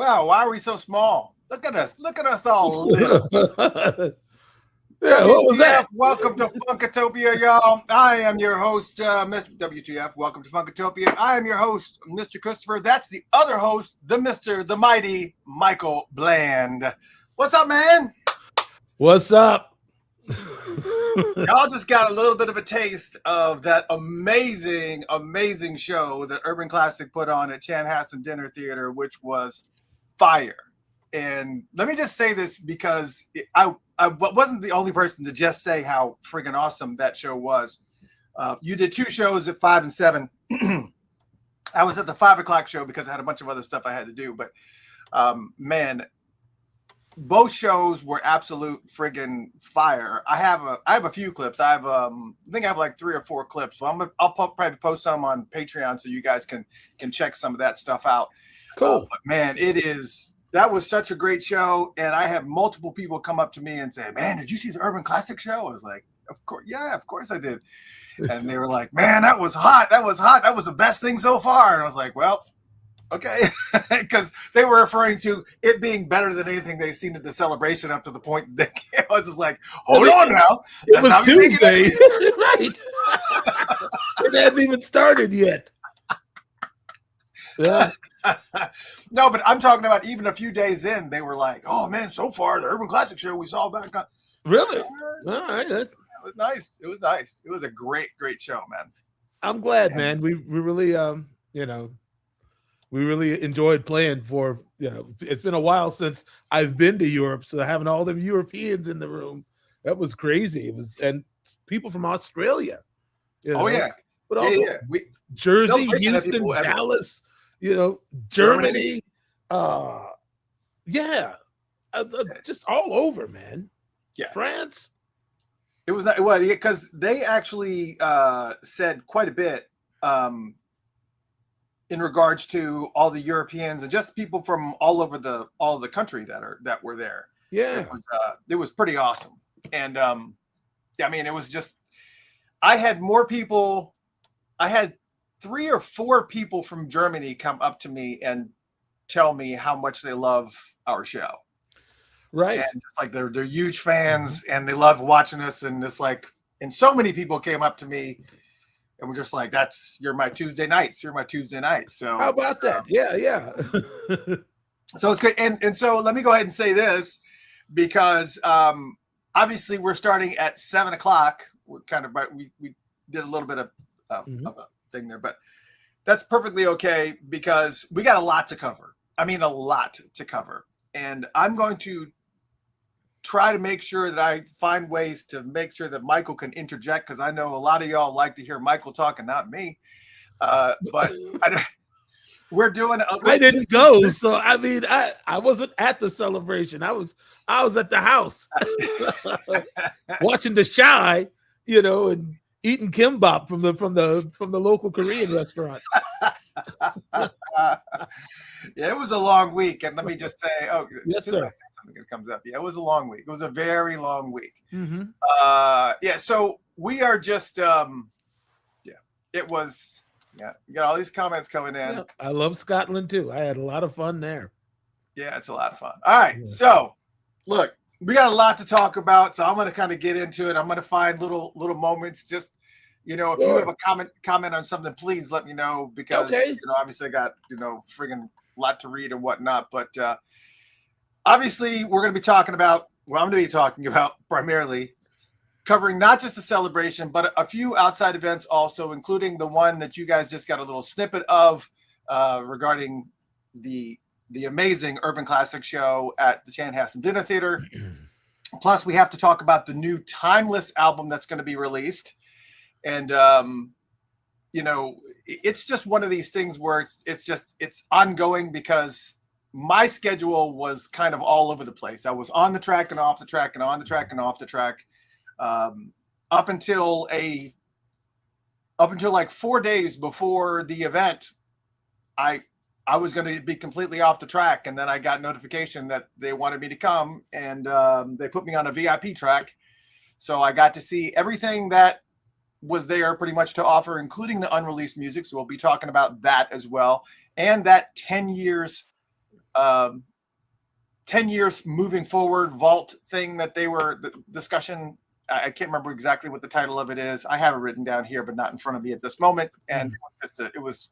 Wow, why are we so small? Look at us. Look at us all little. Yeah, what was that? Welcome to Funkatopia, y'all. I am your host, Mr. WTF. Welcome to Funkatopia. I am your host, Mr. Christopher. That's the other host, the Mr. the Mighty Michael Bland. What's up, man? What's up? Y'all just got a little bit of a taste of that amazing, amazing show that Urban Classic put on at Chanhassen Dinner Theater, which was fire. And let me just say this because I wasn't the only person to just say how friggin' awesome that show was. You did two shows at 5 and 7. I was at the 5 o'clock show because I had a bunch of other stuff I had to do. But man, both shows were absolute friggin' fire. I have a few clips. I think I have like 3 or 4 clips. So I'll probably post some on Patreon so you guys can check some of that stuff out. Cool. But man, that was such a great show, and I had multiple people come up to me and say, "Man, did you see the Urban Classic show?" I was like, "Of course, yeah, of course I did." And they were like, "Man, that was hot. That was hot. That was the best thing so far." And I was like, "Well, okay," because they were referring to it being better than anything they've seen at the celebration up to the point that I was just like, "Hold on now, it was Tuesday, right? It hadn't even started yet." Yeah. No, but I'm talking about even a few days in, they were like, "Oh man, so far the Urban Classic show we saw back on." Really? All right. It was nice. It was nice. It was a great show, man. I'm glad, man. We really we really enjoyed playing for, it's been a while since I've been to Europe, so having all them Europeans in the room, that was crazy. And people from Australia. Oh yeah. But also Jersey, Houston, Dallas, Germany, just all over, man. Yeah, France. It was because they actually said quite a bit in regards to all the Europeans and just people from all over the country that were there. Yeah, it was pretty awesome, and I mean, it was just I had more people. I had 3 or 4 people from Germany come up to me and tell me how much they love our show. Right. And just like they're huge fans and they love watching us. And it's like, and so many people came up to me and were just like, you're my Tuesday nights. You're my Tuesday nights. So how about that? Yeah. So it's good. And so let me go ahead and say this because obviously we're starting at 7 o'clock. We're kind of, we did a little bit of a thing there, but that's perfectly okay because we got a lot to cover. I mean, a lot to cover. And I'm going to try to make sure that I find ways to make sure that Michael can interject because I know a lot of y'all like to hear Michael talk and not me. But we're doing. I didn't go, so I mean, I wasn't at the celebration. I was at the house watching the Shy, and eating kimbap from the local Korean restaurant. Yeah, it was a long week, and let me just say, yes, sir. Something that comes up. Yeah, it was a long week. It was a very long week. Mm-hmm. So we are just, it was. Yeah, you got all these comments coming in. Yeah, I love Scotland too. I had a lot of fun there. Yeah, it's a lot of fun. All right, so look. We got a lot to talk about, so I'm going to kind of get into it. I'm going to find little moments. Just if you have a comment on something, please let me know because obviously I got friggin' lot to read and whatnot. But obviously we're going to be talking about. Well, I'm going to be talking about primarily covering not just the celebration, but a few outside events also, including the one that you guys just got a little snippet of regarding the amazing Urban Classic show at the Chanhassen Dinner Theater. Plus, we have to talk about the new Timeless album that's going to be released. And, it's just one of these things where it's ongoing because my schedule was kind of all over the place. I was on the track and off the track and on the track and off the track up until like 4 days before the event. I was going to be completely off the track, and then I got notification that they wanted me to come, and they put me on a VIP track. So I got to see everything that was there pretty much to offer, including the unreleased music. So we'll be talking about that as well. And that 10 years 10 years moving forward vault thing that the discussion. I can't remember exactly what the title of it is. I have it written down here, but not in front of me at this moment. And it was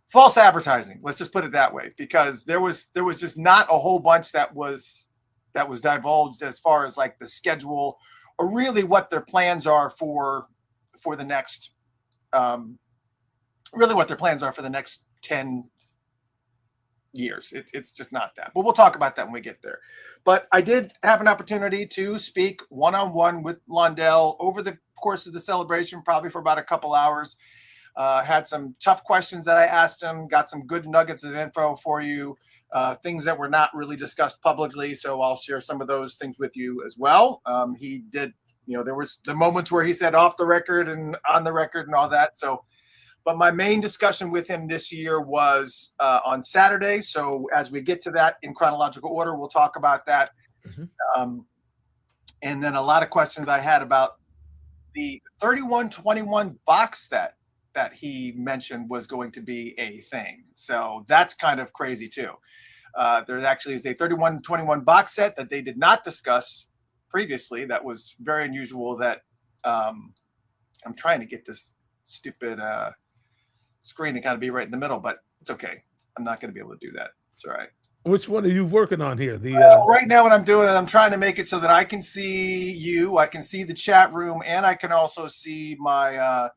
false advertising. Let's just put it that way, because there was just not a whole bunch that was divulged as far as like the schedule or really what their plans are for the next, really what their plans are for the next 10 years. It's just not that, but we'll talk about that when we get there. But I did have an opportunity to speak one-on-one with Londell over the course of the celebration, probably for about a couple hours. Had some tough questions that I asked him, got some good nuggets of info for you, things that were not really discussed publicly. So I'll share some of those things with you as well. He did, there was the moments where he said off the record and on the record and all that. So, but my main discussion with him this year was on Saturday. So as we get to that in chronological order, we'll talk about that. And then a lot of questions I had about the 3121 box set that he mentioned was going to be a thing. So that's kind of crazy too. There actually is a 3121 box set that they did not discuss previously. That was very unusual. That I'm trying to get this stupid screen to kind of be right in the middle, but it's okay. I'm not going to be able to do that. It's all right. Which one are you working on here? Right now what I'm doing, I'm trying to make it so that I can see you, I can see the chat room, and I can also see my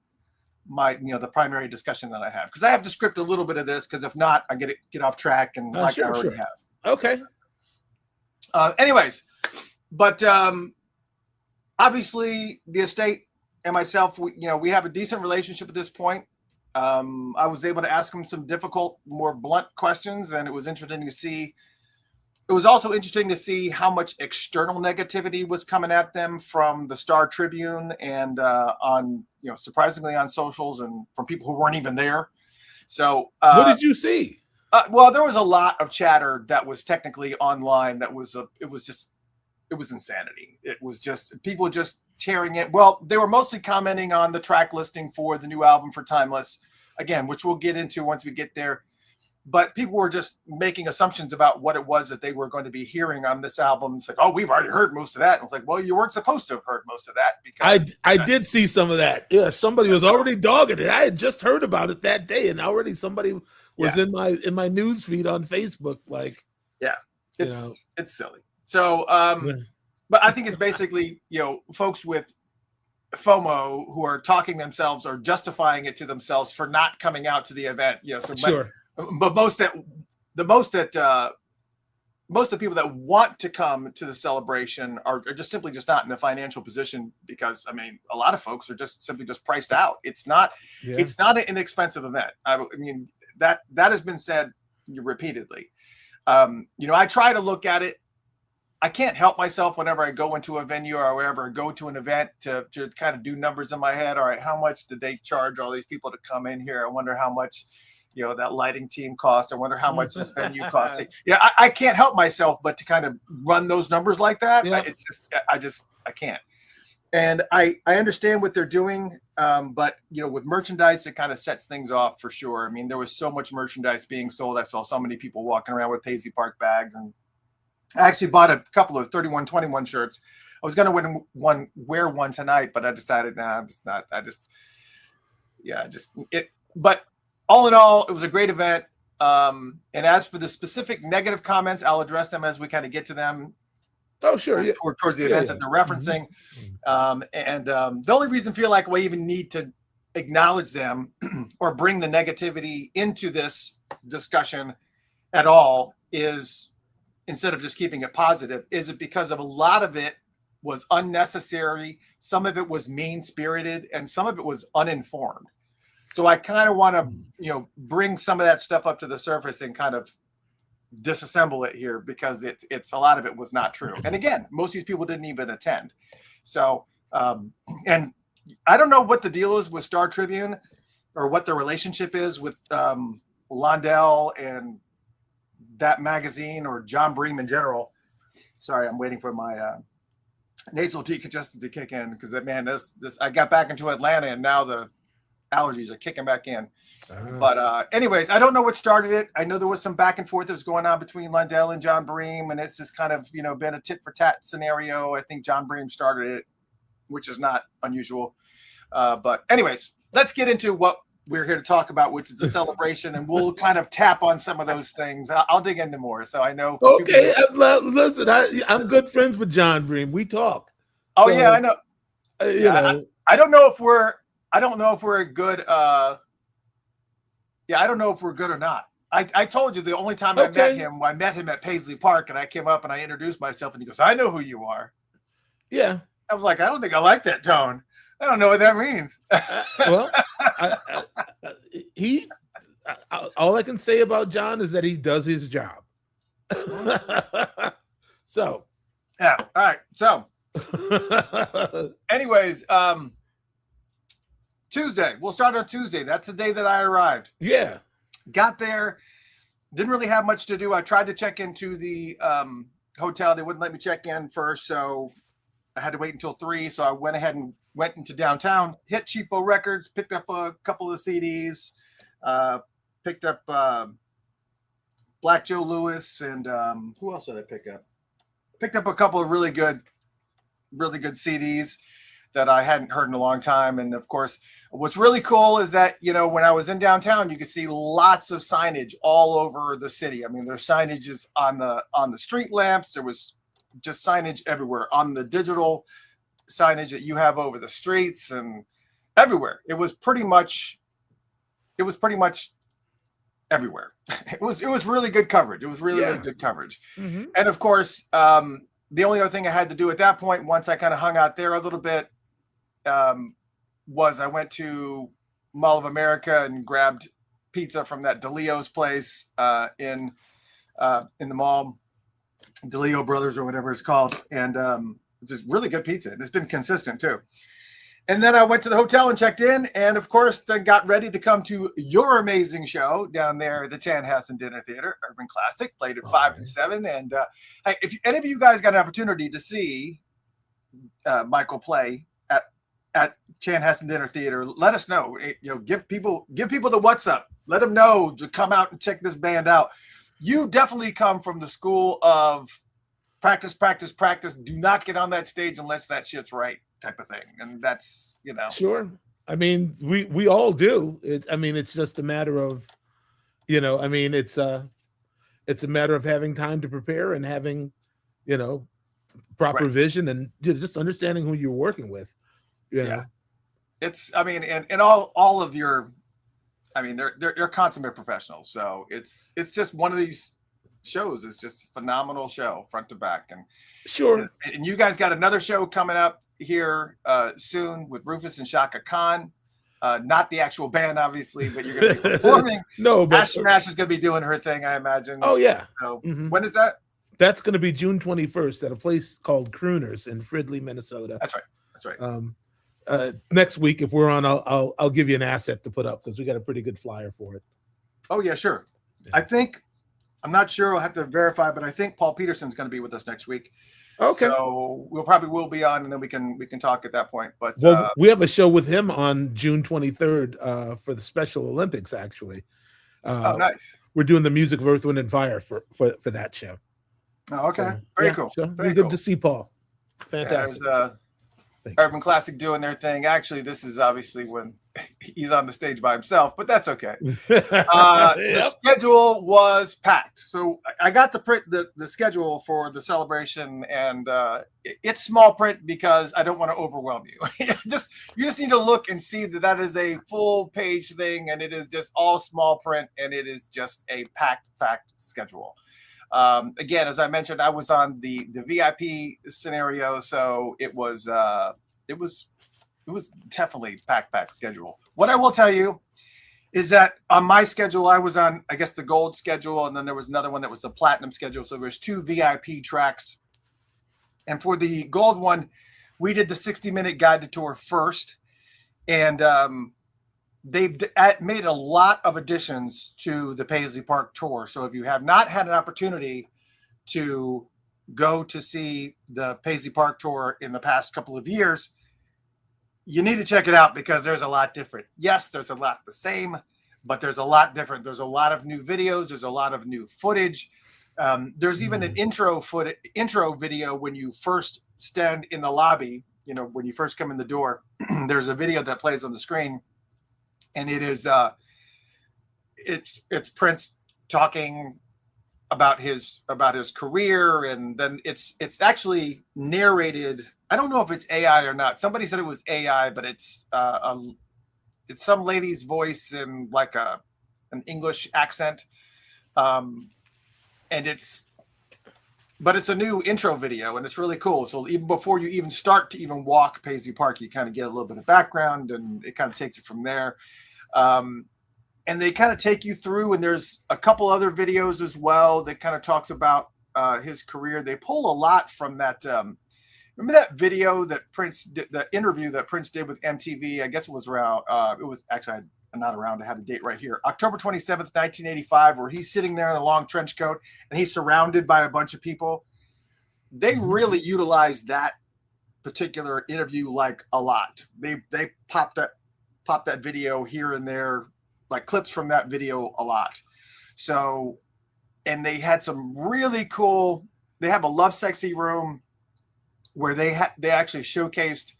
the primary discussion that I have, because I have to script a little bit of this, because if not, I get off track, and I already have. Okay. Anyways, but obviously the estate and myself, we have a decent relationship at this point. I was able to ask him some difficult, more blunt questions, and it was interesting to see. It was also interesting to see how much external negativity was coming at them from the Star Tribune and on, surprisingly on socials, and from people who weren't even there. So what did you see? Well, there was a lot of chatter that was technically online. That was it was insanity. It was just people just tearing it. Well, they were mostly commenting on the track listing for the new album for Timeless, again, which we'll get into once we get there. But people were just making assumptions about what it was that they were going to be hearing on this album. It's like, oh, we've already heard most of that. And it's like, well, you weren't supposed to have heard most of that, because I did see some of that. Yeah, somebody was already dogging it. I had just heard about it that day, and already somebody was in my news feed on Facebook. Like, it's silly. So, but I think it's basically, folks with FOMO who are talking themselves or justifying it to themselves for not coming out to the event. So sure. But most of the people that want to come to the celebration are just simply just not in a financial position, because a lot of folks are just simply priced out. It's not an inexpensive event. I mean, that has been said repeatedly. I try to look at it. I can't help myself whenever I go into a venue or wherever I go to an event to kind of do numbers in my head. All right, how much did they charge all these people to come in here? I wonder how much that lighting team cost. I wonder how much this venue costs. I can't help myself but to kind of run those numbers like that. It's just I can't. And I understand what they're doing, but with merchandise, it kind of sets things off for sure. I mean, there was so much merchandise being sold. I saw so many people walking around with Paisley Park bags, and I actually bought a couple of 3121 shirts. I was going to wear one tonight, but I decided, I'm just not. But all in all, it was a great event. And as for the specific negative comments, I'll address them as we kind of get to them. Oh, sure. Towards the events that they're referencing. The only reason I feel like we even need to acknowledge them or bring the negativity into this discussion at all is, instead of just keeping it positive, is it because of a lot of it was unnecessary. Some of it was mean-spirited, and some of it was uninformed. So I kind of want to, bring some of that stuff up to the surface and kind of disassemble it here, because it's a lot of it was not true. And again, most of these people didn't even attend. So, and I don't know what the deal is with Star Tribune or what the relationship is with Londell and that magazine, or John Bream in general. Sorry, I'm waiting for my nasal decongestant to kick in, because I got back into Atlanta, and now allergies are kicking back in. But anyways, I don't know what started it. I know there was some back and forth that was going on between Lundell and John Bream, and it's just kind of, been a tit for tat scenario. I think John Bream started it, which is not unusual. But anyways, let's get into what we're here to talk about, which is the celebration, and we'll kind of tap on some of those things. I'll dig into more. So I know. Okay, listen, I'm good friends with John Bream. We talk. Oh, so, yeah, I know. I don't know if we're a good. I don't know if we're good or not. I told you the only time I met him at Paisley Park, and I came up and I introduced myself, and he goes, "I know who you are." Yeah. I was like, I don't think I like that tone. I don't know what that means. Well, all I can say about John is that he does his job. So, yeah. All right. So, anyways, Tuesday. We'll start on Tuesday. That's the day that I arrived. Yeah. Got there. Didn't really have much to do. I tried to check into the hotel. They wouldn't let me check in first, so I had to wait until 3. So I went ahead and went into downtown, hit Cheapo Records, picked up a couple of CDs, picked up Black Joe Lewis, and who else did I pick up? Picked up a couple of really good CDs that I hadn't heard in a long time. And of course, what's really cool is that, when I was in downtown, you could see lots of signage all over the city. I mean, there's signages on the street lamps. There was just signage everywhere on the digital signage that you have over the streets and everywhere. It was pretty much everywhere. It was really good coverage. It was really good coverage. Mm-hmm. And of course, the only other thing I had to do at that point, once I kind of hung out there a little bit, was I went to Mall of America and grabbed pizza from that DeLeo's place in the mall, DeLeo Brothers or whatever it's called, and it's just really good pizza. And it's been consistent too. And then I went to the hotel and checked in, and of course, then got ready to come to your amazing show down there at the Chanhassen Dinner Theater, Urban Classic, played at 5 to 7. And if any of you guys got an opportunity to see Michael play at Chanhassen Dinner Theater, let us know. Give people the what's up. Let them know to come out and check this band out. You definitely come from the school of practice. Do not get on that stage unless that shit's right, type of thing. And that's, Sure. I mean, we all do. It's just a matter of, it's a matter of having time to prepare and having, proper vision and just understanding who you're working with. Yeah. It's, and all of your, they're consummate professionals. So it's just one of these shows. It's just a phenomenal show, front to back. And sure. And you guys got another show coming up here soon with Rufus and Shaka Khan. Not the actual band, obviously, but you're going to be performing. No, but Ash Smash is going to be doing her thing, I imagine. Oh, yeah. So When is that? That's going to be June 21st at a place called Crooners in Fridley, Minnesota. That's right. Next week, if we're on, I'll give you an asset to put up because we got a pretty good flyer for it. Oh yeah, sure. Yeah. I'm not sure. I'll have to verify, but I think Paul Peterson's going to be with us next week. Okay. So will be on, and then we can talk at that point. But we have a show with him on June 23rd for the Special Olympics. Actually. Nice. We're doing the music of Earth, Wind, and Fire for that show. Oh, okay. Very cool. So very good to see Paul. Fantastic. Urban Classic doing their thing. Actually, this is obviously when he's on the stage by himself, but that's okay. The schedule was packed. So I got the schedule for the celebration, and it's small print because I don't want to overwhelm you. You just need to look and see that is a full page thing, and it is just all small print, and it is just a packed schedule. Again, as I mentioned, I was on the VIP scenario, so it was definitely packed schedule. What I will tell you is that on my schedule, I was on, I guess, the gold schedule, and then there was another one that was the platinum schedule. So there's 2 VIP tracks, and for the gold one, we did the 60-minute guided tour first, and they've made a lot of additions to the Paisley Park tour. So if you have not had an opportunity to go to see the Paisley Park tour in the past couple of years, you need to check it out because there's a lot different. Yes, there's a lot the same, but there's a lot different. There's a lot of new videos. There's a lot of new footage. There's even an intro video when you first stand in the lobby. You know, when you first come in the door, there's a video that plays on the screen, and it is it's Prince talking about his career, and then it's actually narrated. I don't know if it's AI or not. Somebody said it was AI, but it's some lady's voice in like an English accent, and it's a new intro video, and it's really cool. So even before you even start to even walk Paisley Park, you kind of get a little bit of background, and it kind of takes it from there. And they kind of take you through, and there's a couple other videos as well that kind of talks about his career. They pull a lot from that. Remember that video that Prince did, the interview that Prince did with MTV? I guess it was around, it was actually not around, I have the date right here, October 27th, 1985, where he's sitting there in a long trench coat and he's surrounded by a bunch of people. They really utilized that particular interview like a lot. They popped that video here and there, like clips from that video a lot. So, and they had some really cool, they have a Love Sexy room where they actually showcased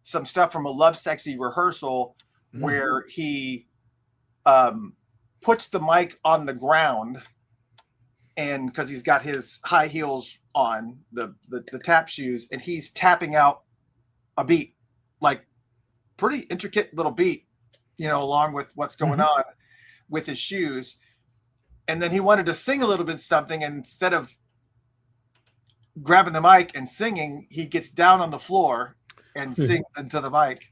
some stuff from a Love Sexy rehearsal where he puts the mic on the ground, and because he's got his high heels on, the tap shoes, and he's tapping out a beat, like pretty intricate little beat, you know, along with what's going on with his shoes. And then he wanted to sing a little bit something, and instead of grabbing the mic and singing, he gets down on the floor and sings into the mic.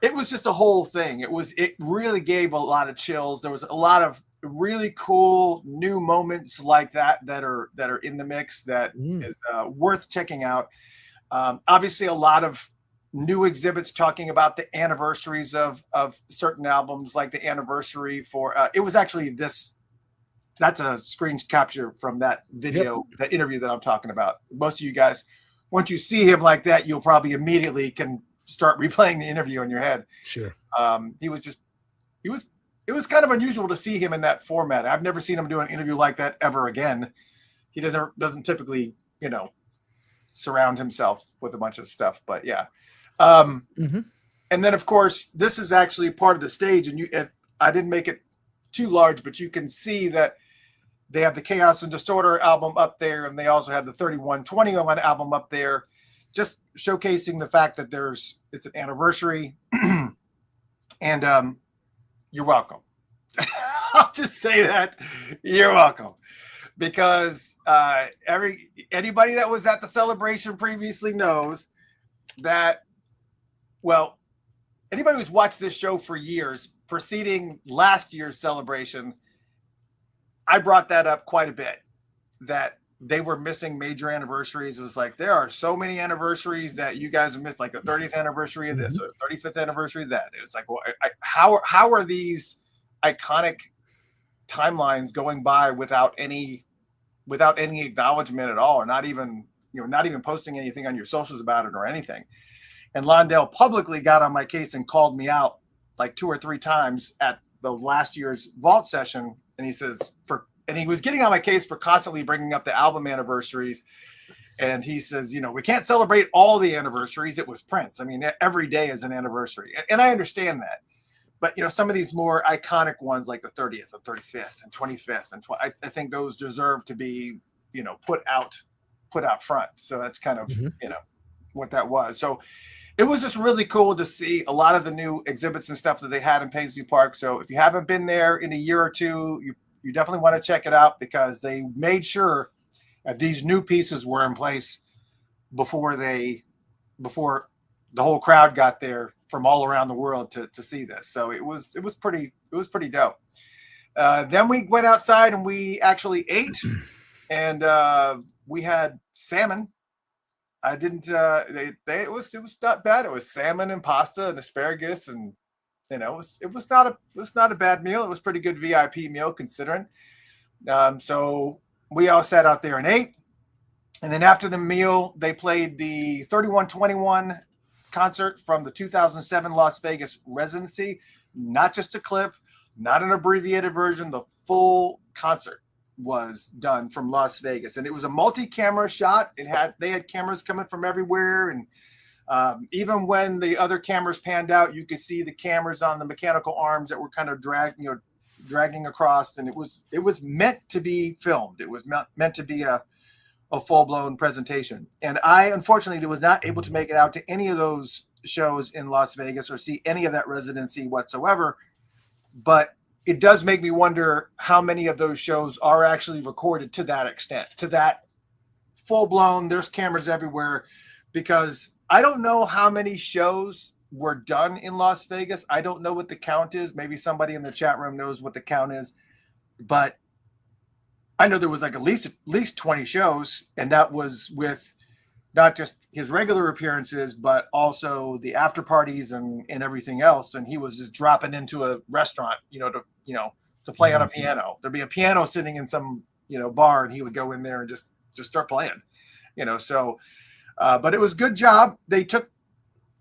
It was just a whole thing. It really gave a lot of chills. There was a lot of really cool new moments like that are in the mix that is worth checking out. Obviously, a lot of new exhibits talking about the anniversaries of certain albums, like the anniversary for it was actually this. That's a screen capture from that video, that interview that I'm talking about. Most of you guys, once you see him like that, you'll probably immediately can start replaying the interview in your head. Sure. It was kind of unusual to see him in that format. I've never seen him do an interview like that ever again. He doesn't typically, you know, surround himself with a bunch of stuff, but yeah. And then of course, this is actually part of the stage, and I didn't make it too large, but you can see that they have the Chaos and Disorder album up there, and they also have the 3121 album up there, just showcasing the fact that it's an anniversary. And you're welcome. I'll just say that you're welcome, because anybody that was at the celebration previously knows that, well, anybody who's watched this show for years preceding last year's celebration, I brought that up quite a bit, that they were missing major anniversaries. It was like, there are so many anniversaries that you guys have missed, like the 30th anniversary of this or 35th anniversary of that. It was like, well, how are these iconic timelines going by without any acknowledgement at all, or not even posting anything on your socials about it or anything? And Londell publicly got on my case and called me out like 2 or 3 times at the last year's vault session. And he says, and he was getting on my case for constantly bringing up the album anniversaries. And he says, you know, we can't celebrate all the anniversaries. It was Prince. I mean, every day is an anniversary. And I understand that. But, you know, some of these more iconic ones like the 30th and 35th and 25th, and I think those deserve to be, you know, put out front. So that's kind of, you know, what that was. So it was just really cool to see a lot of the new exhibits and stuff that they had in Paisley Park. So if you haven't been there in a year or two, you definitely want to check it out, because they made sure that these new pieces were in place before the whole crowd got there from all around the world to see this. So it was pretty dope. Then we went outside and we actually ate, and we had salmon. I didn't. It was not bad. It was salmon and pasta and asparagus, and you know, it was not a bad meal. It was pretty good VIP meal considering. So we all sat out there and ate, and then after the meal, they played the 3121 concert from the 2007 Las Vegas residency, not just a clip, not an abbreviated version. The full concert was done from Las Vegas, and it was a multi-camera shot. They had cameras coming from everywhere, and even when the other cameras panned out, you could see the cameras on the mechanical arms that were kind of dragging across, and it was meant to be filmed. It was meant to be a full-blown presentation. And I unfortunately was not able to make it out to any of those shows in Las Vegas or see any of that residency whatsoever. But it does make me wonder how many of those shows are actually recorded to that extent, to that full-blown, there's cameras everywhere, because I don't know how many shows were done in Las Vegas. I don't know what the count is. Maybe somebody in the chat room knows what the count is, but I know there was like at least 20 shows, and that was with not just his regular appearances, but also the after parties and everything else. And he was just dropping into a restaurant, to play on a piano. There'd be a piano sitting in some, bar, and he would go in there and just start playing, so, but it was a good job. They took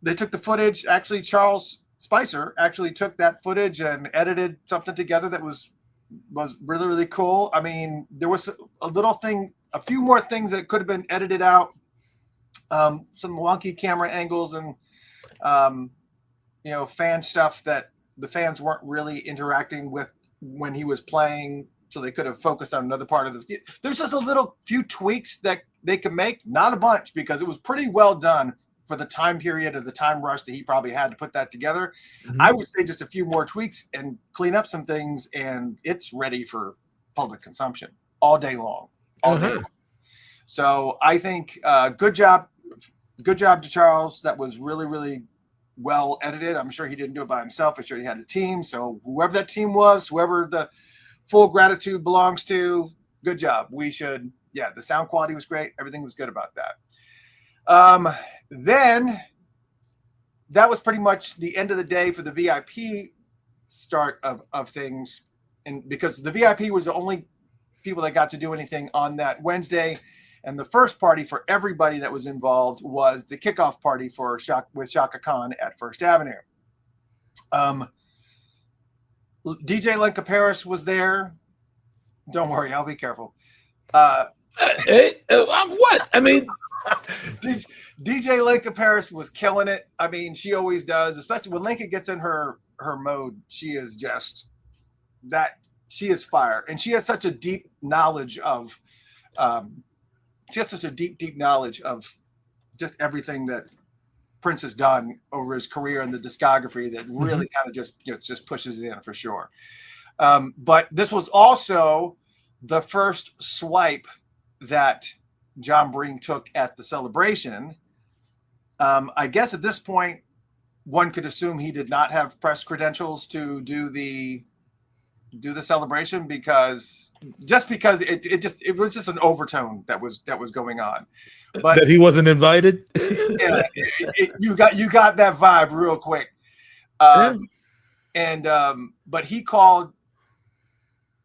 the footage. Actually, Charles Spicer actually took that footage and edited something together that was really, really cool. I mean, there was a few more things that could have been edited out. Some wonky camera angles and, fan stuff that the fans weren't really interacting with when he was playing. So they could have focused on another part of there's just a few tweaks that they could make, not a bunch, because it was pretty well done for the time period of the time rush that he probably had to put that together. Mm-hmm. I would say just a few more tweaks and clean up some things, and it's ready for public consumption all day long. Day long. So I think good job to Charles. That was really, really well edited. I'm sure he didn't do it by himself. I'm sure he had a team. So whoever that team was, whoever the full gratitude belongs to, good job. The sound quality was great. Everything was good about that. Then that was pretty much the end of the day for the VIP start of things. And because the VIP was the only people that got to do anything on that Wednesday. And the first party for everybody that was involved was the kickoff party with Shaka Khan at First Avenue. DJ Lenka Paris was there. Don't worry, I'll be careful. What? I mean, DJ Lenka Paris was killing it. I mean, she always does, especially when Lenka gets in her mode. She is just that. She is fire, and she has such a deep knowledge of. She has such a deep knowledge of just everything that Prince has done over his career and the discography that really kind of just pushes it in for sure. But this was also the first swipe that John Breen took at the celebration. I guess at this point, one could assume he did not have press credentials to do the celebration because it was just an overtone that was going on, but that he wasn't invited. Yeah, you got that vibe real quick. But he called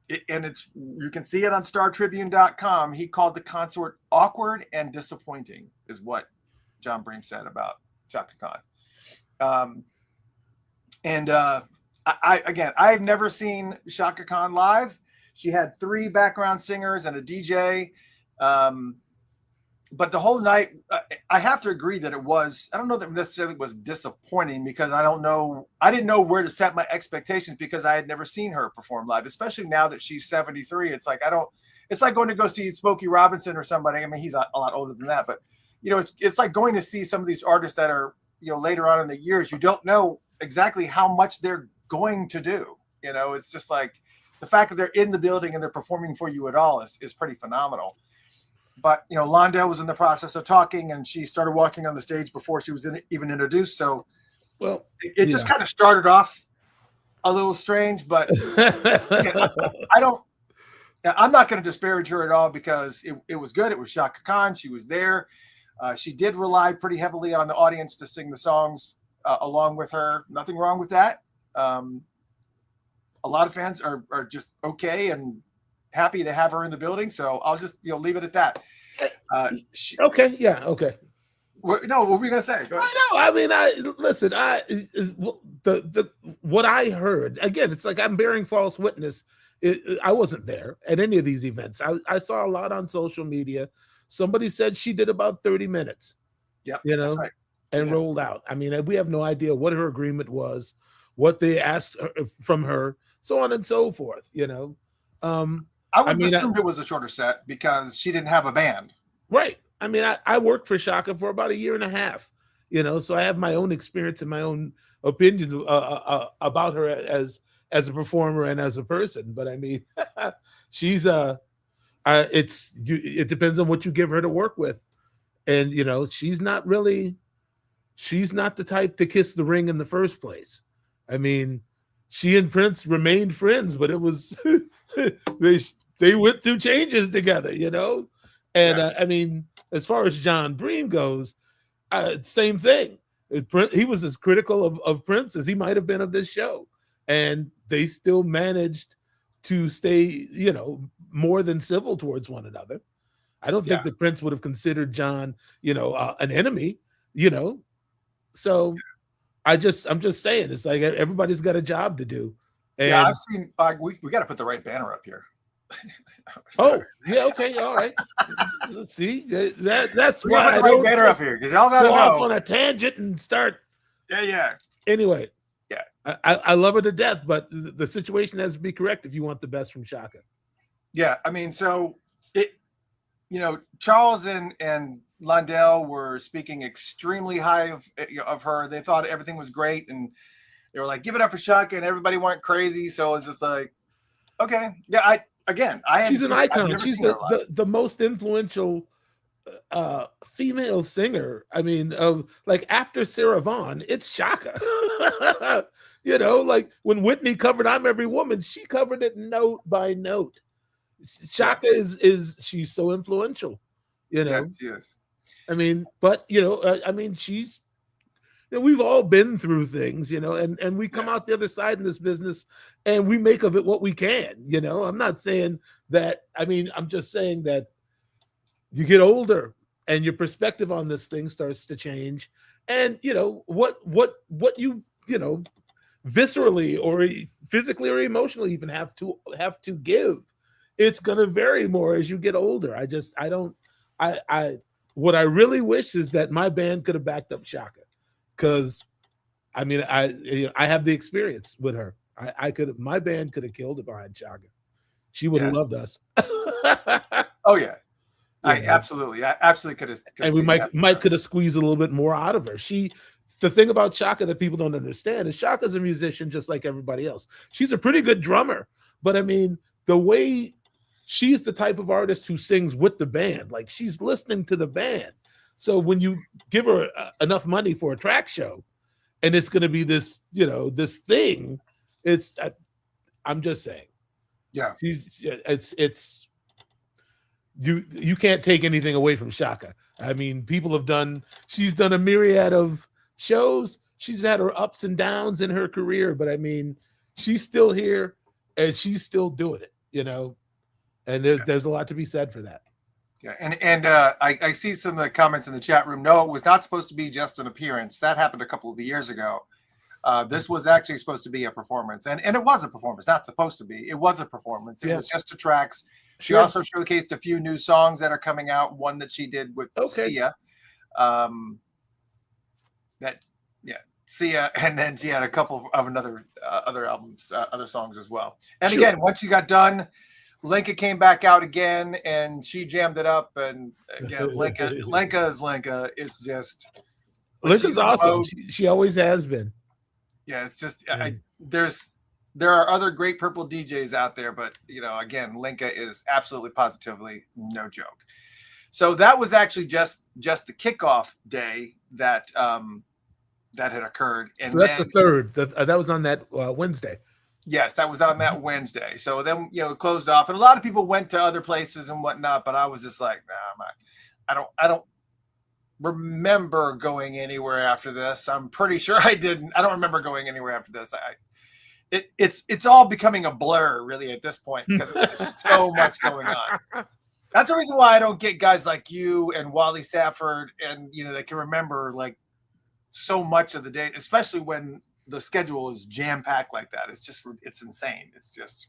it, and you can see it on StarTribune.com. He called the concert awkward and disappointing, is what John Breen said about Chaka Khan. I've never seen Shaka Khan live. She had 3 background singers and a DJ. But the whole night, I have to agree that I don't know that it necessarily was disappointing because I didn't know where to set my expectations because I had never seen her perform live, especially now that she's 73. It's like, it's like going to go see Smokey Robinson or somebody. I mean, he's a lot older than that, but it's like going to see some of these artists that are, later on in the years, you don't know exactly how much they're going to do. It's just like the fact that they're in the building and they're performing for you at all is pretty phenomenal. But Londell was in the process of talking, and she started walking on the stage before she was even introduced. So, it just kind of started off a little strange. But I'm not going to disparage her at all because it was good. It was Shaka Khan. She was there. She did rely pretty heavily on the audience to sing the songs along with her. Nothing wrong with that. A lot of fans are just okay and happy to have her in the building. So I'll just leave it at that. Okay. Yeah. Okay. No, what were you gonna say? Go ahead. I know. I mean, listen. The what I heard again. It's like I'm bearing false witness. I wasn't there at any of these events. I saw a lot on social media. Somebody said she did about 30 minutes. Yep, You know, that's right. and rolled out. I mean, we have no idea what her agreement was, what they asked from her, so on and so forth. You know, I would have assumed it was a shorter set because she didn't have a band. Right. I mean, I worked for Shaka for about 1.5 years, you know, so I have my own experience and my own opinions about her as a performer and as a person. But I mean, she's it depends on what you give her to work with, and you know, she's not the type to kiss the ring in the first place. I mean, she and Prince remained friends, but it was they went through changes together, you know. And I mean, as far as John Bream goes, same thing. He was as critical of Prince as he might have been of this show, and they still managed to stay, you know, more than civil towards one another. I don't think that Prince would have considered John, you know, an enemy, you know. So I'm just saying, it's like everybo's got a job to do. And I've seen. We got to put the right banner up here. Oh, yeah, okay, all right. Let's see. That's we why got the right banner up here because y'all got to go know. off on a tangent and start. Yeah. Anyway, I love her to death, but the situation has to be correct if you want the best from Shaka. Yeah, I mean, so you know, Charles and Londell were speaking extremely high of her. They thought everything was great, and they were like, "Give it up for Shaka," and everybody went crazy. So it's just like, okay, yeah, she's an icon. She's the most influential female singer. I mean, like after Sarah Vaughan, it's Shaka. You know, like when Whitney covered "I'm Every Woman," she covered it note by note. Shaka is she's so influential. You know, she is. I mean, but you know, I mean, she's. You know, we've all been through things, you know, and we come out the other side in this business and we make of it what we can, you know. I'm not saying that, I mean, I'm just saying that you get older and your perspective on this thing starts to change. And, you know, what you know, viscerally or physically or emotionally even have to give, it's going to vary more as you get older. What I really wish is that my band could have backed up Shaka. Because, I mean, I have the experience with her. My band could have killed it behind Shaka. She would have loved us. Oh yeah, I absolutely could have. And we might could have squeezed a little bit more out of her. The thing about Shaka that people don't understand is Shaka's a musician just like everybody else. She's a pretty good drummer, but I mean, the way she's the type of artist who sings with the band, like she's listening to the band. So when you give her enough money for a track show, and it's going to be this, you know, this thing, I'm just saying, it's you can't take anything away from Shaka. I mean, she's done a myriad of shows. She's had her ups and downs in her career, but I mean, she's still here and she's still doing it, you know. And there's a lot to be said for that. Yeah, and I see some of the comments in the chat room. No, it was not supposed to be just an appearance. That happened a couple of years ago. This was actually supposed to be a performance, and it was a performance. Not supposed to be. It was a performance. It was just 2 tracks. She also showcased a few new songs that are coming out. One that she did with Sia. Sia, and then she had a couple of other albums, other songs as well. And again, once she got done, Lenka came back out again and she jammed it up. And again, Lenka is Lenka. It's just Lenka's awesome. She always has been. Yeah, it's just there are other great purple DJs out there, but you know, again, Lenka is absolutely positively no joke. So that was actually just the kickoff day that that had occurred. And so that's the third. That was on that Wednesday. Yes, that was on that Wednesday. So then, you know, it closed off, and a lot of people went to other places and whatnot. But I was just like, nah, I don't remember going anywhere after this. I'm pretty sure I didn't. I don't remember going anywhere after this. It's all becoming a blur really at this point because there's just so much going on. That's the reason why I don't get guys like you and Wally Safford, and they can remember like so much of the day, especially when the schedule is jam packed like that. It's insane. It's just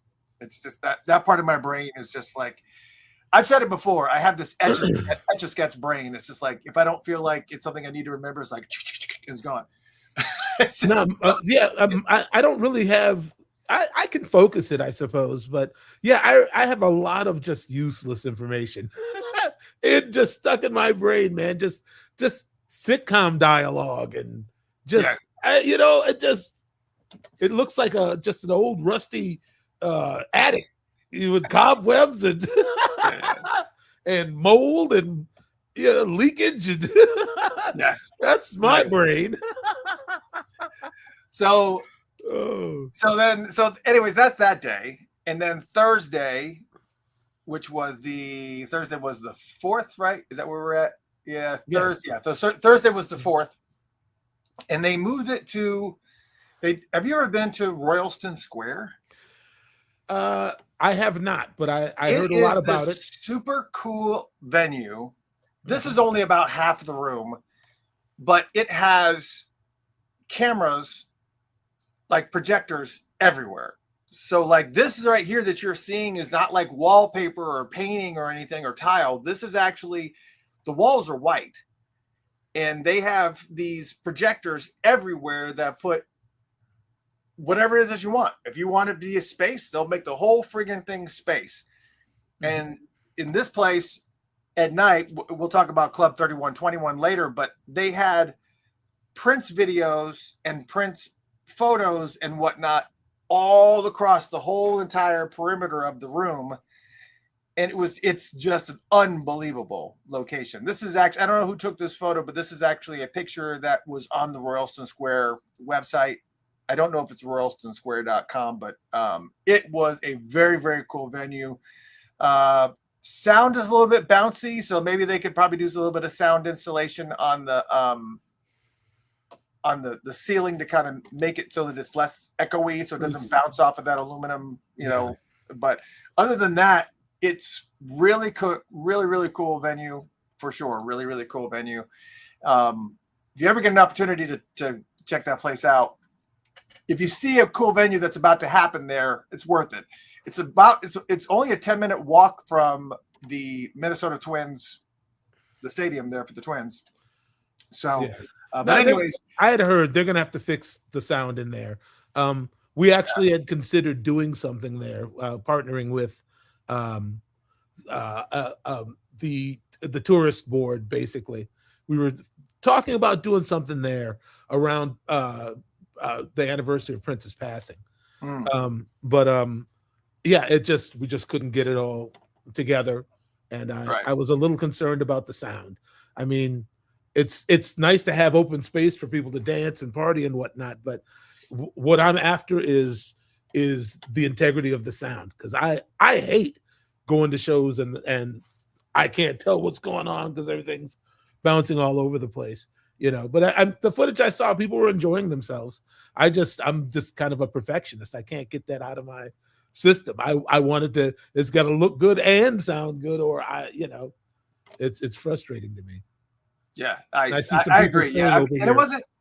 that part of my brain is just like, I've said it before. I have this etch a sketch brain. It's just like, if I don't feel like it's something I need to remember, it's like it's gone. No, I don't really have. I can focus it, I suppose, but yeah, I have a lot of just useless information. It just stuck in my brain, man. Just sitcom dialogue and just it looks like just an old rusty attic with cobwebs and and mold and leakage and that's my brain. So anyways, that's that day. And then Thursday, which was the 4th, right? Is that where we're at? Yeah, Thursday. Yes. Yeah, so Thursday was the 4th. And they moved it to have you ever been to Royalston Square? I have not, but I heard a lot about it. Super cool venue. This is only about half the room, but it has cameras, like projectors everywhere. So like this right here that you're seeing is not like wallpaper or painting or anything or tile. This is actually, the walls are white, and they have these projectors everywhere that put whatever it is that you want. If you want it to be a space, they'll make the whole friggin' thing space. And in this place at night, we'll talk about Club 3121 later, but they had Prince videos and Prince photos and whatnot all across the whole entire perimeter of the room. And it's just an unbelievable location. This is actually, I don't know who took this photo, but this is actually a picture that was on the Royalston Square website. I don't know if it's royalstonsquare.com, but it was a very, very cool venue. Sound is a little bit bouncy, so maybe they could probably do a little bit of sound installation on the ceiling to kind of make it so that it's less echoey, so it doesn't bounce off of that aluminum, But other than that, it's really cool, really cool venue for sure. Really, really cool venue. If you ever get an opportunity to check that place out, if you see a cool venue that's about to happen there, it's worth it. It's only a 10-minute walk from the Minnesota Twins, the stadium there for the Twins. So, but anyways, I had heard they're gonna have to fix the sound in there. We actually had considered doing something there, partnering with the tourist board. Basically, we were talking about doing something there around the anniversary of Prince's passing. Yeah, we just couldn't get it all together, and I was a little concerned about the sound. I mean, it's nice to have open space for people to dance and party and whatnot, but what I'm after is the integrity of the sound, because I hate going to shows and I can't tell what's going on because everything's bouncing all over the place, But the footage I saw, people were enjoying themselves. I'm just kind of a perfectionist. I can't get that out of my system. I wanted to. It's got to look good and sound good, or it's frustrating to me. Yeah, I agree. Yeah, and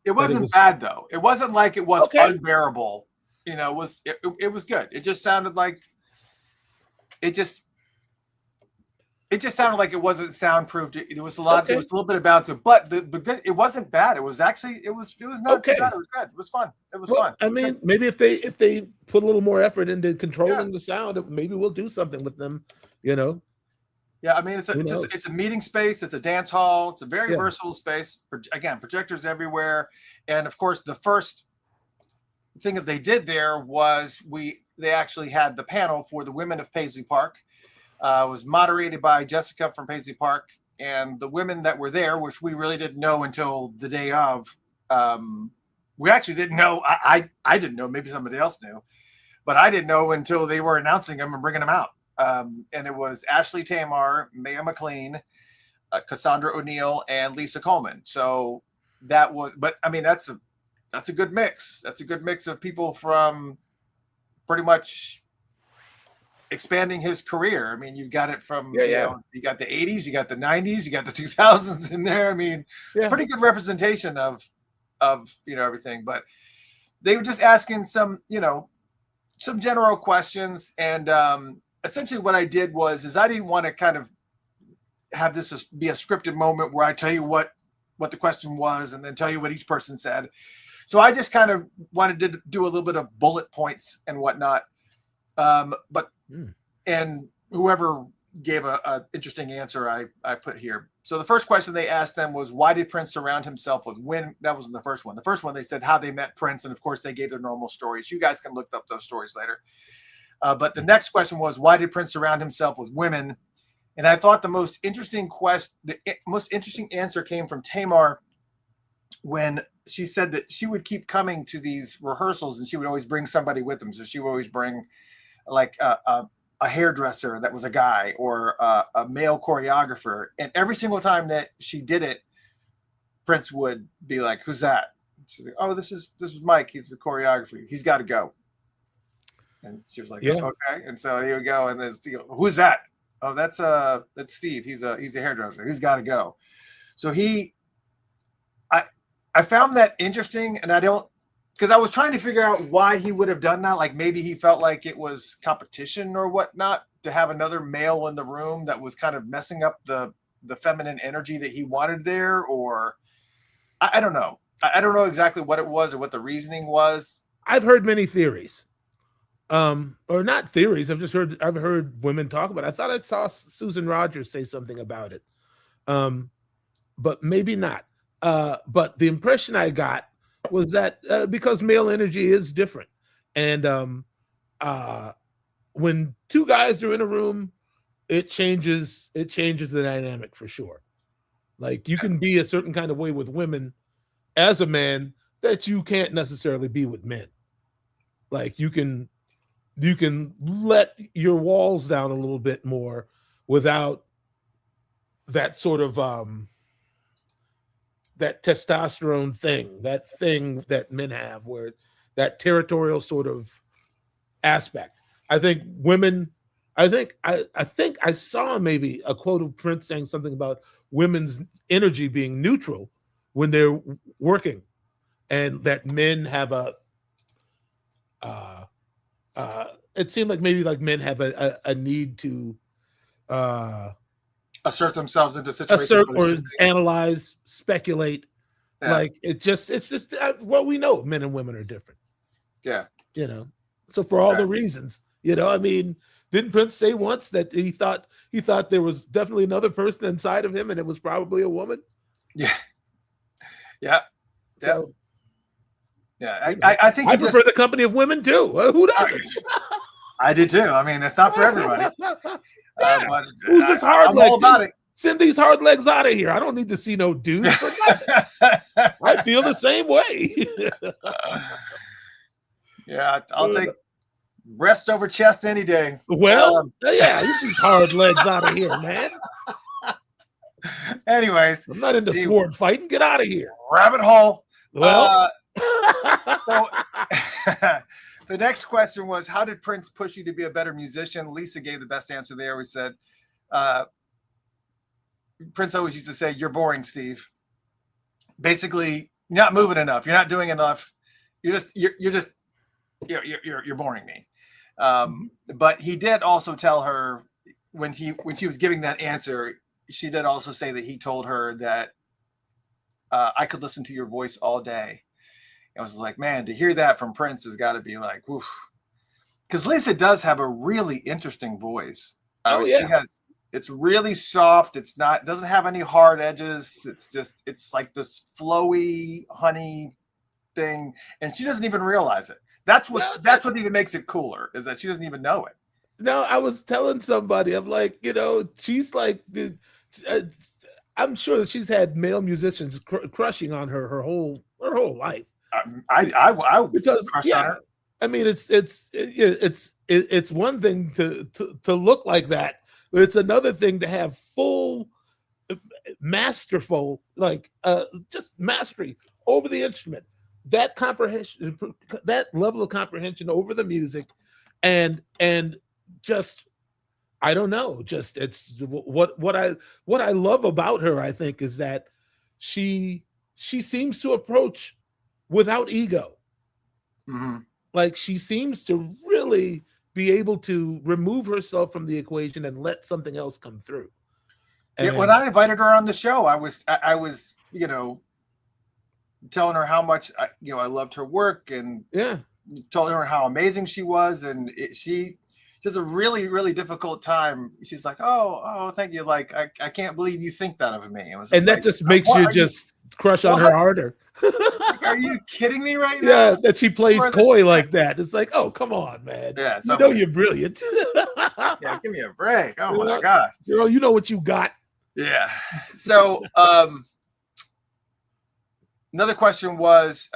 it wasn't bad though. It wasn't like it was unbearable. It was good. It just sounded like it just sounded like it wasn't soundproofed. It was a lot. There was a little bit of bounce, but it wasn't bad. It was actually it was not too bad. It was good. It was fun. It was fun. I mean, maybe if they put a little more effort into controlling the sound, maybe we'll do something with them. Yeah, I mean, it's a meeting space. It's a dance hall. It's a very versatile space. Again, projectors everywhere, and of course, the first thing that they did there was they actually had the panel for the women of Paisley Park. Was moderated by Jessica from Paisley Park, and the women that were there, which we really didn't know until the day of. We actually didn't know. I didn't know. Maybe somebody else knew, but I didn't know until they were announcing them and bringing them out. And it was Ashley Tamar, Maya McLean, Cassandra O'Neill, and Lisa Coleman. So that was, but I mean, that's a good mix. That's a good mix of people from pretty much expanding his career. I mean, you've got it from you got the 80s, you got the 90s, you got the 2000s in there. I mean, it's pretty good representation of everything. But they were just asking some general questions, and essentially what I did is I didn't want to kind of have this be a scripted moment where I tell you what the question was and then tell you what each person said. So I just kind of wanted to do a little bit of bullet points and whatnot. And whoever gave a interesting answer, I put here. So the first question they asked them was, why did Prince surround himself with women? That wasn't the first one. The first one, they said how they met Prince. And of course they gave their normal stories. You guys can look up those stories later. But the next question was, why did Prince surround himself with women? And I thought the most interesting answer came from Tamar, when she said that she would keep coming to these rehearsals and she would always bring somebody with them. So she would always bring like a hairdresser that was a guy, or a male choreographer. And every single time that she did it, Prince would be like, who's that? She's like, oh, this is Mike. He's the choreographer. He's got to go. And she was like, okay. And so here we go. And then, who's that? Oh, that's Steve. He's a hairdresser. He's got to go. So I found that interesting, and because I was trying to figure out why he would have done that. Like maybe he felt like it was competition or whatnot to have another male in the room that was kind of messing up the feminine energy that he wanted there, or I don't know. I don't know exactly what it was or what the reasoning was. I've heard many theories, or not theories. I've heard women talk about it. I thought I saw Susan Rogers say something about it, but maybe not. But the impression I got was that because male energy is different, and when two guys are in a room, it changes the dynamic for sure. Like you can be a certain kind of way with women as a man that you can't necessarily be with men. Like you can let your walls down a little bit more without that sort of that testosterone thing, that thing that men have, where that territorial sort of aspect. I think women, I think I saw maybe a quote of Prince saying something about women's energy being neutral when they're working, and that men have it seemed like maybe like men have a need to assert themselves into situations, or analyze, speculate. Yeah. Like it's just well, we know men and women are different. Yeah, so for all the reasons, I mean, didn't Prince say once that he thought there was definitely another person inside of him, and it was probably a woman? Yeah. So, yeah, I think I prefer the company of women too. Who doesn't? I do too. I mean, it's not for everybody. But who's this hard leg? I'm all about it. Send these hard legs out of here. I don't need to see no dudes for nothing. I feel the same way. Yeah, I'll take breast over chest any day. Well, yeah, you these hard legs out of here, man. Anyways, I'm not into sword fighting. Get out of here. Rabbit hole. Well, so the next question was, how did Prince push you to be a better musician? Lisa gave the best answer there. We said, Prince always used to say, "You're boring, Steve." Basically, you're not moving enough. You're not doing enough. You're boring me. But he did also tell her when she was giving that answer, she did also say that he told her that I could listen to your voice all day. I was like, man, to hear that from Prince has got to be like, woof. Because Lisa does have a really interesting voice. It's really soft. Doesn't have any hard edges. It's like this flowy honey thing, and she doesn't even realize it. That's what even makes it cooler, is that she doesn't even know it. No, I was telling somebody, I'm like, she's like, I'm sure that she's had male musicians crushing on her whole life. I because crush on her. I mean, it's one thing to look like that. It's another thing to have full, masterful, like just mastery over the instrument. That comprehension, that level of comprehension over the music, and just, I don't know, just it's what I love about her, I think, is that she seems to approach without ego. Mm-hmm. Like she seems to really be able to remove herself from the equation and let something else come through. Yeah, when And I invited her on the show, I was telling her how much I loved her work and yeah, told her how amazing she was, and she has a really really difficult time. She's like, oh, thank you. Like I can't believe you think that of me. It was and just that like, just makes what you are you? just crush on her What? harder. Like, are you kidding me right Yeah, now? that she plays Or that, coy like that. It's like, oh, come on, man. yeah, You know somebody. you're brilliant. Yeah, give me a break. Oh my Yeah. gosh. Girl, you know what you got. Yeah. So another question was,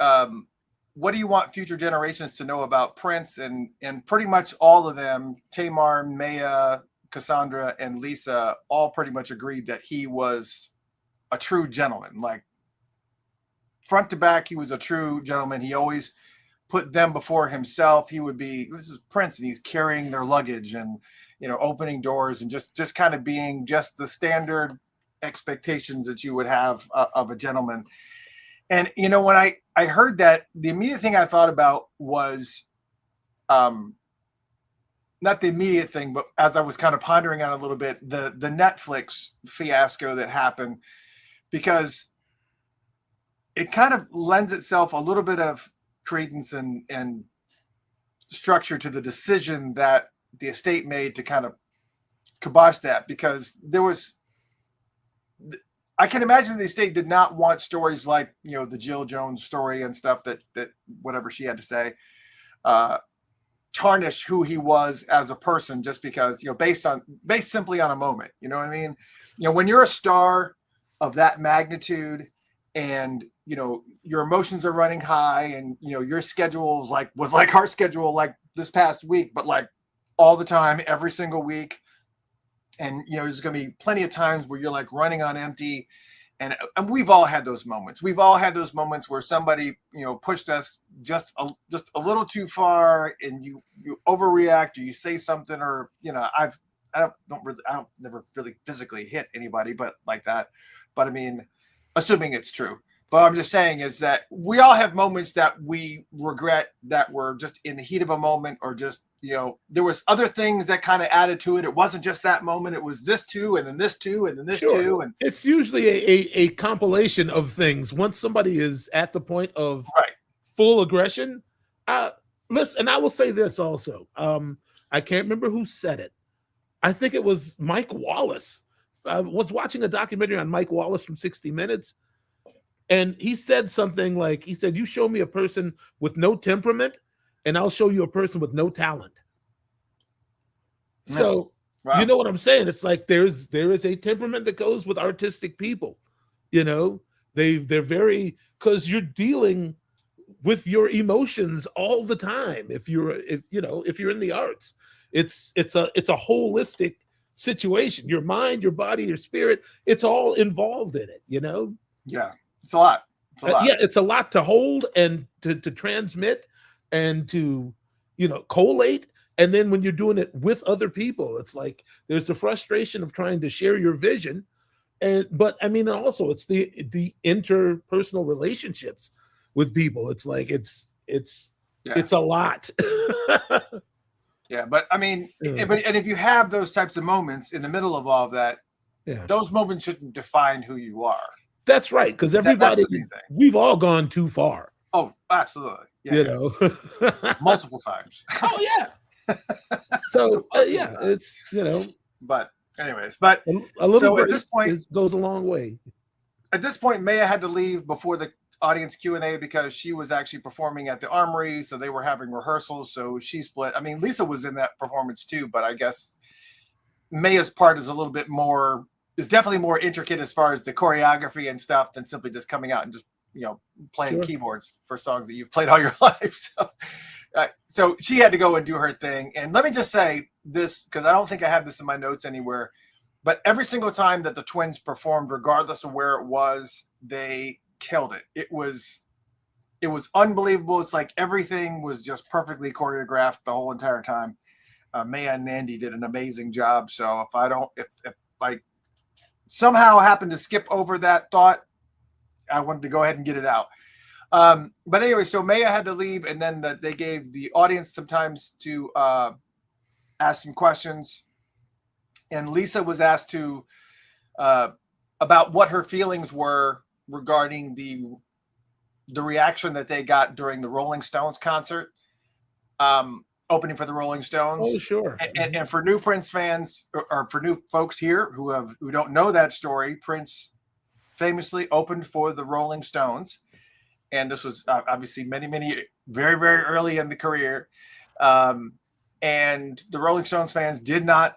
what do you want future generations to know about Prince? And pretty much all of them, Tamar, Maya, Cassandra, and Lisa, all pretty much agreed that he was a true gentleman. Like front to back, he was a true gentleman. He always put them before himself. He would be, this is Prince, and he's carrying their luggage and opening doors and just kind of being just the standard expectations that you would have of a gentleman. And when I heard that, the immediate thing I thought about was not the immediate thing, but as I was kind of pondering on it a little bit, the Netflix fiasco that happened, because it kind of lends itself a little bit of credence and structure to the decision that the estate made to kind of kibosh that, because I can imagine the estate did not want stories like the Jill Jones story and stuff that whatever she had to say tarnish who he was as a person, just because based simply on a moment. You know what I mean? When you're a star of that magnitude and your emotions are running high and your schedule was like our schedule, like this past week, but like all the time, every single week. And there's going to be plenty of times where you're like running on empty, and we've all had those moments. We've all had those moments where somebody pushed us just a little too far, and you overreact, or you say something, or I don't never really physically hit anybody, but like that. But I mean, assuming it's true. But I'm just saying is that we all have moments that we regret, that were just in the heat of a moment, or just, there was other things that kind of added to it. It wasn't just that moment. It was this too, and then this too, and then this Sure. too. And It's usually a compilation of things. Once somebody is at the point of right. full aggression, listen, and I will say this also. I can't remember who said it. I think it was Mike Wallace. I was watching a documentary on Mike Wallace from 60 Minutes. And he said something like, he said, you show me a person with no temperament and I'll show you a person with no talent. So, wow. You know what I'm saying? It's like there is a temperament that goes with artistic people. They're very, because you're dealing with your emotions all the time. If you're in the arts, it's a holistic situation. Your mind, your body, your spirit, it's all involved in it, Yeah. It's a lot. Yeah, it's a lot to hold and to transmit and to, collate. And then when you're doing it with other people, it's like there's the frustration of trying to share your vision. But I mean, also it's the interpersonal relationships with people. It's like it's a lot. Yeah, but I mean, and if you have those types of moments in the middle of all of that, those moments shouldn't define who you are. That's right, because everybody, we've all gone too far. Oh, absolutely. Yeah, multiple times. Oh yeah. So yeah, it's But anyways, but a little so at this point goes a long way. At this point, Maya had to leave before the audience Q&A because she was actually performing at the Armory, so they were having rehearsals. So she split. I mean, Lisa was in that performance too, but I guess Maya's part is definitely more intricate as far as the choreography and stuff than simply just coming out and just playing keyboards for songs that you've played all your life. So she had to go and do her thing. And let me just say this, because I don't think I have this in my notes anywhere, but every single time that the twins performed, regardless of where it was, they killed it. It was unbelievable. It's like everything was just perfectly choreographed the whole entire time. Maya and Nandy did an amazing job. So if I somehow happened to skip over that thought, I wanted to go ahead and get it out. But anyway, so Maya had to leave, and then they gave the audience some time to ask some questions. And Lisa was asked to about what her feelings were regarding the reaction that they got during the Rolling Stones concert, opening for the Rolling Stones. Oh, sure. And for new Prince fans, or for new folks here who don't know that story, Prince famously opened for the Rolling Stones, and this was obviously many, very, very early in the career. And the Rolling Stones fans did not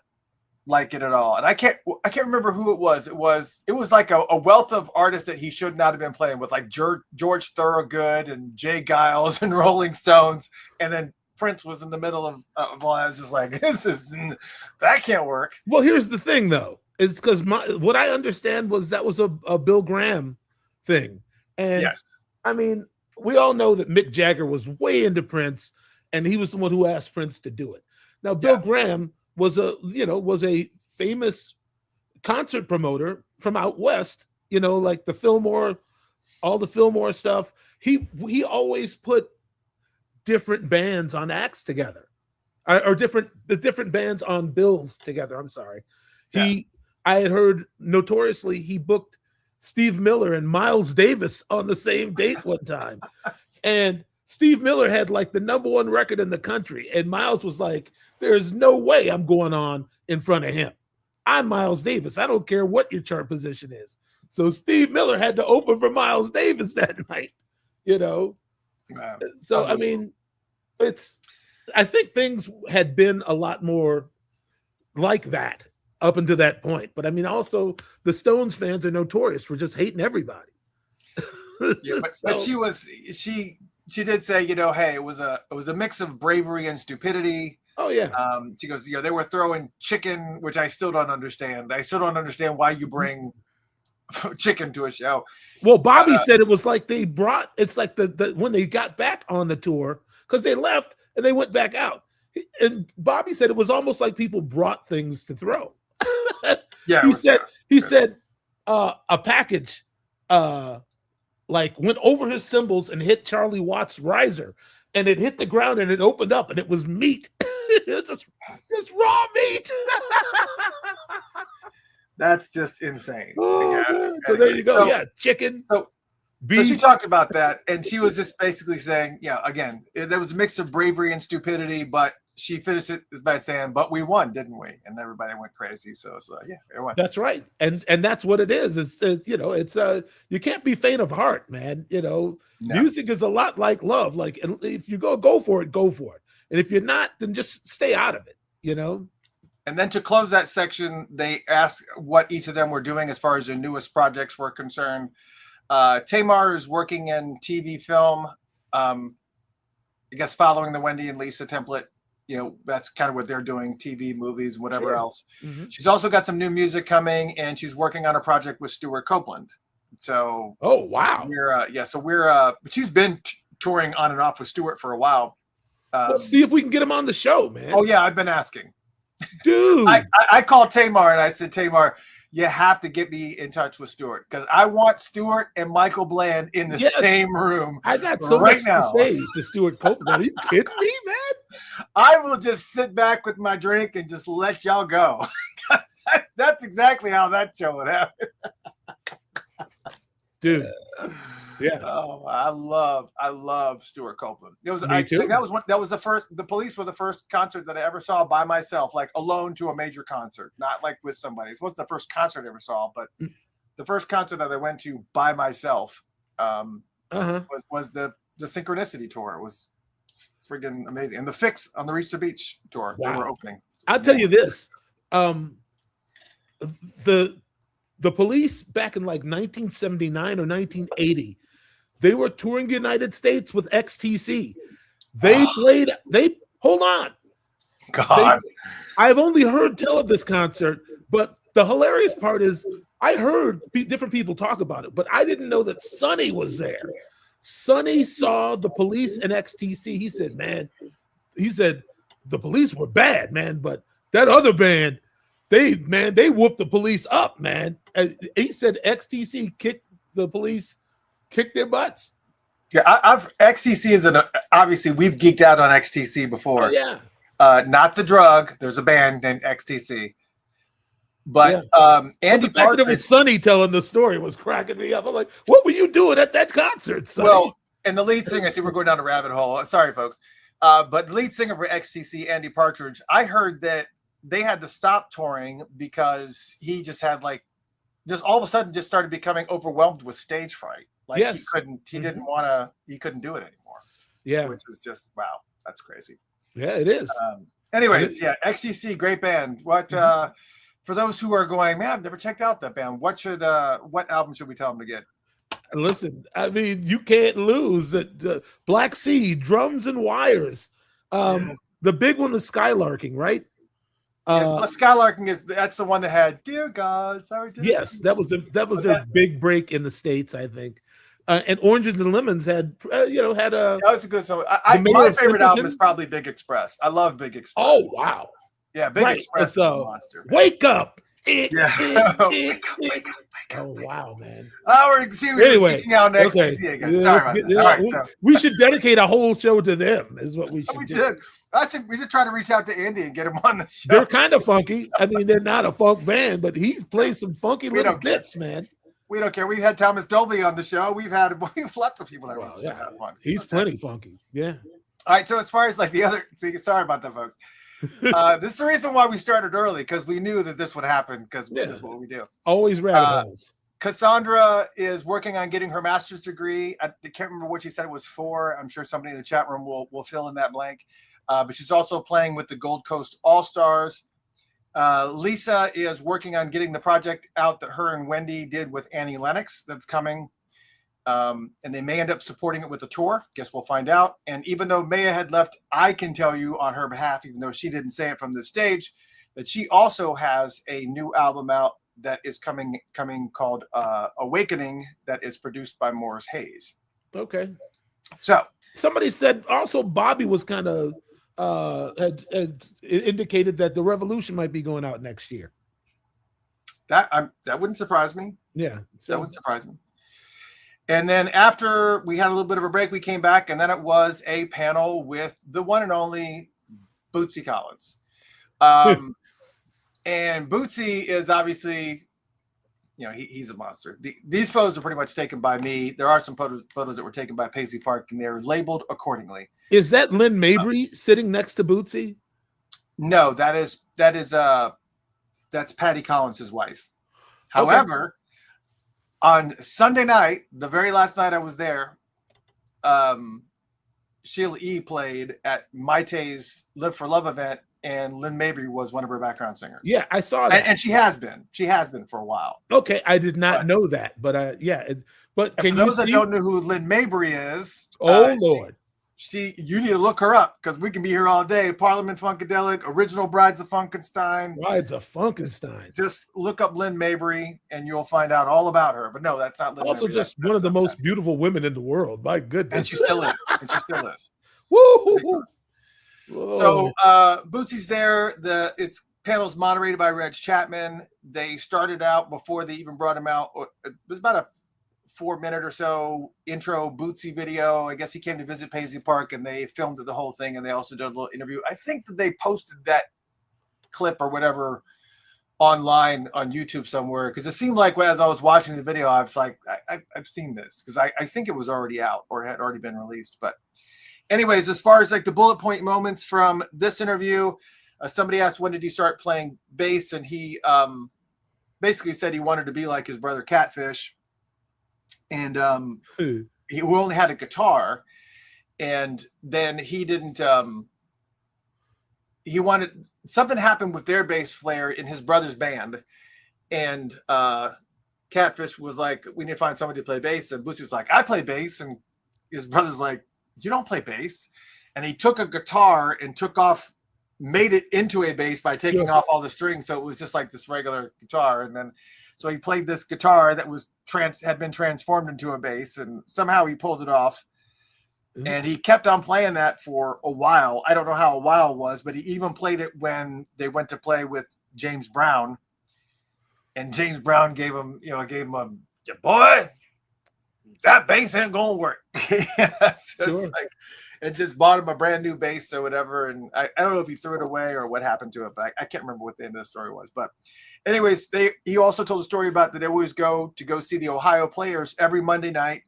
like it at all. And I can't remember who it was. It was like a wealth of artists that he should not have been playing with, like George Thorogood and Jay Giles and Rolling Stones. And then Prince was in the middle of all. I was just like, that can't work. Well, here's the thing, though, is because what I understand was that was a Bill Graham thing. And yes, I mean, we all know that Mick Jagger was way into Prince, and he was the one who asked Prince to do it. Now, Bill Graham was a famous concert promoter from out west, like the Fillmore, all the Fillmore stuff. He always put different bands on acts together, or different bands on bills together. I'm sorry. I had heard notoriously he booked Steve Miller and Miles Davis on the same date one time. And Steve Miller had like the #1 record in the country. And Miles was like, there's no way I'm going on in front of him. I'm Miles Davis. I don't care what your chart position is. So Steve Miller had to open for Miles Davis that night, Wow. So, I mean, I think things had been a lot more like that up until that point. But I mean, also the Stones fans are notorious for just hating everybody. Yeah, but she did say, hey, it was a mix of bravery and stupidity. Oh yeah. She goes, they were throwing chicken, which I still don't understand. I still don't understand why you bring chicken to a show. Well, Bobby said it was like it's like the when they got back on the tour, because they left and they went back out. And Bobby said it was almost like people brought things to throw. Yeah. He said a package like went over his cymbals and hit Charlie Watts' riser, and it hit the ground and it opened up and it was meat. It was just raw meat. That's just insane. So there you go. Chicken. So she talked about that, and she was just basically saying, again, there was a mix of bravery and stupidity, but she finished it by saying, "But we won, didn't we?" And everybody went crazy. So we won. That's right, and that's what it is. It's you can't be faint of heart, man. No. Music is a lot like love. Like, if you go for it, and if you're not, then just stay out of it. And then to close that section, they asked what each of them were doing as far as their newest projects were concerned. Tamar is working in TV film, I guess following the Wendy and Lisa template. That's kind of what they're doing, TV, movies, whatever else. Mm-hmm. She's also got some new music coming, and she's working on a project with Stuart Copeland. So, oh wow, she's been touring on and off with Stuart for a while. Let's see if we can get him on the show, man. Oh yeah, I've been asking, dude. I called Tamar and I said, Tamar, you have to get me in touch with Stuart, because I want Stuart and Michael Bland in the same room. I got so much to say to Stuart Copeland. Are you kidding me, man? I will just sit back with my drink and just let y'all go. That's exactly how that show would happen. Dude. Yeah. Oh, I love Stuart Copeland. It was Me too. That was the first. The Police were the first concert that I ever saw by myself, like alone to a major concert, not like with somebody. It wasn't the first concert I ever saw, but the first concert that I went to by myself was the Synchronicity tour. It was friggin' amazing. And the Fix on the Reach the Beach tour. Wow. They were opening. I'll tell you this. The Police back in like 1979 or 1980, they were touring the United States with XTC. Hold on. God. I've only heard tell of this concert, but the hilarious part is I heard different people talk about it, but I didn't know that Sonny was there. Sonny saw the Police and XTC. He said, the police were bad, man, but that other band, they whooped the police up, man. He said XTC kicked the police, kicked their butts. Yeah, I've XTC is obviously we've geeked out on XTC before. Oh, yeah. Not the drug. There's a band named XTC. But Andy Partridge. It was Sonny telling the story was cracking me up. I'm like, what were you doing at that concert, Sonny? Well, and the lead singer, I think we're going down a rabbit hole. Sorry, folks. But the lead singer for XTC, Andy Partridge, I heard that they had to stop touring because he just had just all of a sudden just started becoming overwhelmed with stage fright. Like he didn't want to, he couldn't do it anymore. Yeah. Which is just, wow, that's crazy. Yeah, it is. Anyways, yeah, XTC, great band. What, for those who are going, man, I've never checked out that band. What album should we tell them to get? Listen, I mean, you can't lose it. Black Sea, Drums and Wires. The big one is Skylarking, right? Skylarking that's the one that had "Dear God, sorry." Yes, that was their big break in the States, I think. And Oranges and Lemons had a. That was a good song. My favorite album is probably Big Express. I love Big Express. Oh wow! Yeah, Big Express is a monster. Man. Wake up! Yeah. Wake up. Oh wow, man! We're geeking out next XTC again. Sorry about that. All right, so we should dedicate a whole show to them. Is what we should. We should. We should try to reach out to Andy and get him on the show. They're kind of funky. I mean, they're not a funk band, but he's played some funky little bits, man. We don't care. We've had Thomas Dolby on the show. We've had lots of people that are funk. He's plenty funky. Yeah. All right. So as far as the other thing, sorry about that, folks. This is the reason why we started early, because we knew that this would happen, because this is what we do. Always rabbit holes. Cassandra is working on getting her master's degree. I can't remember what she said it was for. I'm sure somebody in the chat room will fill in that blank. But she's also playing with the Gold Coast All-Stars. Lisa is working on getting the project out that her and Wendy did with Annie Lennox that's coming. And they may end up supporting it with a tour. Guess we'll find out. And even though Maya had left, I can tell you on her behalf, even though she didn't say it from the stage, that she also has a new album out that is coming called Awakening, that is produced by Morris Hayes. Okay. So somebody said also Bobby was kind of had indicated that the Revolution might be going out next year. That wouldn't surprise me. Yeah, that wouldn't surprise me. And then after we had a little bit of a break, we came back, and then it was a panel with the one and only Bootsy Collins. And Bootsy is obviously, he's a monster. These photos are pretty much taken by me. There are some photos that were taken by Paisley Park, and they're labeled accordingly. Is that Lynn Mabry sitting next to Bootsy? No, that's Patty Collins' wife. However, on Sunday night, the very last night I was there, Sheila E. played at Maite's Live for Love event, and Lynn Mabry was one of her background singers. Yeah, I saw that. And she has been. She has been for a while. Okay, I did not know that. But but for those that don't know who Lynn Mabry is, Lord. You need to look her up, because we can be here all day. Parliament Funkadelic, Original Brides of Funkenstein. Brides of Funkenstein. Just look up Lynn Mabry and you'll find out all about her. But no, that's not Lynn also Mabry. Just one of the most beautiful women in the world. My goodness. And she still is. Woo! So Bootsy's there. It's panel's moderated by Reg Chapman. They started out before they even brought him out. It was about a 4-minute or so intro Bootsy video. I guess he came to visit Paisley Park, and they filmed the whole thing, and they also did a little interview. I think that they posted that clip or whatever online on YouTube somewhere, because it seemed like as I was watching the video, I was like, I've seen this, because I think it was already out or had already been released. But anyways, as far as the bullet point moments from this interview, somebody asked when did he start playing bass, and he basically said he wanted to be like his brother Catfish. And he only had a guitar, and then he didn't he wanted something happened with their bass player in his brother's band, and Catfish was like, we need to find somebody to play bass, and Bootsy was like, I play bass, and his brother's like, you don't play bass. And he took a guitar and made it into a bass by taking off all the strings, so it was just like this regular guitar. And then so he played this guitar that was had been transformed into a bass, and somehow he pulled it off. And he kept on playing that for a while. I don't know how a while was, but he even played it when they went to play with James Brown. And James Brown gave him a, yeah, boy, that bass ain't gonna work. Sure. It just bought him a brand new bass or whatever. And I don't know if he threw it away or what happened to it, but I can't remember what the end of the story was. But anyways, he also told a story about that they always go see the Ohio players every Monday night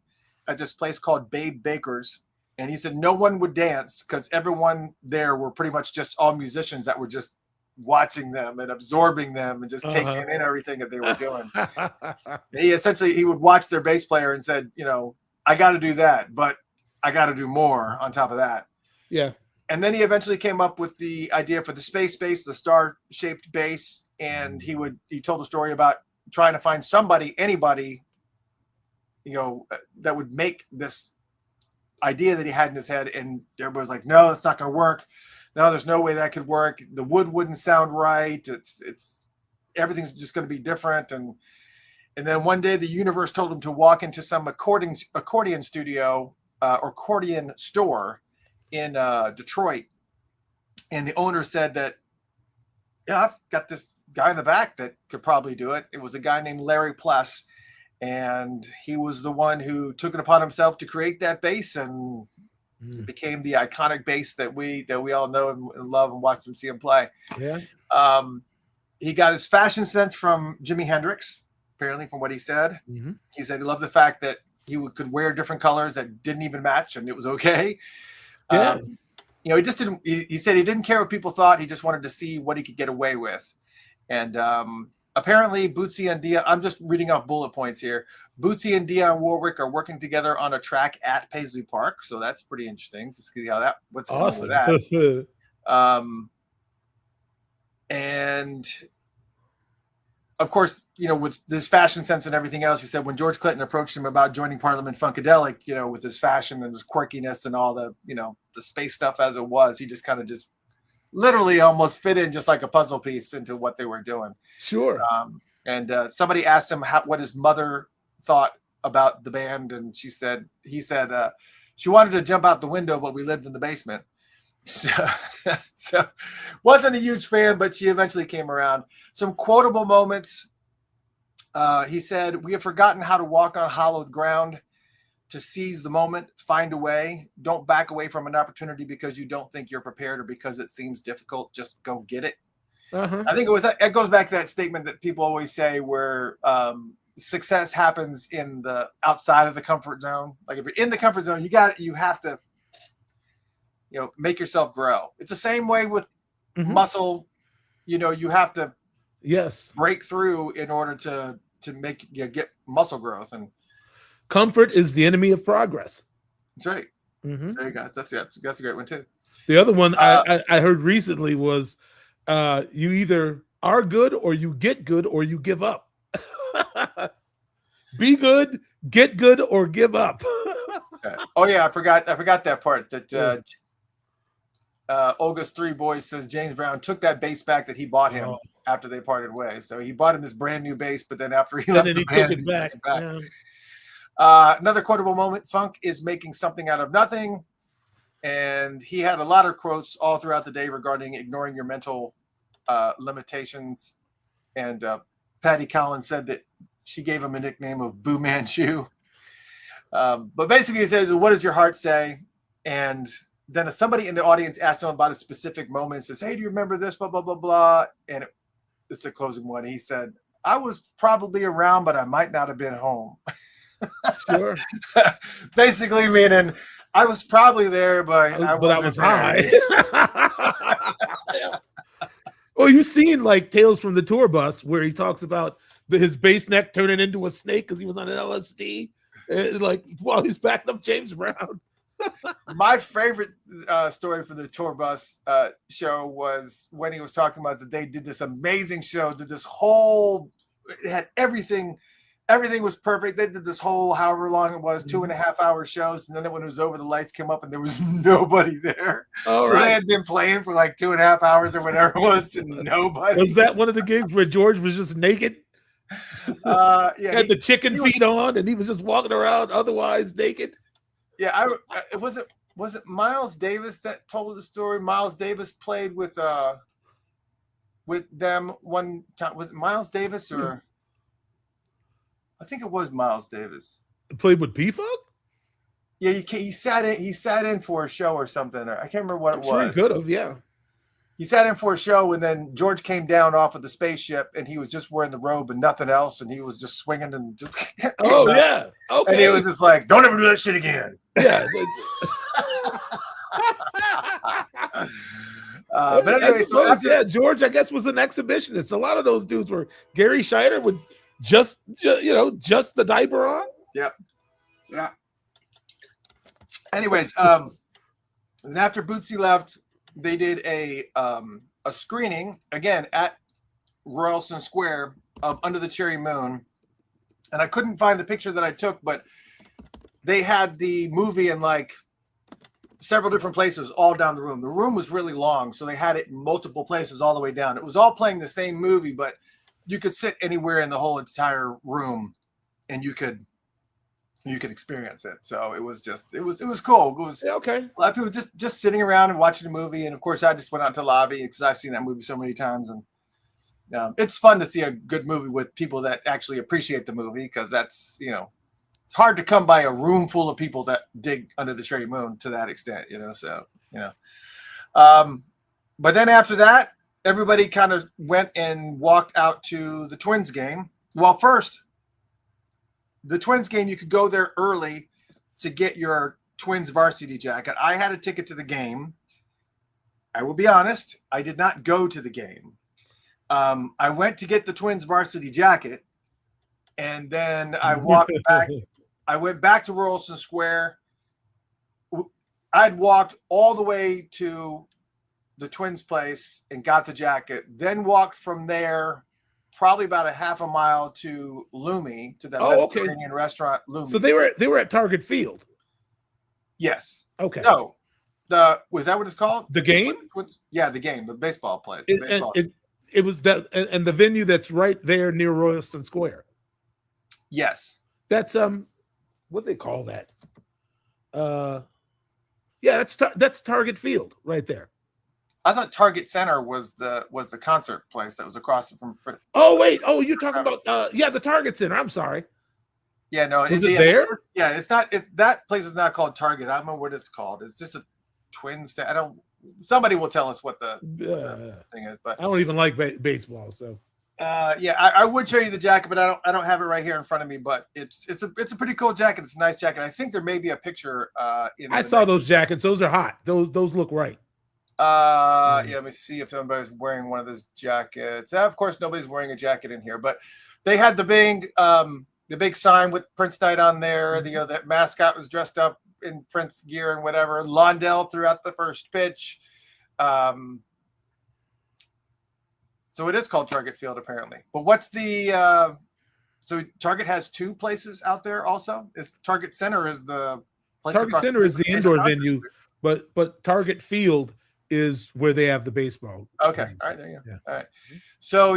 at this place called Babe Baker's. And he said no one would dance because everyone there were pretty much just all musicians that were just watching them and absorbing them and just taking in everything that they were doing. He would watch their bass player and said, I got to do that, but I got to do more on top of that. Yeah. And then he eventually came up with the idea for the space bass, the star-shaped bass. And he told a story about trying to find anybody, that would make this idea that he had in his head. And everybody was like, no, it's not going to work. No, there's no way that could work. The wood wouldn't sound right. It's everything's just going to be different. And then one day the universe told him to walk into some accordion studio or accordion store in Detroit. And the owner said that, yeah, I've got this guy in the back that could probably do it. It was a guy named Larry Pless. And he was the one who took it upon himself to create that bass, and it became the iconic bass that we all know and love and watch see him play. Yeah. He got his fashion sense from Jimi Hendrix, apparently, from what he said. Mm-hmm. He said he loved the fact that he could wear different colors that didn't even match, and it was okay. Yeah. He just didn't. He said he didn't care what people thought. He just wanted to see what he could get away with, and apparently, Bootsy and Dion, I'm just reading off bullet points here. Bootsy and Dionne Warwick are working together on a track at Paisley Park. So that's pretty interesting to see what's going on with that. And of course, with this fashion sense and everything else, he said when George Clinton approached him about joining Parliament Funkadelic, with his fashion and his quirkiness and all the, the space stuff as it was, he just kind of just literally almost fit in just like a puzzle piece into what they were doing. Sure. And somebody asked him what his mother thought about the band, and he said she wanted to jump out the window, but we lived in the basement. So wasn't a huge fan, but she eventually came around. Some quotable moments. He said, "We have forgotten how to walk on hollowed ground. To seize the moment, find a way. Don't back away from an opportunity because you don't think you're prepared or because it seems difficult. Just go get it." I think it goes back to that statement that people always say where success happens in the outside of the comfort zone. Like if you're in the comfort zone, you have to, make yourself grow. It's the same way with muscle. You have to break through in order to make get muscle growth. And comfort is the enemy of progress. That's right. Mm-hmm. There you go. That's a great one too. The other one I heard recently was you either are good or you get good or you give up. Be good, get good, or give up. Okay. Oh yeah, I forgot that part. That Olga's Three Boys says James Brown took that bass back that he bought him after they parted ways. So he bought him this brand new bass, but then after he left the band, took it back. Yeah. Another quotable moment: Funk is making something out of nothing. And he had a lot of quotes all throughout the day regarding ignoring your mental limitations. And Patty Collins said that she gave him a nickname of Boo Manchu. But basically he says, what does your heart say? And then somebody in the audience asked him about a specific moment, says, hey, do you remember this, blah, blah, blah, blah. And it's the closing one. He said, I was probably around, but I might not have been home. Sure. Basically meaning I was probably there, but I was high. Well, you've seen like Tales from the Tour Bus where he talks about his bass neck turning into a snake because he was on an LSD, like while he's backing up James Brown. My favorite story for the Tour Bus show was when he was talking about that they did this amazing show, did this whole, it had everything was perfect. They did this whole, however long it was, 2.5 hour shows. And then when it was over, the lights came up and there was nobody there. They had been playing for like 2.5 hours or whatever it was and nobody. Was that one of the gigs where George was just naked? Yeah. Had the chicken feet on and he was just walking around otherwise naked? Yeah, was it Miles Davis that told the story? Miles Davis played with them one time. Was it Miles Davis or I think it was Miles Davis. Played with P-Funk? Yeah, he sat in for a show or something. Or I can't remember what it Sure, he was. could have. Yeah. He sat in for a show, and then George came down off of the spaceship, and he was just wearing the robe and nothing else, and he was just swinging and just. Oh yeah. Okay. And he was just like, "Don't ever do that shit again." Yeah. But anyway, yeah, George, I guess, was an exhibitionist. A lot of those dudes were. Gary Scheider would just the diaper on. Yep. Yeah. Anyways, and after Bootsy left, they did a screening again at Royalston Square of Under the Cherry Moon, and I couldn't find the picture that I took, but they had the movie in like several different places all down the room. The room was really long, so they had it in multiple places all the way down. It was all playing the same movie, but you could sit anywhere in the whole entire room, and you could experience it. So it was cool. It was okay. A lot of people just sitting around and watching a movie, and of course I just went out to the lobby because I've seen that movie so many times, and it's fun to see a good movie with people that actually appreciate the movie, because that's it's hard to come by a room full of people that dig Under the Cherry Moon to that extent, so but then after that, everybody kind of went and walked out to the Twins game. Well, first, the Twins game, you could go there early to get your Twins varsity jacket. I had a ticket to the game. I will be honest, I did not go to the game. I went to get the Twins varsity jacket, and then I walked back. I went back to Royalston Square. I'd walked all the way to the Twins place and got the jacket, then walked from there probably about a half a mile to Lumi, to the Mediterranean restaurant Lumi. So they were at Target Field. Yes. Okay. No. Was that what it's called? The game? Yeah, the game, the baseball place. It was that, and the venue that's right there near Royalston Square. Yes. That's what they call that? Yeah, that's Target Field right there. I thought Target Center was the concert place that was across from. Oh wait! Oh, you're talking about the Target Center. I'm sorry. Yeah, no. Is it there? Yeah, it's not. That place is not called Target. I don't know what it's called. It's just a Twins. I don't. Somebody will tell us what the thing is. But I don't even like baseball, so. Yeah, I would show you the jacket, but I don't have it right here in front of me. But it's a pretty cool jacket. It's a nice jacket. I think there may be a picture. I saw those jackets. Those are hot. Those look right. Yeah, let me see if somebody's wearing one of those jackets. Of course, nobody's wearing a jacket in here, but they had the big sign with Prince Night on there. The mascot was dressed up in Prince gear and whatever. Londell threw out the first pitch. So it is called Target Field apparently. But what's the so Target has two places out there also? Is Target Center is the place? Target Center is the indoor venue, but Target Field is where they have the baseball. Okay. games. All right. There you go. Yeah. All right. So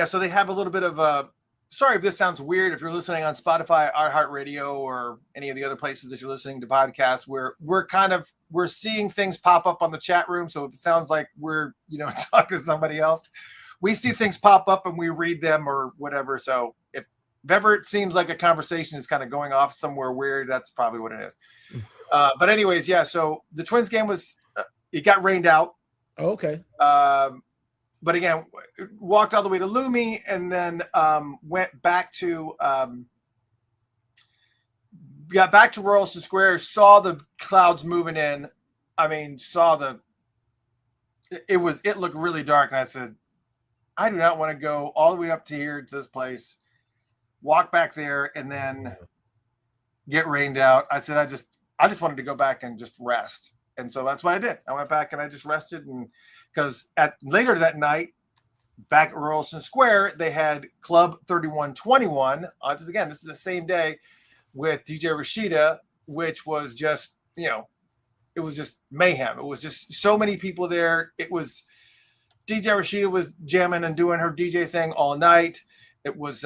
so they have a little bit of sorry if this sounds weird. If you're listening on Spotify, iHeartRadio, or any of the other places that you're listening to podcasts, we're seeing things pop up on the chat room. So if it sounds like we're talking to somebody else, we see things pop up and we read them or whatever. So if ever it seems like a conversation is kind of going off somewhere weird, that's probably what it is. But anyways, yeah. So the Twins game it got rained out. Oh, okay. But again, walked all the way to Lumi, and then went back to got back to Royalston Square. Saw the clouds moving in. I mean, it looked really dark, and I said, I do not want to go all the way up to here to this place, walk back there, and then get rained out. I said, I just wanted to go back and just rest. And so that's what I did. I went back and I just rested. And because later that night, back at Royalston Square, they had Club 3121. This is the same day with DJ Rashida, which was just, it was just mayhem. It was just so many people there. It was DJ Rashida was jamming and doing her DJ thing all night. It was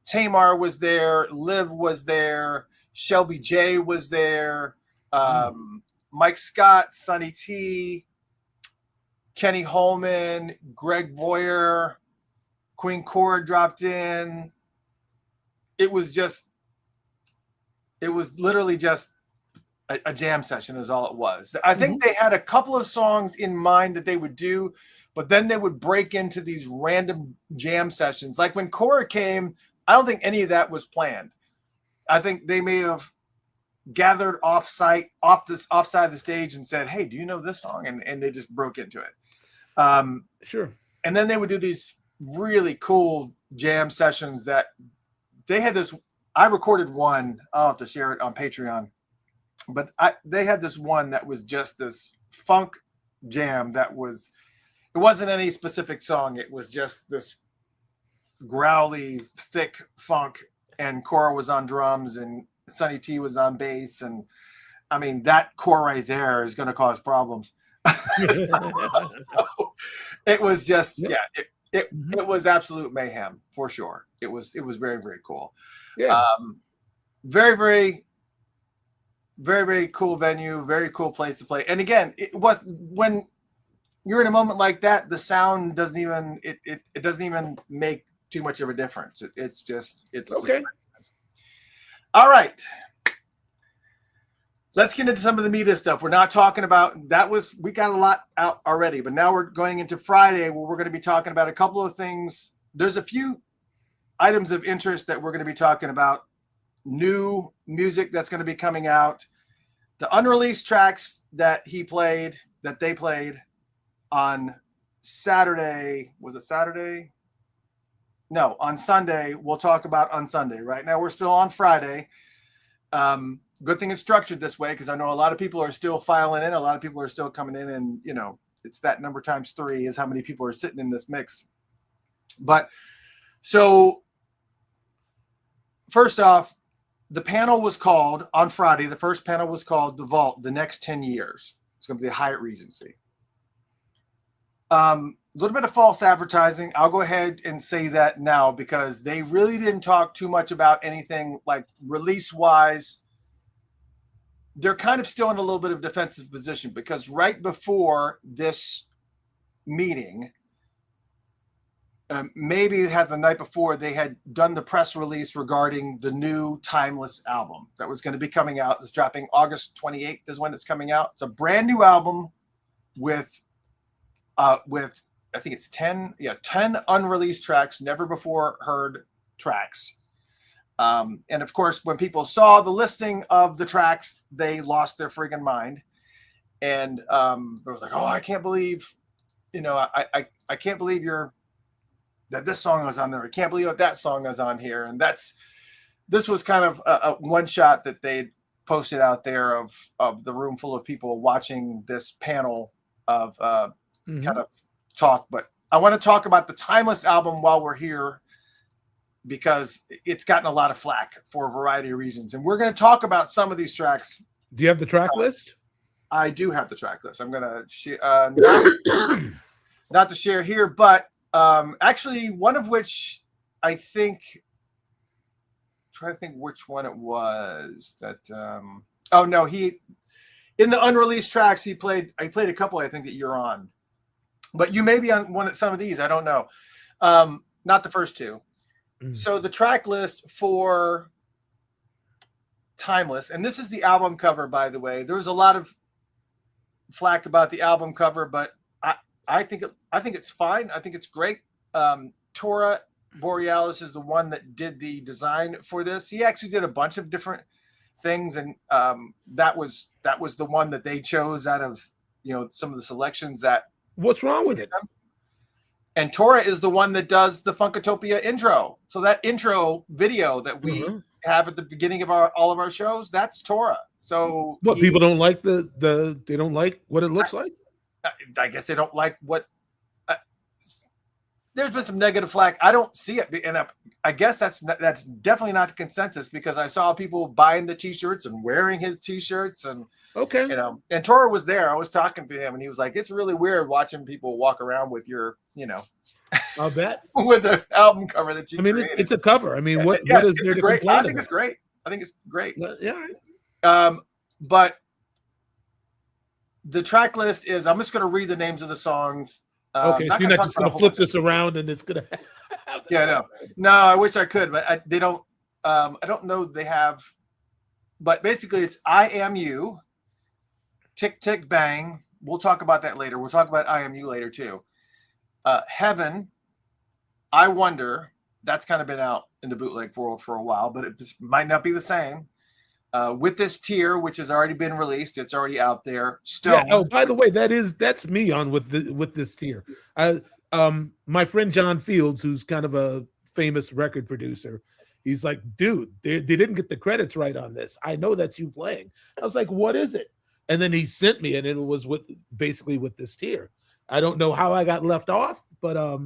Tamar was there. Liv was there. Shelby J was there. Mike Scott, Sonny T, Kenny Holman, Greg Boyer, Queen Cora dropped in. It was literally just a jam session is all it was. I think they had a couple of songs in mind that they would do, but then they would break into these random jam sessions. Like when Cora came, I don't think any of that was planned. I think they may have gathered offside the stage and said, "Hey, do you know this song?" And they just broke into it. Sure. And then they would do these really cool jam sessions that they had this. I recorded one. I'll have to share it on Patreon. But they had this one that was just this funk jam it wasn't any specific song. It was just this growly, thick funk, and Cora was on drums and Sonny T was on bass. And I mean, that core right there is going to cause problems. So it was just, it was absolute mayhem for sure. It was very, very cool. Yeah. Very, very, very, very cool venue, very cool place to play. And again, it was when you're in a moment like that, the sound doesn't even it doesn't even make too much of a difference. It's okay. Just all right. Let's get into some of the meat of stuff. We're not talking about we got a lot out already, but now we're going into Friday where we're going to be talking about a couple of things. There's a few items of interest that we're going to be talking about. New music that's going to be coming out, the unreleased tracks that they played on Saturday. Was it Saturday? No, on Sunday. We'll talk about on Sunday. Right now we're still on Friday. Good thing it's structured this way because I know a lot of people are still filing in. A lot of people are still coming in, and it's that number times 3 is how many people are sitting in this mix. But so first off, the panel was called on Friday. The first panel was called The Vault, the Next 10 Years. It's going to be the Hyatt Regency. A little bit of false advertising. I'll go ahead and say that now because they really didn't talk too much about anything like release-wise. They're kind of still in a little bit of defensive position because right before this meeting, maybe it had the night before, they had done the press release regarding the new Timeless album that was going to be coming out. It's dropping August 28th is when it's coming out. It's a brand new album with I think it's 10 unreleased tracks, never before heard tracks. And of course, when people saw the listing of the tracks, they lost their friggin' mind. And it was like, oh, I can't believe, I can't believe that this song was on there. I can't believe that song is on here. And this was kind of a one shot that they posted out there of the room full of people watching this panel of kind of talk. But I want to talk about the Timeless album while we're here because it's gotten a lot of flack for a variety of reasons. And we're going to talk about some of these tracks. Do you have the track list? I do have the track list. I'm going to not to share here, but actually one of which I think, trying to think which one it was that, in the unreleased tracks, I played a couple, I think that you're on, but you may be on some of these. I don't know. Not the first two. So the track list for Timeless, and this is the album cover, by the way. There's a lot of flack about the album cover, but I think it's fine. I think it's great. Tora Borealis is the one that did the design for this. He actually did a bunch of different things, and that was the one that they chose out of some of the selections that. What's wrong with it? And Tora is the one that does the Funkatopia intro. So that intro video that we have at the beginning of all of our shows, that's Tora. So people don't like they don't like what it looks like? I guess they don't like what there's been some negative flack. I don't see it. And I guess that's definitely not the consensus because I saw people buying the t-shirts and wearing his t-shirts and and Tora was there. I was talking to him and he was like, it's really weird watching people walk around with your, I'll bet with the album cover that you created. It's a cover. I mean, what is there to complain about? I think it's great. I think it's great. Yeah. But the track list is, I'm just going to read the names of the songs. Okay, so you're not just going to flip this around and it's going to. Yeah, no, I wish I could, but they don't. I don't know they have. But basically, it's I Am You, Tick Tick Bang. We'll talk about that later. We'll talk about I Am You later too. Heaven, I Wonder. That's kind of been out in the bootleg world for a while, but it just might not be the same. With This Tear, which has already been released, it's already out there. Stone. Yeah. Oh, by the way, that's me on with This Tear. My friend John Fields, who's kind of a famous record producer, he's like, dude, they didn't get the credits right on this. I know that's you playing. I was like, what is it? And then he sent me, and it was basically with This Tear. I don't know how I got left off, but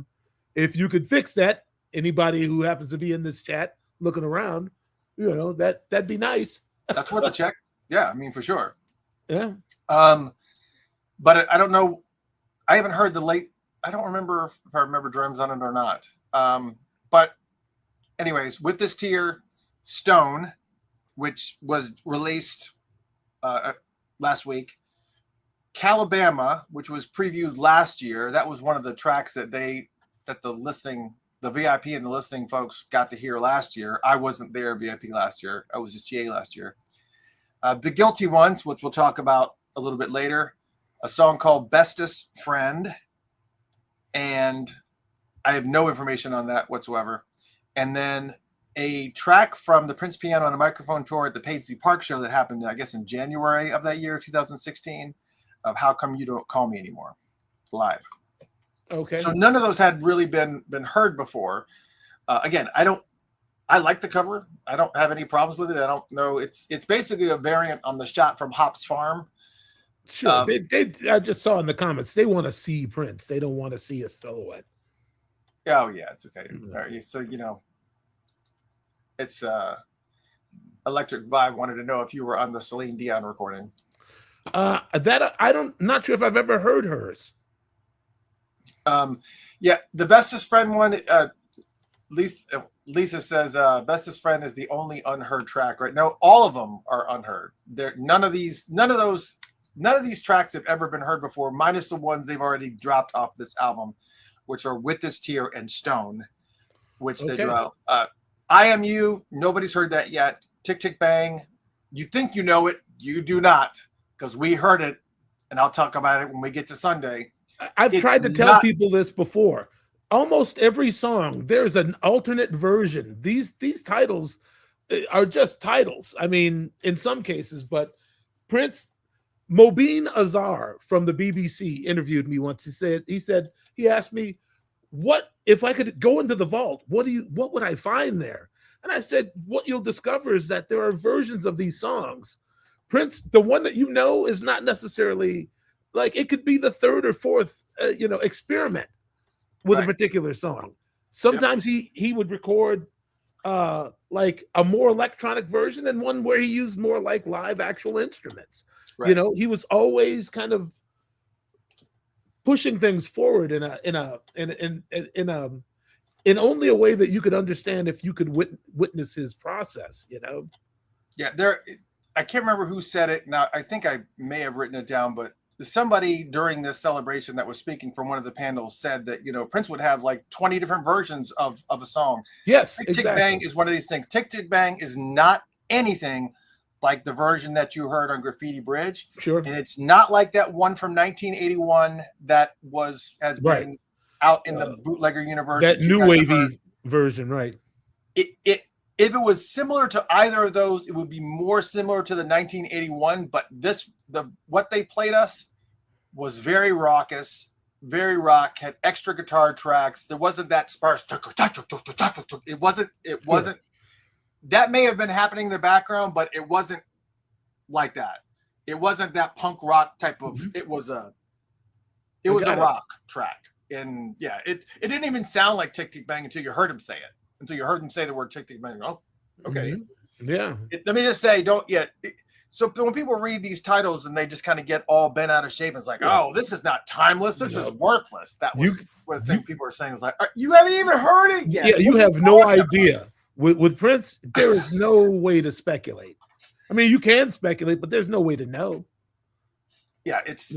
if you could fix that, anybody who happens to be in this chat looking around, that'd be nice. That's worth a check. Yeah, I mean, for sure. Yeah. But I don't know. I haven't heard I don't remember if I remember drums on it or not. But anyways, With This Tear, Stone, which was released last week. Calabama, which was previewed last year. That was one of the tracks that the VIP and the listening folks got to hear last year. I wasn't there VIP last year. I was just GA last year. The Guilty Ones, which we'll talk about a little bit later. A song called Bestest Friend. And I have no information on that whatsoever. And then a track from the Prince Piano on a Microphone tour at the Paisley Park show that happened, I guess, in January of that year, 2016, of How Come You Don't Call Me Anymore, live. Okay. So none of those had really been heard before. Again, I like the cover. I don't have any problems with it. I don't know. It's basically a variant on the shot from Hop's Farm. Sure. I just saw in the comments, they want to see Prince. They don't want to see a silhouette. Oh yeah, it's okay. Mm-hmm. All right. So it's Electric Vibe wanted to know if you were on the Celine Dion recording. Not sure if I've ever heard hers. Yeah, the Bestest Friend one. Lisa says Bestest Friend is the only unheard track, right? No, all of them are unheard. None of these tracks have ever been heard before, minus the ones they've already dropped off this album, which are With This Tear and Stone, which they dropped. I Am You, nobody's heard that yet. Tick Tick Bang, you think you know it, you do not, because we heard it, and I'll talk about it when we get to Sunday. I've tried to tell people this before. Almost every song, there's an alternate version. These titles are just titles. I mean, in some cases, but Prince, Mobeen Azar from the BBC interviewed me once. He asked me, what if I could go into the vault? What would I find there? And I said, what you'll discover is that there are versions of these songs. Prince, the one that you know is not necessarily like, it could be the third or fourth, experiment with a particular song. Sometimes he would record like a more electronic version and one where he used more like live actual instruments. Right. He was always kind of pushing things forward in only a way that you could understand if you could witness his process. Yeah, I can't remember who said it. Now I think I may have written it down, but somebody during this celebration that was speaking from one of the panels said that Prince would have like 20 different versions of a song. Yes, Tick Tick Bang is one of these things. Tick Tick Bang is not anything like the version that you heard on Graffiti Bridge. Sure. And it's not like that one from 1981 that has been out in the bootlegger universe. That new wavy version, right? If it was similar to either of those, it would be more similar to the 1981. But what they played us was very raucous, very rock, had extra guitar tracks. There wasn't that sparse. It wasn't. That may have been happening in the background, but it wasn't like that. It wasn't that punk rock type of. It was a rock track, and it didn't even sound like Tick Tick Bang until you heard him say it. Until you heard him say the word Tick Tick Bang. Oh, okay. Mm-hmm. Yeah. Let me just say, so when people read these titles and they just kind of get all bent out of shape, it's like, oh, this is not timeless. This is worthless. That was what the same people are saying. It was like, you haven't even heard it yet. Yeah, you have no idea With Prince, there is no way to speculate. I mean, you can speculate, but there's no way to know. Yeah, it's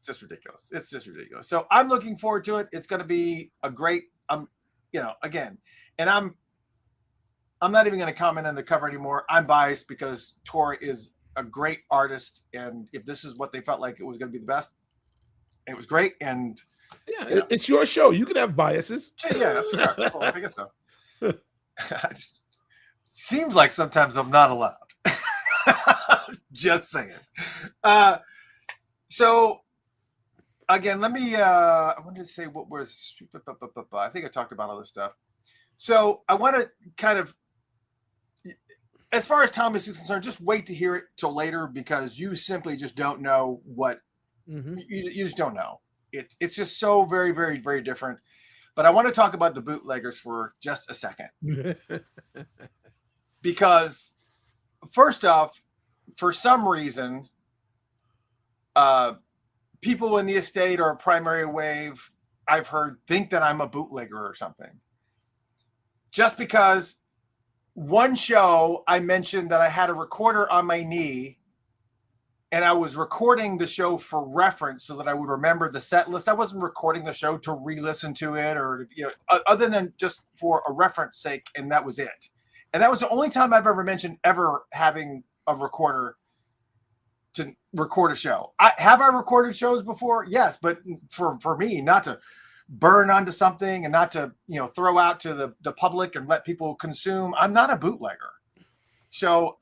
just ridiculous. It's just ridiculous. So I'm looking forward to it. It's going to be a great, again, and I'm not even going to comment on the cover anymore. I'm biased because Tori is a great artist, and if this is what they felt like it was going to be the best, it was great. And yeah, it's your show. You can have biases. Yeah, sure. Well, I guess so. Seems like sometimes I'm not allowed. Just saying. So again, let me I wanted to say what was I think I talked about all this stuff. So I want to kind of, as far as Thomas is concerned, just wait to hear it till later, because you simply just don't know what you just don't know. It's just so very, very, very different. But I want to talk about the bootleggers for just a second. Because first off, for some reason, people in the estate or primary wave, I've heard, think that I'm a bootlegger or something. Just because one show I mentioned that I had a recorder on my knee and I was recording the show for reference so that I would remember the set list. I wasn't recording the show to re-listen to it or, other than just for a reference sake. And that was it. And that was the only time I've ever mentioned ever having a recorder to record a show. Have I recorded shows before? Yes. But for me, not to burn onto something and not to, throw out to the public and let people consume. I'm not a bootlegger. So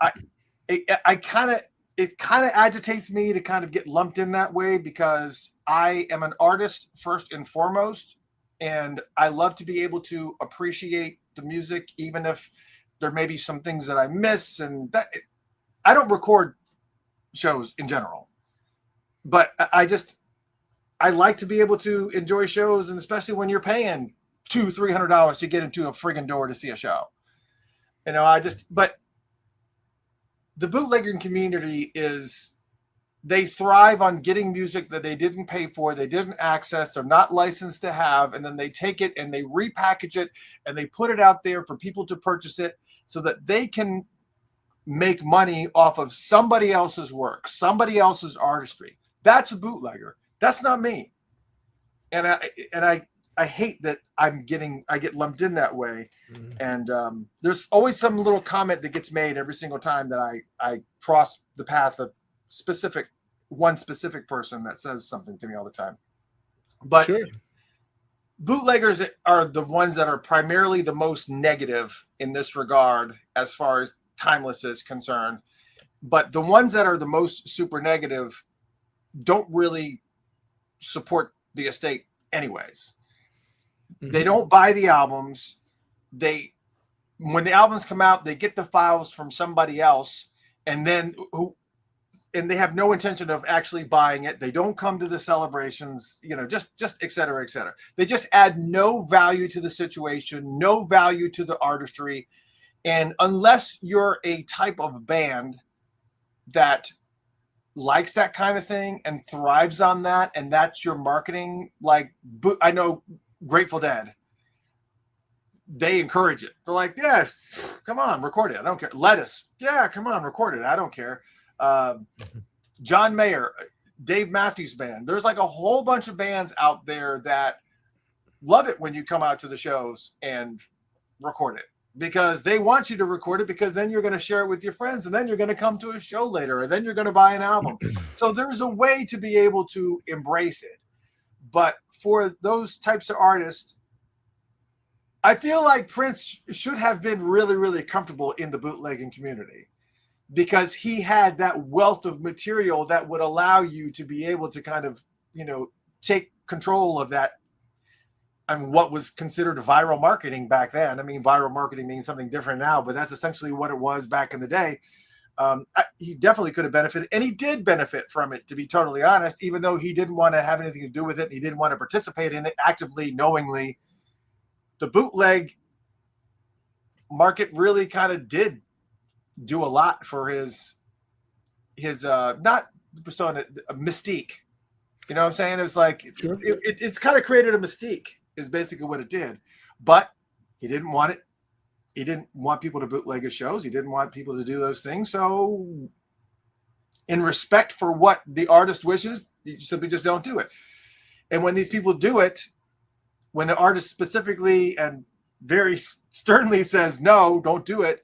it kind of agitates me to kind of get lumped in that way, because I am an artist first and foremost. And I love to be able to appreciate the music, even if there may be some things that I miss. And that I don't record shows in general, but I like to be able to enjoy shows, and especially when you're paying $200-$300 to get into a friggin' door to see a show. But the bootlegging community they thrive on getting music that they didn't pay for, they didn't access, they're not licensed to have, and then they take it and they repackage it and they put it out there for people to purchase it so that they can make money off of somebody else's work, somebody else's artistry. That's a bootlegger. That's not me. And I hate that I get lumped in that way. And there's always some little comment that gets made every single time that I cross the path of one specific person that says something to me all the time. But sure. Bootleggers are the ones that are primarily the most negative in this regard as far as Timeless is concerned. But the ones that are the most super negative don't really support the estate anyways. They don't buy the albums. When the albums come out, they get the files from somebody else, and they have no intention of actually buying it. They don't come to the celebrations, just et cetera, et cetera. They just add no value to the situation, no value to the artistry. And unless you're a type of band that likes that kind of thing and thrives on that, and that's your marketing, like I know Grateful Dead, they encourage it. They're like, yeah, come on, record it. I don't care. Lettuce, yeah, come on, record it. I don't care. John Mayer, Dave Matthews Band. There's like a whole bunch of bands out there that love it when you come out to the shows and record it, because they want you to record it, because then you're going to share it with your friends, and then you're going to come to a show later, and then you're going to buy an album. So there's a way to be able to embrace it. But for those types of artists, I feel like Prince should have been really, really comfortable in the bootlegging community, because he had that wealth of material that would allow you to be able to kind of, take control of that. I mean, what was considered viral marketing back then. I mean, viral marketing means something different now, but that's essentially what it was back in the day. He definitely could have benefited, and he did benefit from it, to be totally honest, even though he didn't want to have anything to do with it. And he didn't want to participate in it actively, knowingly. The bootleg market really kind of did do a lot for his not persona, mystique. You know what I'm saying? It's like, sure. It's kind of created a mystique, is basically what it did. But he didn't want it He didn't want people to bootleg his shows. He didn't want people to do those things. So in respect for what the artist wishes, you simply just don't do it. And when these people do it, when the artist specifically and very sternly says, no, don't do it,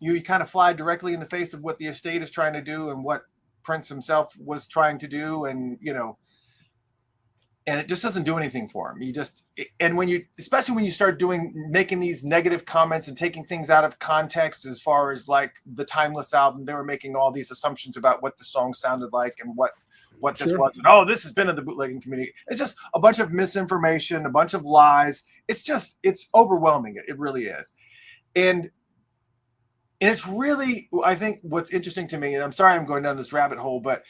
you kind of fly directly in the face of what the estate is trying to do and what Prince himself was trying to do. And, and it just doesn't do anything for him. And when you, especially when you start making these negative comments and taking things out of context, as far as like the Timeless album, they were making all these assumptions about what the song sounded like and what this was. And, oh, this has been in the bootlegging community. It's just a bunch of misinformation, a bunch of lies. It's overwhelming. It really is. And it's really, I think what's interesting to me, and I'm sorry I'm going down this rabbit hole, but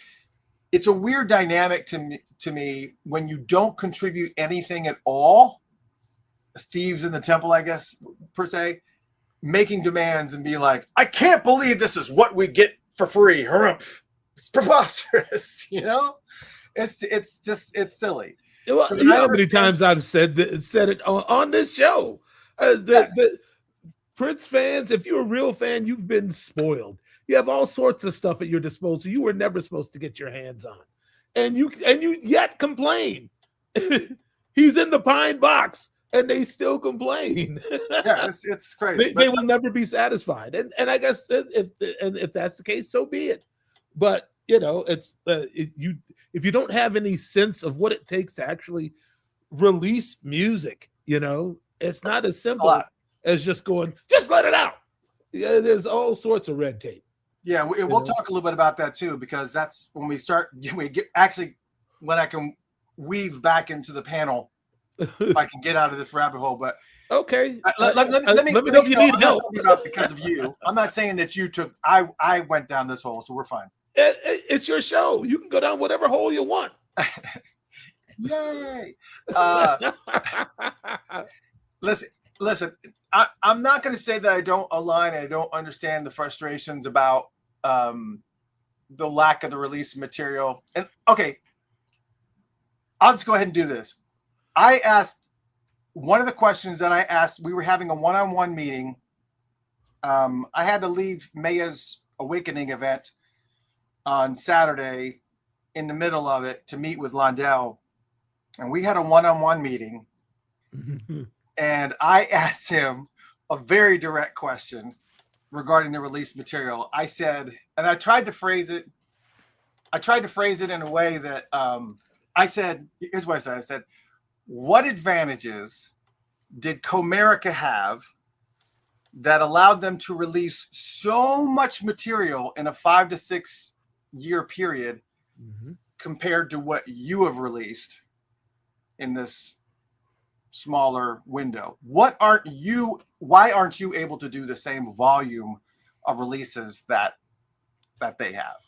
it's a weird dynamic to me when you don't contribute anything at all. Thieves in the temple, I guess, per se, making demands and being like, I can't believe this is what we get for free. Harumph. It's preposterous, It's silly. Well, So you know how many times I've said it on this show. The Prince fans, if you're a real fan, you've been spoiled. You have all sorts of stuff at your disposal you were never supposed to get your hands on, and you yet complain. He's in the pine box, and they still complain. Yeah, it's crazy. They will never be satisfied, and I guess if that's the case, so be it. But it's if you don't have any sense of what it takes to actually release music, it's not as simple as just let it out. Yeah, there's all sorts of red tape. Yeah, we'll talk a little bit about that too, because that's when when I can weave back into the panel, if I can get out of this rabbit hole. But okay, let me know if you need help. Because of you, I'm not saying that you took. I went down this hole, so we're fine. It's your show. You can go down whatever hole you want. Yay! Listen. I'm not going to say that I don't align. I don't understand the frustrations about the lack of the release material. And okay, I'll just go ahead and do this. I asked one of the questions that I asked. We were having a one-on-one meeting. I had to leave Maya's Awakening event on Saturday in the middle of it to meet with Londell, and we had a one-on-one meeting. And I asked him a very direct question regarding the release material. I said, and I tried to phrase it in a way that I said, here's what I said. I said, what advantages did Comerica have that allowed them to release so much material in a 5 to 6 year period compared to what you have released in this smaller window? Why aren't you able to do the same volume of releases that they have?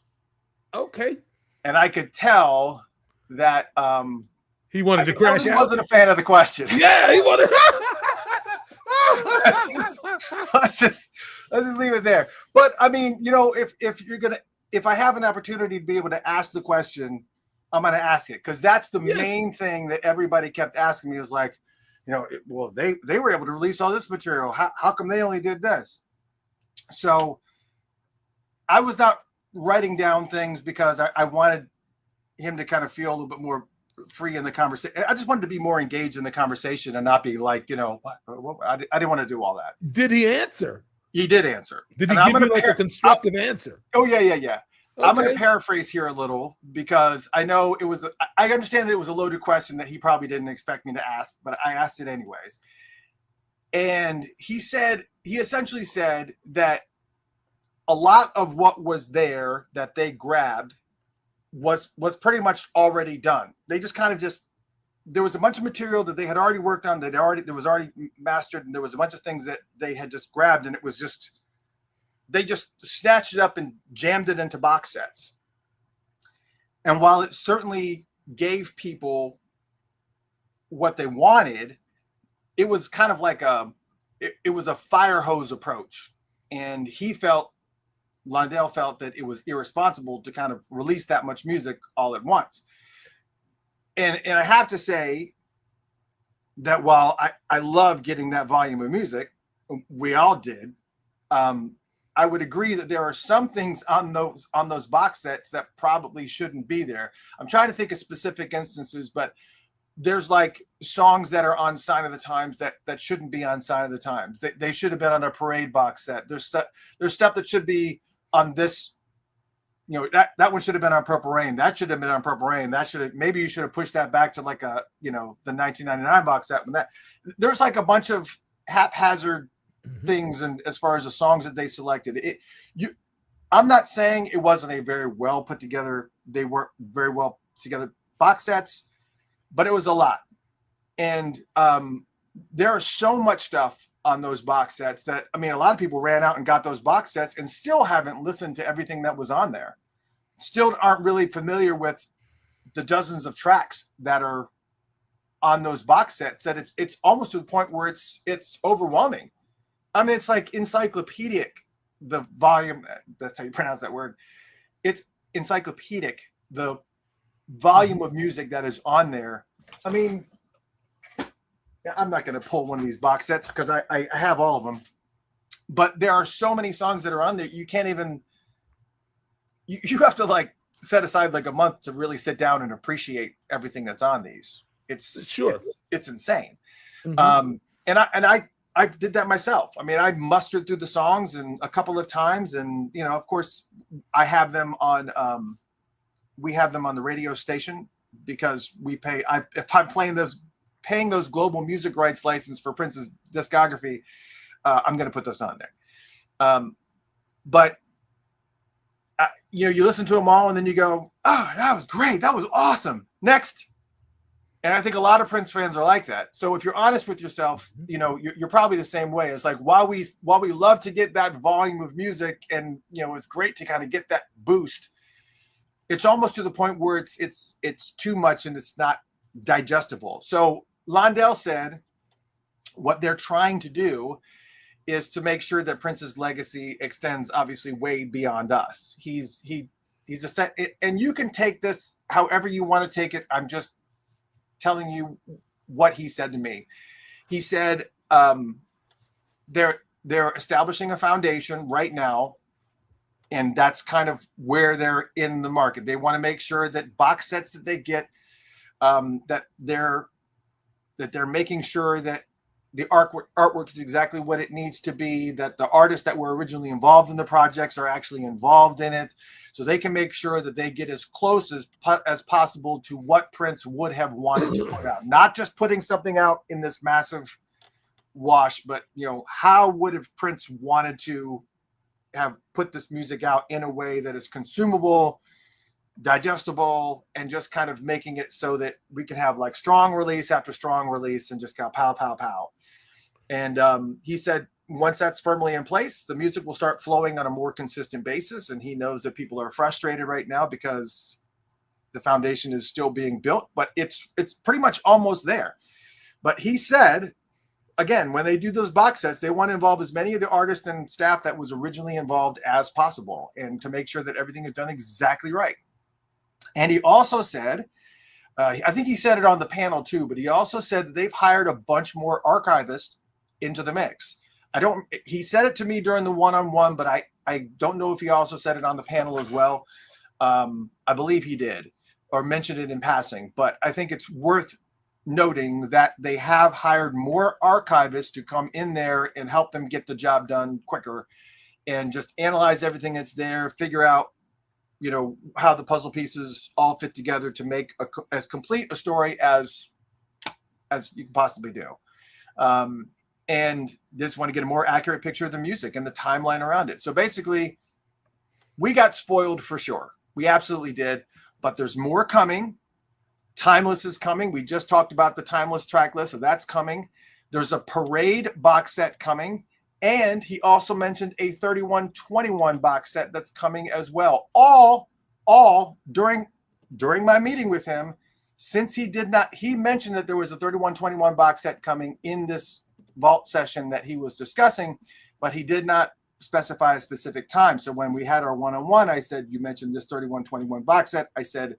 Okay. And I could tell that he wanted to crash out. He wasn't a fan of the question. Yeah, he wanted. let's just leave it there. But I mean, if I have an opportunity to be able to ask the question, I'm going to ask it, because that's the main thing that everybody kept asking me, is like, well, they were able to release all this material. How come they only did this? So I was not writing down things because I wanted him to kind of feel a little bit more free in the conversation. I just wanted to be more engaged in the conversation and not be like, I didn't want to do all that. Did he answer? He did answer. Did he give you like a constructive answer? Oh, yeah. Okay. I'm going to paraphrase here a little, because I know I understand that it was a loaded question that he probably didn't expect me to ask, but I asked it anyways. And he essentially said that a lot of what was there that they grabbed was pretty much already done. They just there was a bunch of material that they had already worked on, that was already mastered, and there was a bunch of things that they had just grabbed, and it was just, they just snatched it up and jammed it into box sets. And while it certainly gave people what they wanted, it was kind of like it was a fire hose approach. And Londell felt that it was irresponsible to kind of release that much music all at once. And I have to say, that while I love getting that volume of music, we all did. I would agree that there are some things on those box sets that probably shouldn't be there. I'm trying to think of specific instances, but there's like songs that are on Sign of the Times that shouldn't be on Sign of the Times. They should have been on a Parade box set. There's stuff that should be on this. You know, that one should have been on Purple Rain. That should have been on Purple Rain. That should have, maybe you should have pushed that back to like the 1999 box set. When there's like a bunch of haphazard things, and as far as the songs that they selected, I'm not saying it wasn't a very well put together. They weren't very well together box sets, but it was a lot. And there is so much stuff on those box sets that, I mean, a lot of people ran out and got those box sets and still haven't listened to everything that was on there. Still aren't really familiar with the dozens of tracks that are on those box sets, that it's almost to the point where it's overwhelming. I mean, it's like encyclopedic, the volume, that's how you pronounce that word. It's encyclopedic, the volume of music that is on there. I mean, I'm not going to pull one of these box sets because I have all of them, but there are so many songs that are on there. You can't even, you have to like set aside like a month to really sit down and appreciate everything that's on these. It's insane. And I did that myself. I mean, I mustered through the songs and a couple of times, and of course I have them on, we have them on the radio station because we pay, if I'm paying those global music rights license for Prince's discography, I'm going to put those on there. But you listen to them all and then you go, oh, that was great. That was awesome. Next. And I think a lot of Prince fans are like that. So if you're honest with yourself, you're probably the same way. It's like, while we love to get that volume of music, and it's great to kind of get that boost, it's almost to the point where it's too much and it's not digestible. So Londell said what they're trying to do is to make sure that Prince's legacy extends obviously way beyond us. He's a set, and you can take this however you want to take it. I'm just telling you what he said to me. He said they're establishing a foundation right now, and that's kind of where they're in the market. They want to make sure that box sets that they get, that they're making sure that the artwork is exactly what it needs to be, that the artists that were originally involved in the projects are actually involved in it, so they can make sure that they get as close as possible to what Prince would have wanted to put out. Not just putting something out in this massive wash, but how would have Prince wanted to have put this music out in a way that is consumable, digestible, and just kind of making it so that we can have like strong release after strong release and just kind of pow, pow, pow. And he said once that's firmly in place, the music will start flowing on a more consistent basis. And he knows that people are frustrated right now because the foundation is still being built, but it's pretty much almost there. But he said, again, when they do those box sets, they want to involve as many of the artists and staff that was originally involved as possible, and to make sure that everything is done exactly right. And he also said, I think he said it on the panel too, but he also said that they've hired a bunch more archivists into the mix. He said it to me during the one-on-one, but I don't know if he also said it on the panel as well. I believe he did, or mentioned it in passing, but I think it's worth noting that they have hired more archivists to come in there and help them get the job done quicker and just analyze everything that's there, figure out how the puzzle pieces all fit together to make as complete a story as you can possibly do. And just want to get a more accurate picture of the music and the timeline around it. So basically, we got spoiled for sure. We absolutely did, but there's more coming. Timeless is coming. We just talked about the Timeless track list, so that's coming. There's a Parade box set coming. And he also mentioned a 3121 box set that's coming as well. All during my meeting with him, since he mentioned that there was a 3121 box set coming in this vault session that he was discussing, but he did not specify a specific time. So when we had our one-on-one, I said, you mentioned this 3121 box set. I said,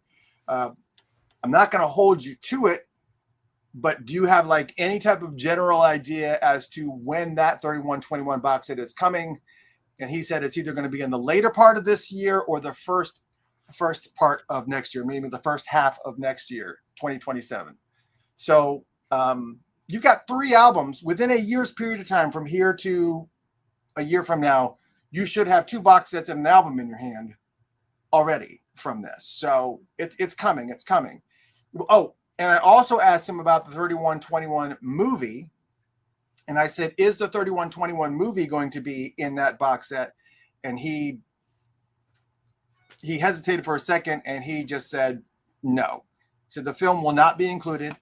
I'm not going to hold you to it, but do you have like any type of general idea as to when that 3121 box set is coming? And he said it's either going to be in the later part of this year or the first part of next year, maybe the first half of next year, 2027. So you've got 3 albums within a year's period of time. From here to a year from now, you should have 2 box sets and an album in your hand already from this. So it's coming. It's coming. Oh, and I also asked him about the 3121 movie. And I said, is the 3121 movie going to be in that box set? And he hesitated for a second, and he just said no. So the film will not be included.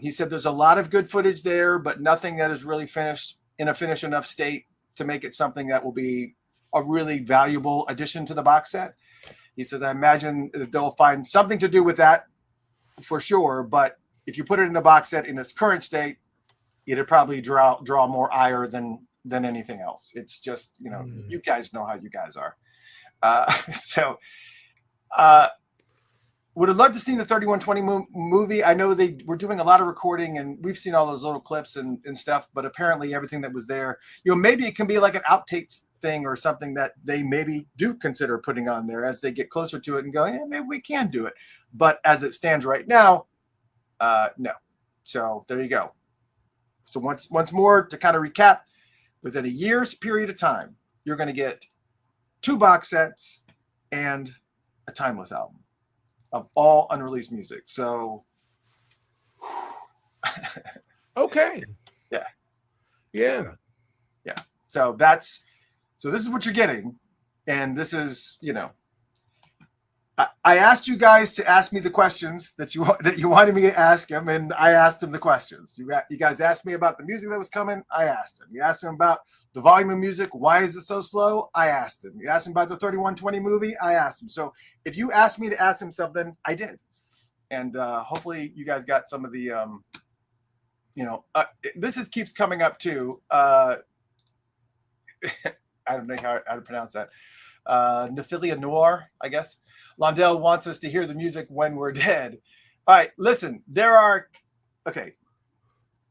He said there's a lot of good footage there, but nothing that is really finished in a finished enough state to make it something that will be a really valuable addition to the box set. He said, I imagine that they'll find something to do with that for sure. But if you put it in the box set in its current state, it'd probably draw more ire than anything else. It's just, you guys know how you guys are. Would have loved to see the 3120 movie. I know they were doing a lot of recording, and we've seen all those little clips and stuff, but apparently everything that was there, maybe it can be like an outtakes thing or something that they maybe do consider putting on there as they get closer to it and go, yeah, maybe we can do it. But as it stands right now, no. So there you go. So once more to kind of recap, within a year's period of time, you're going to get 2 box sets and a timeless album of all unreleased music. So okay. Yeah. So this is what you're getting. And this is, I asked you guys to ask me the questions that you wanted me to ask him, and I asked him the questions. You guys asked me about the music that was coming. I asked him. You asked him about the volume of music. Why is it so slow? I asked him. You asked him about the 3120 movie. I asked him. So if you asked me to ask him something, I did. And hopefully you guys got some of the, this keeps coming up too. I don't know how to pronounce that. Nephilia Noir, I guess. Londell wants us to hear the music when we're dead. All right, listen, okay.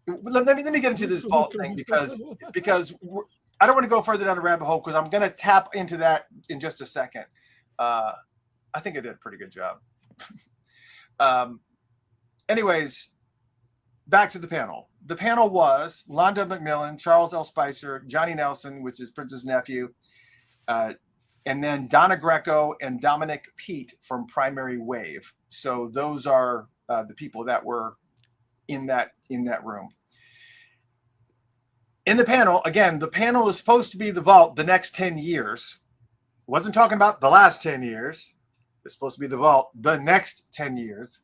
Let me get into this vault thing because I don't want to go further down the rabbit hole because I'm going to tap into that in just a second. I think I did a pretty good job. Anyways, back to the panel. The panel was Londa McMillan, Charles L. Spicer, Johnny Nelson, which is Prince's nephew, and then Donna Greco and Dominic Pete from Primary Wave. So those are the people that were in that room. In the panel, again, the panel is supposed to be the vault the next 10 years. Wasn't talking about the last 10 years. It's supposed to be the vault the next 10 years.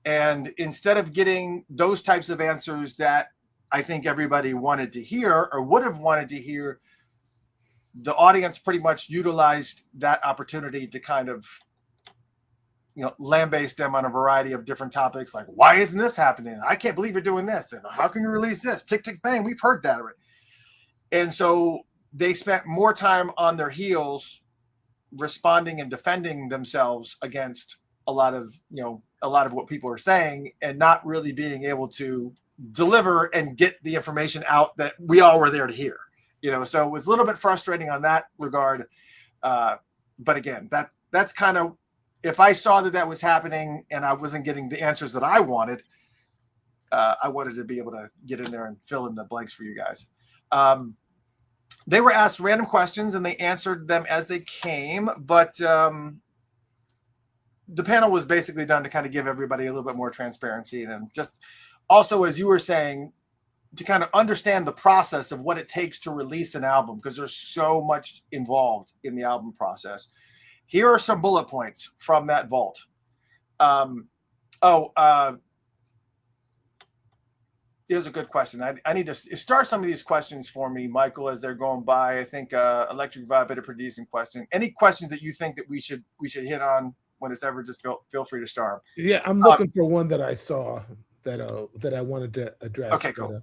And instead of getting those types of answers that I think everybody wanted to hear or would have wanted to hear, the audience pretty much utilized that opportunity to kind of, lambaste them on a variety of different topics. Like, why isn't this happening? I can't believe you're doing this. And how can you release this? Tick, tick, bang. We've heard that already. And so they spent more time on their heels responding and defending themselves against a lot of what people are saying and not really being able to deliver and get the information out that we all were there to hear. So it was a little bit frustrating on that regard. But again, that's kind of, if I saw that was happening and I wasn't getting the answers that I wanted to be able to get in there and fill in the blanks for you guys. They were asked random questions and they answered them as they came, but the panel was basically done to kind of give everybody a little bit more transparency and just also, as you were saying, to kind of understand the process of what it takes to release an album, because there's so much involved in the album process. Here are some bullet points from that vault. Here's a good question. I need to start some of these questions for me, Michael, as they're going by. I think Electric Vibe had a producing question. Any questions that you think that we should hit on when it's ever, just feel free to start. Yeah, I'm looking for one that I saw that I wanted to address. Okay, cool.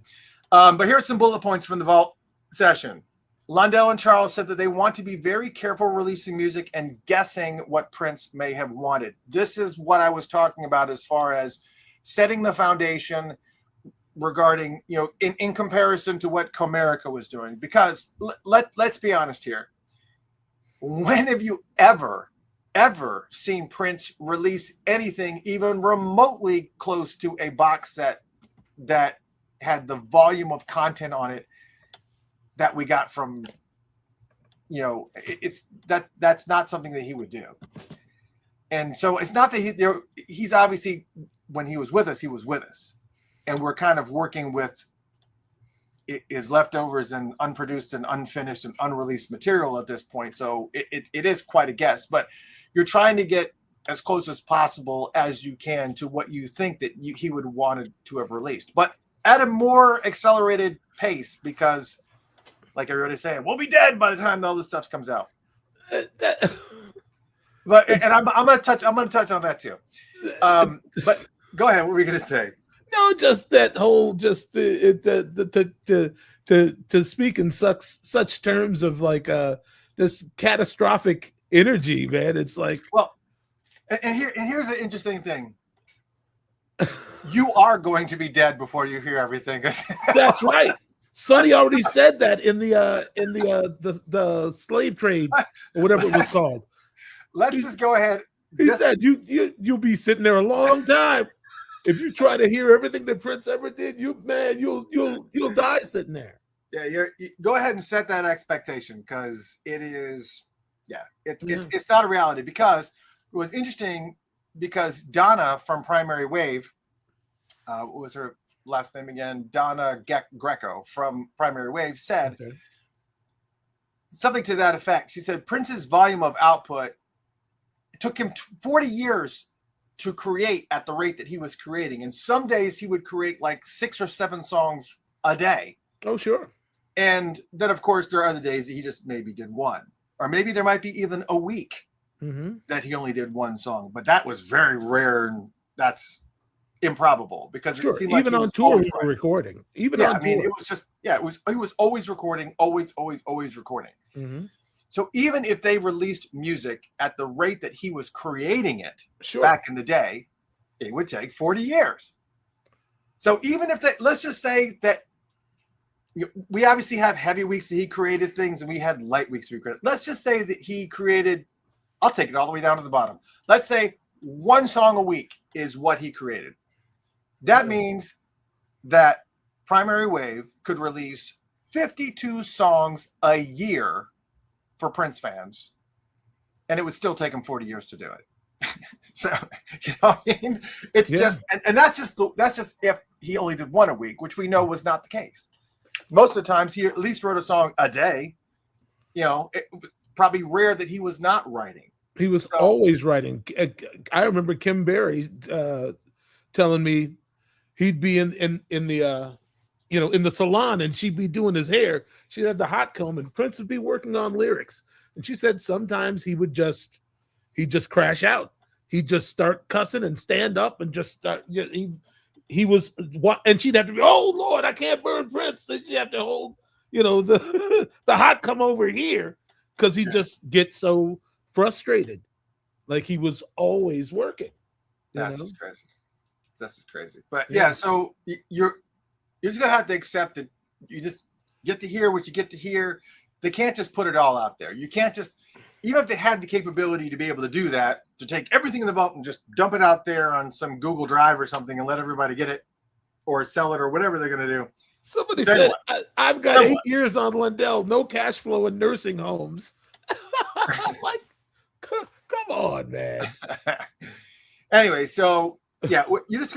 But here's some bullet points from the vault session. Londell and Charles said that they want to be very careful releasing music and guessing what Prince may have wanted. This is what I was talking about as far as setting the foundation regarding, in comparison to what Comerica was doing. Because let's be honest here. When have you ever seen Prince release anything even remotely close to a box set that had the volume of content on it that we got from, that's not something that he would do. And so it's not that he's obviously, when he was with us, and we're kind of working with his leftovers and unproduced and unfinished and unreleased material at this point. So it is quite a guess, but you're trying to get as close as possible as you can to what you think that he would wanted to have released, but at a more accelerated pace, because like everybody's saying, we'll be dead by the time all this stuff comes out. But and I'm gonna touch on that too. But go ahead. What were we gonna say? No, just that whole, just to speak in such terms of like this catastrophic energy, man. It's like, well, and here's an interesting thing. You are going to be dead before you hear everything. That's right. Sonny already said that in the slave trade or whatever it was called. Let's just go ahead. He said you'll be sitting there a long time. If you try to hear everything that Prince ever did, you'll die sitting there. Yeah, you go ahead and set that expectation, because it is, it's not a reality. Because it was interesting, because Donna from Primary Wave, what was her last name again? Donna Greco from Primary Wave said something to that effect. She said Prince's volume of output, it took him 40 years to create at the rate that he was creating. And some days he would create like 6 or 7 songs a day. Oh, sure. And then, of course, there are other days that he just maybe did one. Or maybe there might be even a week that he only did one song. But that was very rare, and that's improbable, because it seemed like even on tour we were recording. Even on tour. It was just, he was always recording, always recording. So even if they released music at the rate that he was creating it back in the day, it would take 40 years. So even if let's just say that we obviously have heavy weeks that he created things, and we had light weeks we created. Let's just say that he created, I'll take it all the way down to the bottom. Let's say 1 song a week is what he created. That means that Primary Wave could release 52 songs a year for Prince fans, and it would still take him 40 years to do it. So, what I mean? It's just, and that's just if he only did 1 a week, which we know was not the case. Most of the times he at least wrote a song a day. It was probably rare that he was not writing. He was always writing. I remember Kim Berry telling me he'd be in the in the salon, and she'd be doing his hair. She'd have the hot comb, and Prince would be working on lyrics. And she said sometimes he'd just crash out. He'd just start cussing and stand up and just start. He was what, and she'd have to be, oh Lord, I can't burn Prince. Then she'd have to hold, the hot come over here, because he just gets so frustrated. Like he was always working. That's just crazy. That's just crazy. But so you're just gonna have to accept that you just get to hear what you get to hear. They can't just put it all out there. You can't just, even if they had the capability to be able to do that, to take everything in the vault and just dump it out there on some Google Drive or something and let everybody get it or sell it or whatever they're going to do. Somebody said, I've got 8 years on Lindell, no cash flow in nursing homes. Like, come on, man. Anyway, so you just,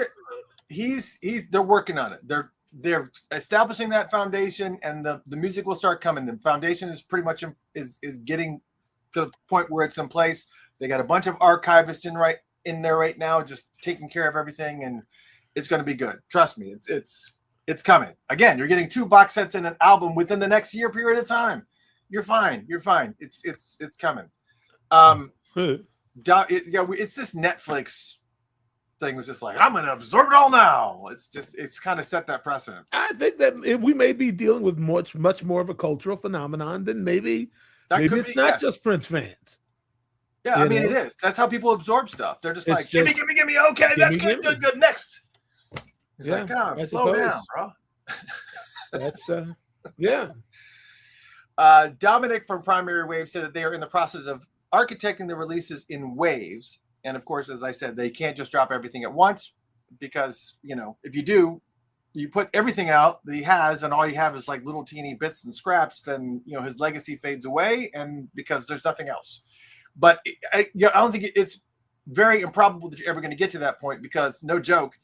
they're working on it. They're establishing that foundation, and the music will start coming. The foundation is pretty much is getting to the point where it's in place. They got a bunch of archivists in there right now, just taking care of everything, and it's going to be good. Trust me, it's coming. Again, you're getting 2 box sets and an album within the next year period of time. You're fine. It's coming. It's this Netflix thing was just like, I'm going to absorb it all now. It's kind of set that precedence. I think that we may be dealing with much more of a cultural phenomenon than maybe it's not just Prince fans. Yeah, I mean, it is. That's how people absorb stuff. They're just like, give me. Okay, that's good. Next. He's like, God, slow down, bro. That's yeah. Dominic from Primary Wave said that they are in the process of architecting the releases in waves. And of course, as I said, they can't just drop everything at once because, you know, if you do, you put everything out that he has and all you have is like little teeny bits and scraps, then, you know, his legacy fades away and because there's nothing else. But I don't think it's very improbable that you're ever going to get to that point because, no joke,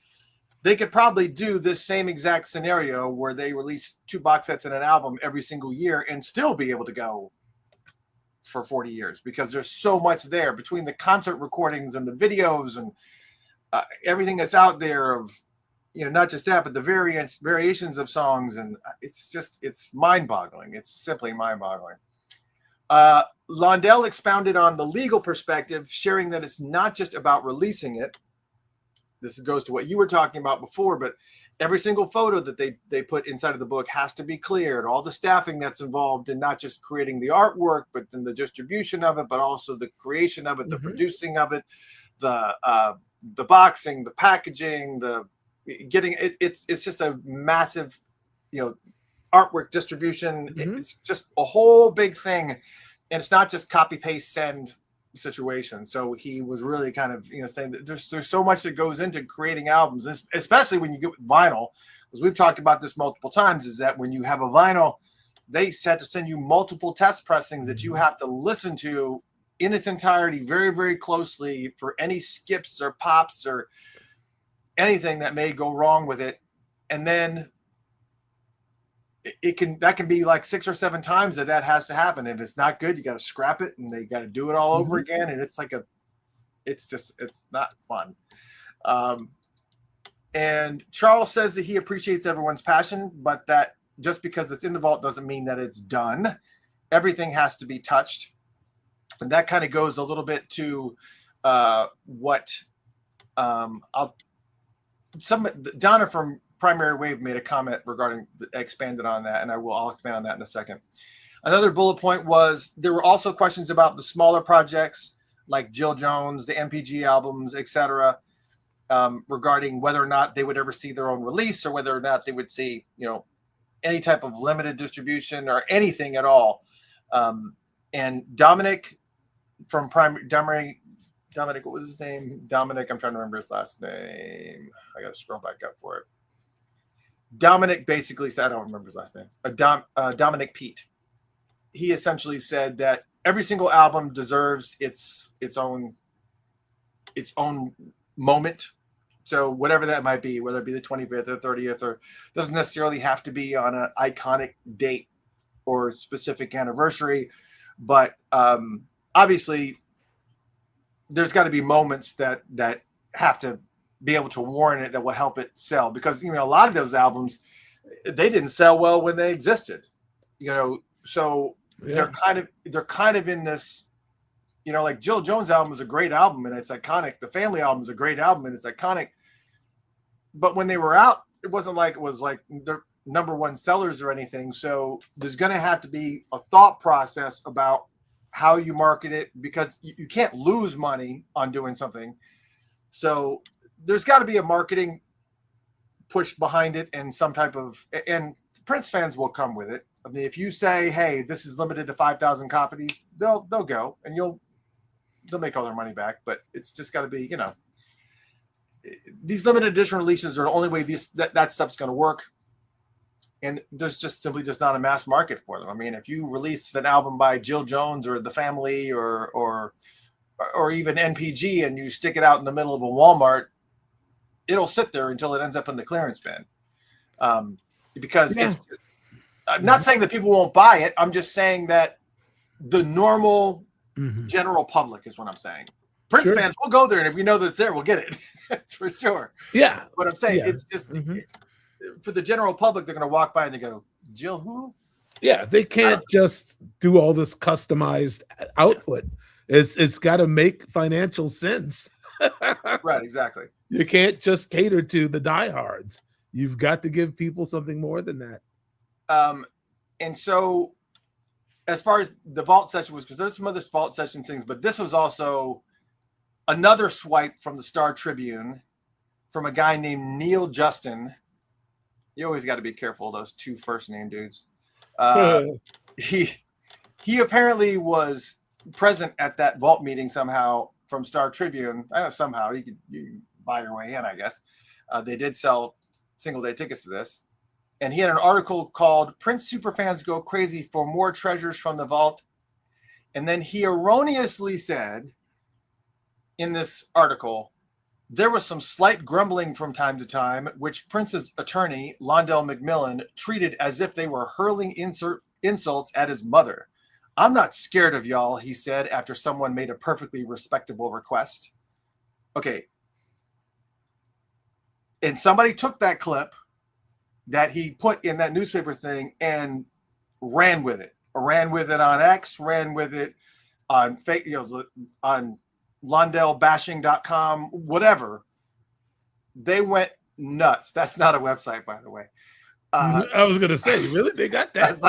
they could probably do this same exact scenario where they release 2 box sets and an album every single year and still be able to go for 40 years because there's so much there between the concert recordings and the videos and everything that's out there of, you know, not just that, but the variations of songs. And it's mind-boggling. It's simply mind-boggling. Londell expounded on the legal perspective, sharing that it's not just about releasing it. This goes to what you were talking about before, but every single photo that they put inside of the book has to be cleared. All the staffing that's involved in not just creating the artwork, but then the distribution of it, but also the creation of it, the producing of it, the boxing, the packaging, the getting it. It's just a massive, you know, artwork distribution. It's just a whole big thing, and it's not just copy paste send situation. So he was really kind of, you know, saying that there's so much that goes into creating albums, especially when you get with vinyl, because we've talked about this multiple times, is that when you have a vinyl, they set to send you multiple test pressings that you have to listen to in its entirety very, very closely for any skips or pops or anything that may go wrong with it. And then that can be like 6 or 7 times that has to happen, and it's not good. You got to scrap it, and they got to do it all over again, and it's like it's not fun. And Charles says that he appreciates everyone's passion, but that just because it's in the vault doesn't mean that it's done. Everything has to be touched, and that kind of goes a little bit to what Donna from Primary Wave made a comment regarding, expanded on that, and I'll expand on that in a second. Another bullet point was there were also questions about the smaller projects like Jill Jones, the MPG albums, etc., regarding whether or not they would ever see their own release or whether or not they would see, you know, any type of limited distribution or anything at all. And Dominic from Dominic, what was his name? Dominic, I'm trying to remember his last name. I got to scroll back up for it. Dominic basically said, I don't remember his last name. Dominic Pete. He essentially said that every single album deserves its own moment. So whatever that might be, whether it be the 25th or 30th, or doesn't necessarily have to be on an iconic date or specific anniversary, but obviously there's got to be moments that have to be able to warrant it, that will help it sell, because, you know, a lot of those albums, they didn't sell well when they existed, you know, so they're kind of in this, you know, like Jill Jones' album is a great album and it's iconic. The Family album is a great album and it's iconic, but when they were out, it wasn't like it was like their number one sellers or anything. So there's going to have to be a thought process about how you market it, because you can't lose money on doing something. So there's got to be a marketing push behind it, and some type of, and Prince fans will come with it. I mean, if you say, hey, this is limited to 5,000 copies, they'll go, and they'll make all their money back. But it's just got to be, you know, these limited edition releases are the only way that stuff's going to work. And there's just simply just not a mass market for them. I mean, if you release an album by Jill Jones or The Family or even NPG and you stick it out in the middle of a Walmart, it'll sit there until it ends up in the clearance bin. Because it's just, I'm not saying that people won't buy it. I'm just saying that the normal general public is what I'm saying. Prince fans will go there, and if we know that it's there, we'll get it. That's for sure. Yeah. But I'm saying it's just for the general public, they're going to walk by and they go, Jill who? Yeah, they can't just do all this customized output. It's got to make financial sense. Right, exactly. You can't just cater to the diehards. You've got to give people something more than that. And so as far as the vault session was, because there's some other vault session things, but this was also another swipe from the Star Tribune from a guy named Neil Justin. You always got to be careful of those two first name dudes. He apparently was present at that vault meeting somehow from Star Tribune. Somehow you buy your way in, I guess. They did sell single day tickets to this. And he had an article called Prince Superfans Go Crazy for More Treasures from the Vault. And then he erroneously said in this article, there was some slight grumbling from time to time, which Prince's attorney, Londell McMillan, treated as if they were hurling insults at his mother. I'm not scared of y'all, he said after someone made a perfectly respectable request. Okay. And somebody took that clip that he put in that newspaper thing and ran with it. Ran with it on X, ran with it on fake, on LondellBashing.com, whatever. They went nuts. That's not a website, by the way. I was gonna say, really? They got that?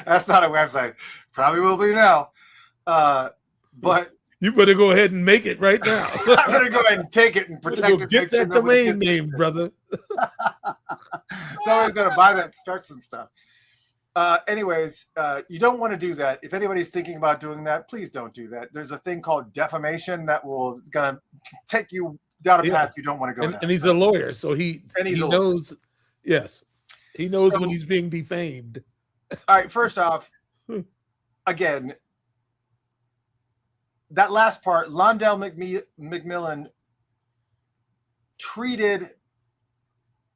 That's not a website. Probably will be now. But you better go ahead and make it right now. I'm gonna go ahead and take it and protect it. Get that domain name, brother. Someone's gonna buy that and start some stuff. Anyways, you don't want to do that. If anybody's thinking about doing that, please don't do that. There's a thing called defamation that it's gonna take you down a path you don't want to go down. And he's a lawyer, so he knows. Yes, he knows when he's being defamed. All right. First off, again, that last part, Londell McMillan treated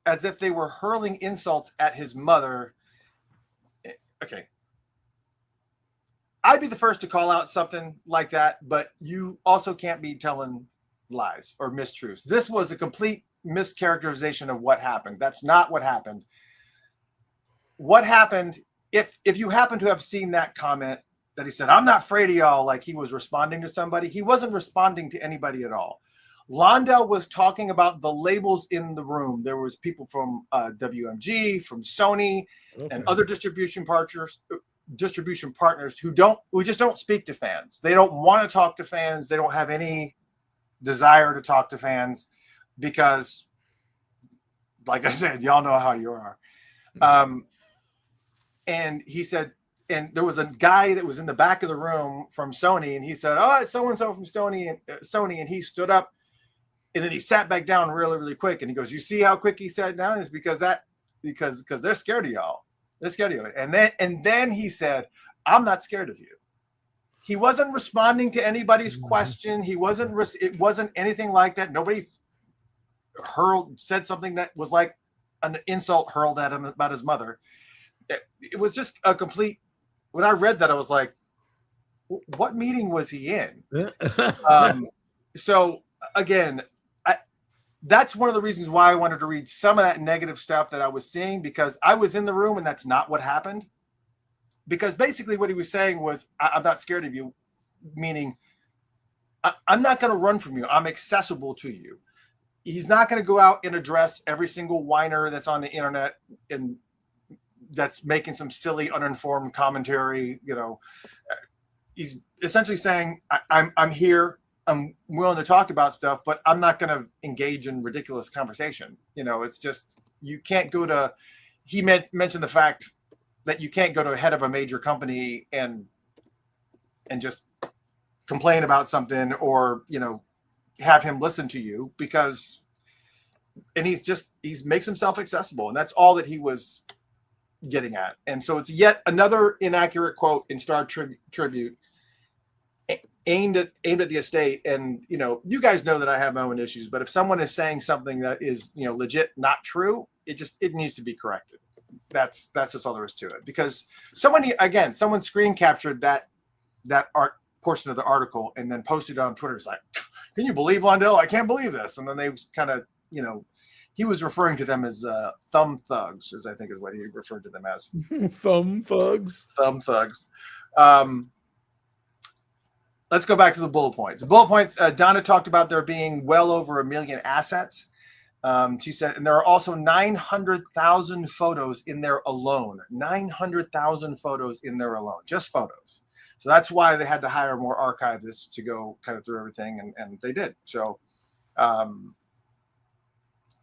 as if they were hurling insults at his mother. Okay. I'd be the first to call out something like that, but you also can't be telling lies or mistruths. This was a complete mischaracterization of what happened. That's not what happened. What happened, if you happen to have seen that comment that he said, I'm not afraid of y'all, like he was responding to somebody, he wasn't responding to anybody at all. Londell was talking about the labels in the room. There was people from WMG, from Sony, and other distribution partners who just don't speak to fans. They don't want to talk to fans. They don't have any desire to talk to fans because, like I said, y'all know how you are. And he said, and there was a guy that was in the back of the room from Sony, and he said, "Oh, it's so and so from Sony," and he stood up. And then he sat back down really, really quick. And he goes, "You see how quick he sat down? It's because they're scared of y'all. They're scared of you." And then he said, "I'm not scared of you." He wasn't responding to anybody's question. It wasn't anything like that. Nobody said something that was like an insult hurled at him about his mother. It was just a complete. When I read that, I was like, "What meeting was he in?" So again. That's one of the reasons why I wanted to read some of that negative stuff that I was seeing, because I was in the room and that's not what happened. Because basically what he was saying was, I'm not scared of you, meaning I'm not going to run from you. I'm accessible to you. He's not going to go out and address every single whiner that's on the internet and that's making some silly, uninformed commentary. He's essentially saying, I'm here. I'm willing to talk about stuff, but I'm not going to engage in ridiculous conversation. It's just, you can't go to, he mentioned the fact that you can't go to a head of a major company and just complain about something or, have him listen to you and he makes himself accessible. And that's all that he was getting at. And so it's yet another inaccurate quote in Star Tribute aimed at the estate. And you guys know that I have my own issues, but if someone is saying something that is legit not true, it needs to be corrected. That's just all there is to it, because someone screen captured that art portion of the article and then posted it on Twitter. It's like, can you believe Londell? I can't believe this. And then they kind of he was referring to them as thumb thugs, as I think is what he referred to them as. Thumb thugs. Let's go back to the bullet points. The bullet points, Donna talked about there being well over 1 million assets. She said, and there are also 900,000 photos in there alone. 900,000 photos in there alone, just photos. So that's why they had to hire more archivists to go kind of through everything, and they did. So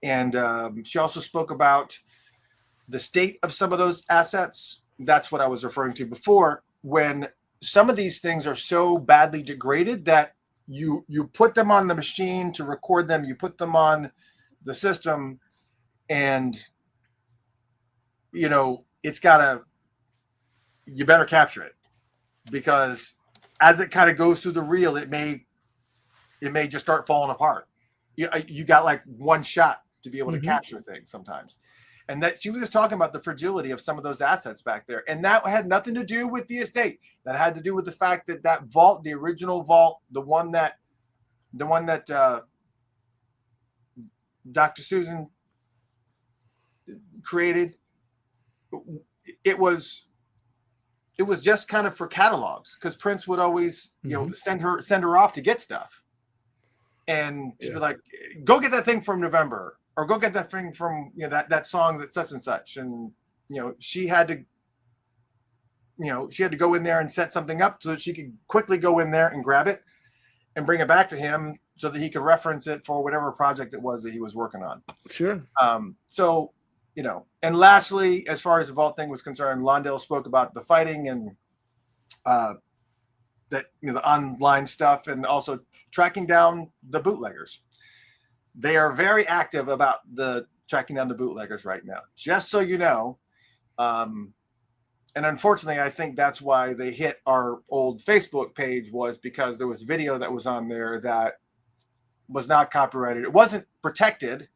And she also spoke about the state of some of those assets. That's what I was referring to before, when some of these things are so badly degraded that you put them on the machine to record them, you put them on the system, and it's gotta, you better capture it, because as it kind of goes through the reel, it may just start falling apart. You got like one shot to be able to capture things sometimes. And that she was just talking about the fragility of some of those assets back there. And that had nothing to do with the estate. That had to do with the fact that that vault, the original vault, the one that Dr. Susan created, it was just kind of for catalogs, because Prince would always, send her off to get stuff. And she'd be like, go get that thing from November, or go get that thing from that song that's such and such. And she had to go in there and set something up so that she could quickly go in there and grab it and bring it back to him so that he could reference it for whatever project it was that he was working on. Sure. So, and lastly, as far as the vault thing was concerned, Londell spoke about the fighting and that the online stuff, and also tracking down the bootleggers. They are very active about the tracking down the bootleggers right now, just so you know. And unfortunately, I think that's why they hit our old Facebook page, was because there was video that was on there that was not copyrighted. It wasn't protected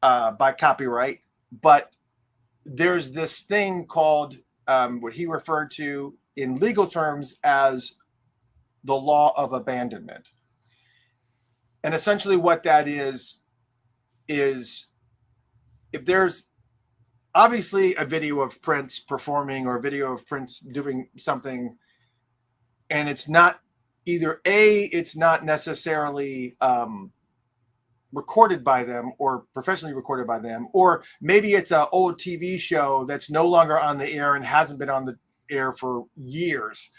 by copyright, but there's this thing called what he referred to in legal terms as the law of abandonment. And essentially what that is if there's obviously a video of Prince performing or a video of Prince doing something, and it's not it's not necessarily recorded by them or professionally recorded by them, or maybe it's an old TV show that's no longer on the air and hasn't been on the air for years,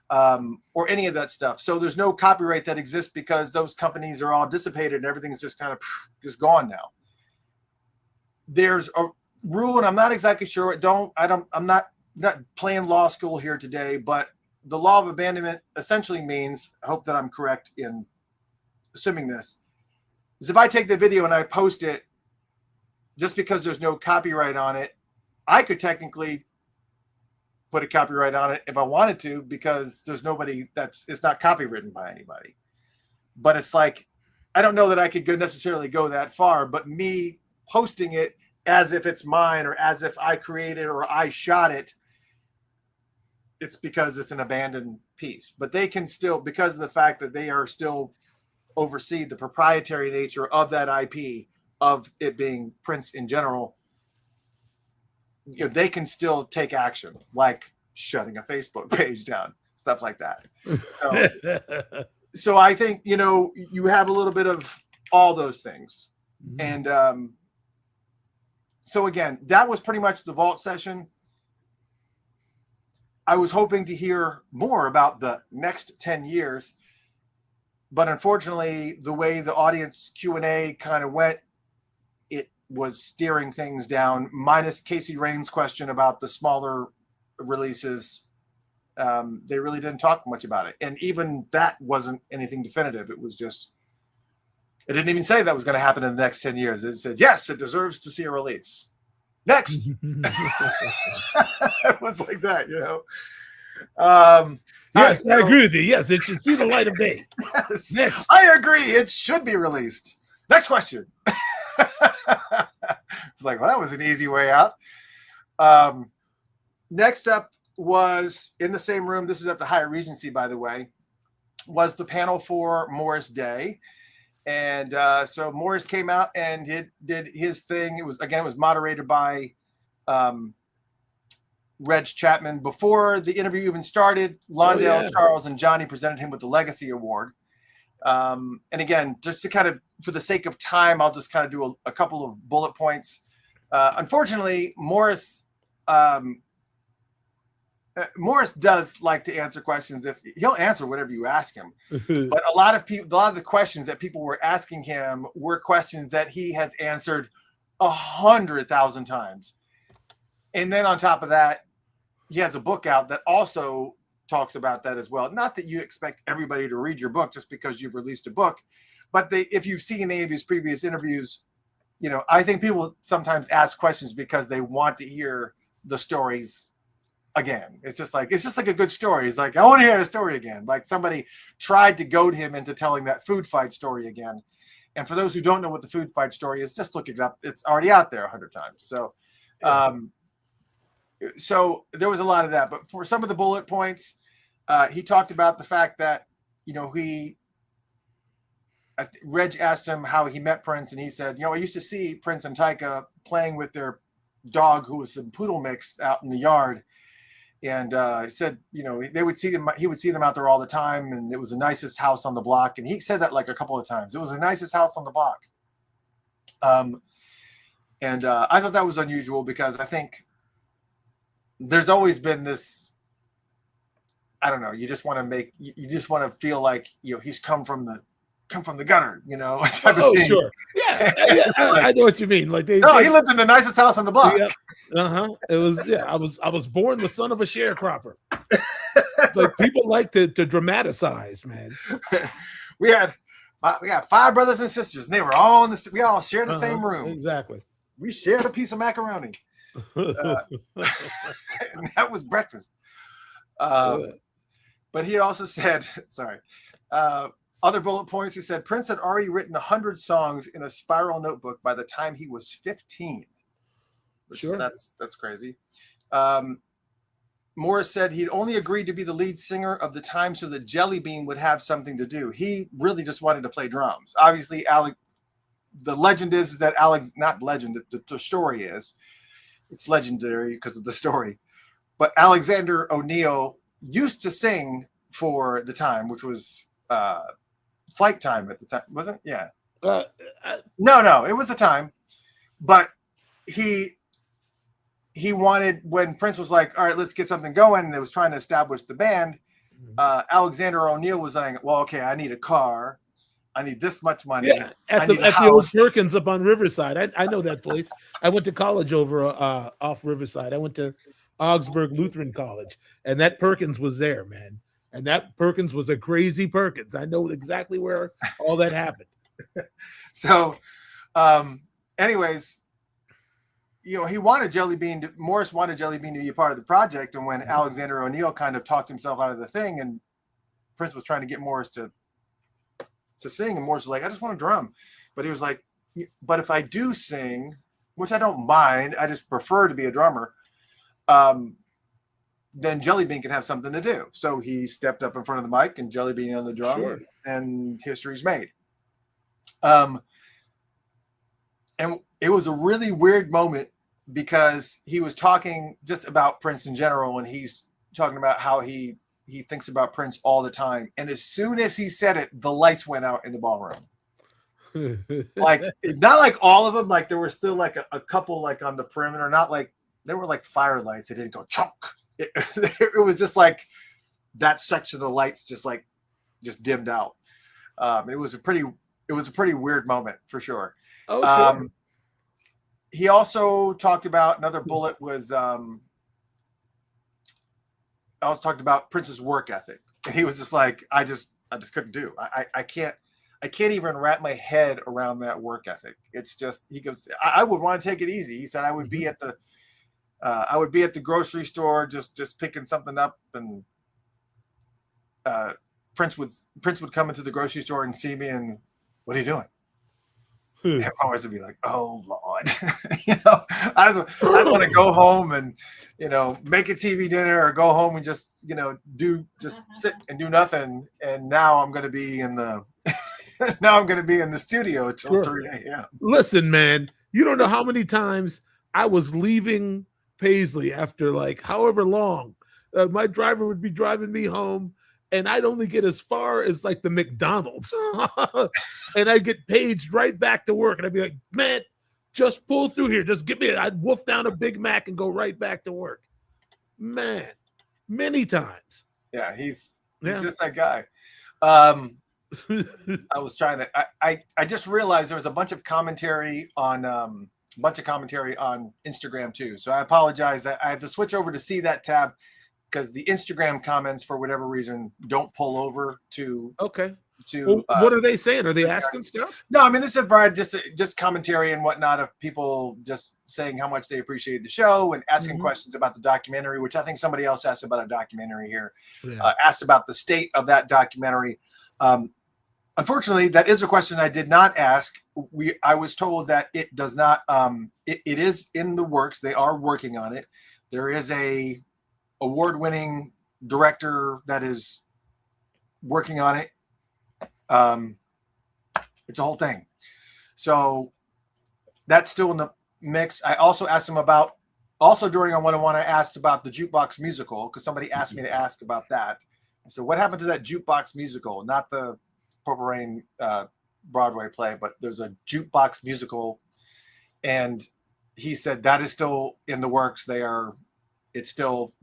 or any of that stuff. So there's no copyright that exists because those companies are all dissipated and everything's just kind of just gone now. There's a rule, and I'm not exactly sure. I'm not playing law school here today, but the law of abandonment essentially means, I hope that I'm correct in assuming this, is if I take the video and I post it, just because there's no copyright on it, I could technically put a copyright on it if I wanted to, because there's nobody it's not copywritten by anybody. But it's like, I don't know that I could necessarily go that far, but me posting it as if it's mine, or as if I created or I shot it, it's because it's an abandoned piece. But they can still, because of the fact that they are still oversee the proprietary nature of that IP, of it being Prince in general, they can still take action, like shutting a Facebook page down, stuff like that. So I think, you have a little bit of all those things. And so again, that was pretty much the vault session. I was hoping to hear more about the next 10 years, but unfortunately, the way the audience Q&A kind of went, it was steering things down, minus Casey Rain's question about the smaller releases. They really didn't talk much about it. And even that wasn't anything definitive. It was just, it didn't even say that was going to happen in the next 10 years. It said, yes, it deserves to see a release. Next. It was like that, Yes, I agree with you. Yes, it should see the light of day. Yes, next. I agree. It should be released. Next question. It's like, well, that was an easy way out. Next up was in the same room. This is at the Hyatt Regency, by the way, was the panel for Morris Day. And so Morris came out and did his thing. It was moderated by Reg Chapman. Before the interview even started, Londell, Charles, and Johnny presented him with the Legacy Award. And again, just to kind of, for the sake of time, I'll just kind of do a couple of bullet points. Unfortunately, Morris Morris does like to answer questions. If he'll answer whatever you ask him, but a lot of the questions that people were asking him were questions that he has answered 100,000 times. And then on top of that, he has a book out that also talks about that as well. Not that you expect everybody to read your book just because you've released a book, but if you've seen any of his previous interviews, I think people sometimes ask questions because they want to hear the stories again. It's just like a good story. It's like, I want to hear a story again. Like somebody tried to goad him into telling that food fight story again. And for those who don't know what the food fight story is, just look it up. It's already out there 100 times. So, so there was a lot of that. But for some of the bullet points, he talked about the fact that, Reg asked him how he met Prince, and he said, I used to see Prince and Tyka playing with their dog, who was some poodle mix, out in the yard. And he said, they would see them. He would see them out there all the time, and it was the nicest house on the block. And he said that like a couple of times. It was the nicest house on the block. And I thought that was unusual because I think there's always been this. I don't know. You just want to feel like he's come from the gutter, type of thing. Sure. Yeah, I know what you mean. Like he lived in the nicest house on the block. Yeah. It was. Yeah, I was born the son of a sharecropper. Like people like to dramatize, man. We had 5 brothers and sisters, and they were all we all shared the same room. Exactly. We shared a piece of macaroni. And that was breakfast. But he also said, sorry. Other bullet points, he said Prince had already written 100 songs in a spiral notebook by the time he was 15. That's crazy. Morris said he'd only agreed to be the lead singer of the time so that Jelly Bean would have something to do. He really just wanted to play drums. Obviously, the legend is that not legend, the story is. It's legendary because of the story. But Alexander O'Neill used to sing for the time, which was Flight Time at the time, wasn't it? Yeah. No, it was the time. But he wanted, when Prince was like, all right, let's get something going, and they was trying to establish the band, Alexander O'Neill was saying, well, okay, I need a car. I need this much money. Yeah, at the old Perkins up on Riverside. I know that place. I went to college over off Riverside. I went to Augsburg Lutheran College, and that Perkins was there, man. And that Perkins was a crazy Perkins. I know exactly where all that happened. So, anyways, he wanted Jelly Bean. Morris wanted Jelly Bean to be a part of the project. And when Alexander O'Neill kind of talked himself out of the thing, and Prince was trying to get Morris to sing, and Morris was like, I just want to drum. But he was like, but if I do sing, which I don't mind, I just prefer to be a drummer, then Jelly Bean can have something to do. So he stepped up in front of the mic, and Jelly Bean on the drum, and history's made. And it was a really weird moment because he was talking just about Prince in general, and he's talking about how he thinks about Prince all the time. And as soon as he said it, the lights went out in the ballroom. Like, not like all of them. Like there were still like a couple like on the perimeter, not like there were like fire lights. They didn't go chunk. It was just like that section of the lights just dimmed out. It was a pretty weird moment for sure. Sure. He also talked about, another bullet was also talked about Prince's work ethic, and he was just like, I just couldn't do. I can't even wrap my head around that work ethic. It's just, he goes, I would want to take it easy. He said I would be at the grocery store just picking something up, and Prince would come into the grocery store and see me, and what are you doing? And always would be like, oh Lord, I just want to go home and make a TV dinner, or go home and just sit and do nothing. And now I'm going to be in the studio until 3 a.m. Listen, man, you don't know how many times I was leaving Paisley after like however long. My driver would be driving me home, and I'd only get as far as like the McDonald's, and I'd get paged right back to work, and I'd be like, man, just pull through here. Just give me it. I'd wolf down a Big Mac and go right back to work. Man, many times. Yeah, he's Yeah. just that guy. I was trying to. I just realized there was a bunch of commentary on Instagram too. So I apologize. I have to switch over to see that tab because the Instagram comments, for whatever reason, don't pull over to Okay. to. Well, what are they saying? Are they asking stuff? No, I mean, this is variety, just commentary and whatnot of people just saying how much they appreciate the show and asking questions about the documentary, which I think somebody else asked about a documentary here. Yeah. Asked about the state of that documentary. Unfortunately, that is a question I did not ask. I was told that it does not. It is in the works. They are working on it. There is a award-winning director that is working on it. It's a whole thing. So that's still in the mix. I also asked him about, also during our one-on-one, I asked about the jukebox musical because somebody asked me to ask about that. So what happened to that jukebox musical? Not the Purple Rain Broadway play, but there's a jukebox musical, and he said that is still in the works. It's still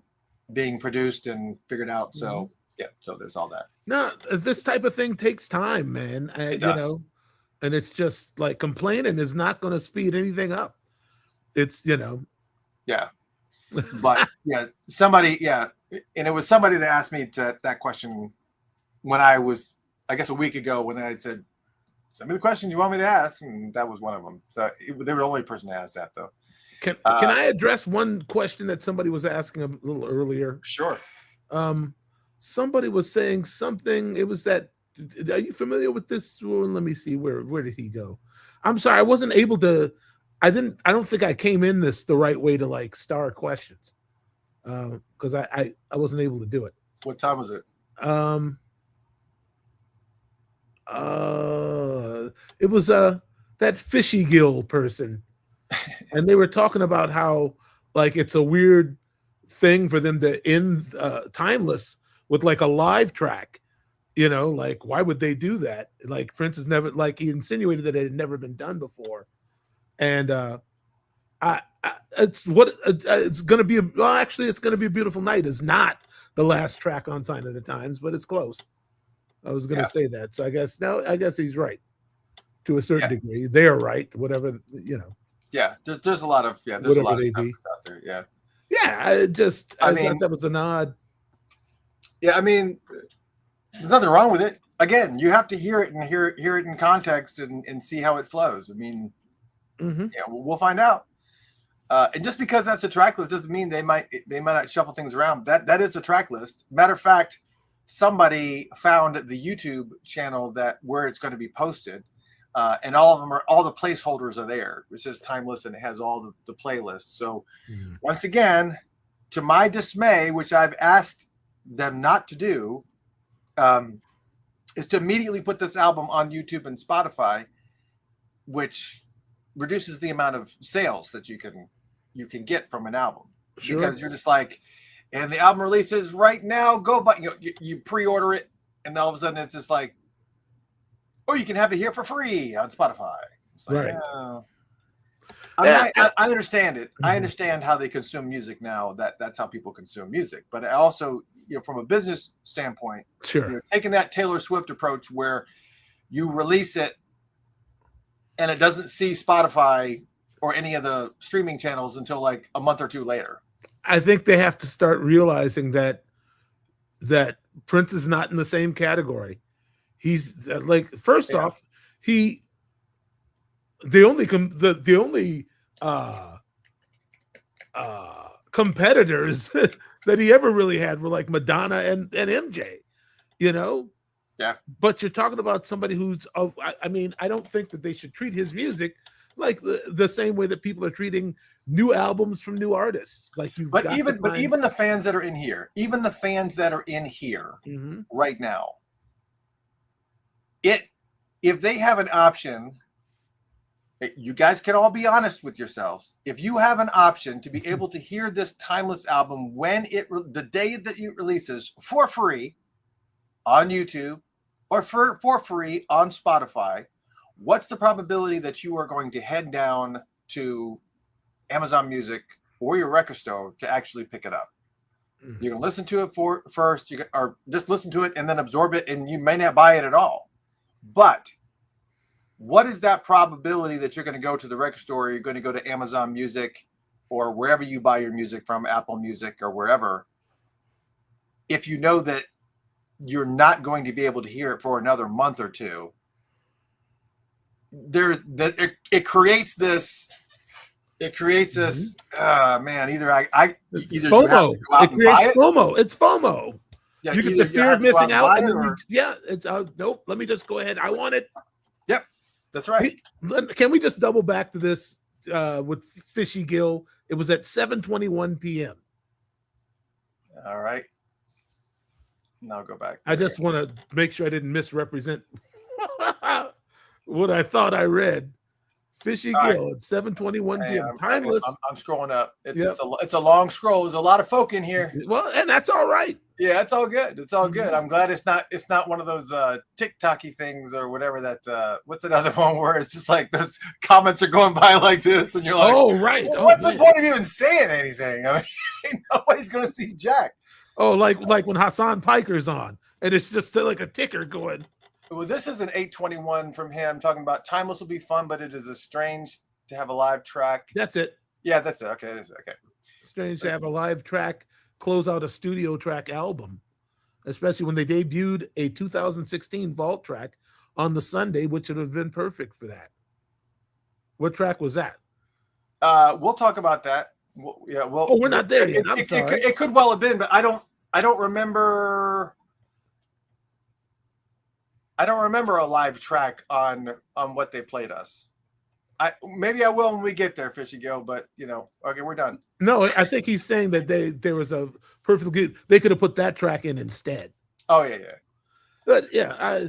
being produced and figured out. So yeah, so there's all that. No, this type of thing takes time, man. It does. You know, and it's just like complaining is not going to speed anything up. It's, you know. Yeah. But yeah, and it was somebody that asked me that question when I was, I guess, a week ago when I said, send me the questions you want me to ask, and that was one of them. So they were the only person to ask that, though. Can I address one question that somebody was asking a little earlier? Sure. Somebody was saying something. It was that. Are you familiar with this? Well, let me see. Where did he go? I'm sorry, I wasn't able to. I don't think I came in this the right way to like star questions, because I wasn't able to do it. What time was it? It was that Fishy Gill person, and they were talking about how like it's a weird thing for them to end Timeless with like a live track, you know, like why would they do that? Like Prince has never, like he insinuated that it had never been done before, and it's gonna be it's gonna be a Beautiful Night is not the last track on Sign of the Times, but it's close. I was gonna say that, so I guess he's right to a certain degree. They're right, whatever, you know. Yeah, there's a lot of there's a lot of stuff out there. Yeah. Yeah, I mean, thought that was an odd. Yeah, I mean, there's nothing wrong with it. Again, you have to hear it and hear it in context and see how it flows. I mean, yeah, we'll find out. And just because that's a track list doesn't mean they might not shuffle things around. That is the track list. Matter of fact, somebody found the YouTube channel where it's going to be posted, and all the placeholders are there. It says Timeless and it has all the playlists. So once again, to my dismay, which I've asked them not to do, is to immediately put this album on YouTube and Spotify, which reduces the amount of sales that you can get from an album. Sure. Because you're just like, and the album releases right now, go buy, you pre-order it, and all of a sudden it's just like, or you can have it here for free on Spotify. It's like, right. I understand it. I understand how they consume music now. That's how people consume music. But I also, from a business standpoint, sure, taking that Taylor Swift approach where you release it and it doesn't see Spotify or any of the streaming channels until like a month or two later. I think they have to start realizing that Prince is not in the same category. He's like, first off, the only competitors that he ever really had were like Madonna and MJ, you know? Yeah. But you're talking about somebody who's, I mean, I don't think that they should treat his music like the same way that people are treating new albums from new artists. Like even the fans that are in here, right now, if they have an option, you guys can all be honest with yourselves. If you have an option to be able to hear this Timeless album the day that it releases for free on YouTube or for free on Spotify, what's the probability that you are going to head down to Amazon Music or your record store to actually pick it up? You're gonna listen to it first, or just listen to it and then absorb it, and you may not buy it at all. But what is that probability that you're going to go to the record store, you're going to go to Amazon Music, or wherever you buy your music from, Apple Music or wherever, if you know that you're not going to be able to hear it for another month or two? It creates this. It creates this. Man, either It's either FOMO. you have to go out It and creates buy it. FOMO. It's FOMO. Yeah, you get the fear of have to go missing out, and and buy then it, it's nope. Let me just go ahead. I want it. Yep, that's right. Can we just double back to this with Fishy Gill? It was at 7:21 p.m. All right. Now go back. I just want to make sure I didn't misrepresent what I thought I read. Fishy Gill at 7:21 p.m. Timeless. I'm scrolling up. It's a long scroll. There's a lot of folk in here. Well, and that's all right. Yeah, it's all good. It's all good. I'm glad it's not one of those TikTok-y things or whatever that what's another one where it's just like those comments are going by like this and you're like, oh right. Well, what's the point of even saying anything? I mean, nobody's gonna see jack. Oh, like when Hassan Piker's on and it's just like a ticker going. Well, this is an 821 from him talking about timeless will be fun, but it is strange to have a live track. That's it. Yeah, that's it. Okay, it is. Okay. Strange to have a live track close out a studio track album, especially when they debuted a 2016 vault track on the Sunday, which would have been perfect for that. What track was that? We'll talk about that. Oh, we're not there yet. I'm sorry. It could well have been, but I don't remember. I don't remember a live track on what they played us. Maybe I will when we get there, Fishy Gill, but okay, we're done. No, I think he's saying that there was a perfectly good. They could have put that track in instead. Oh yeah. But yeah,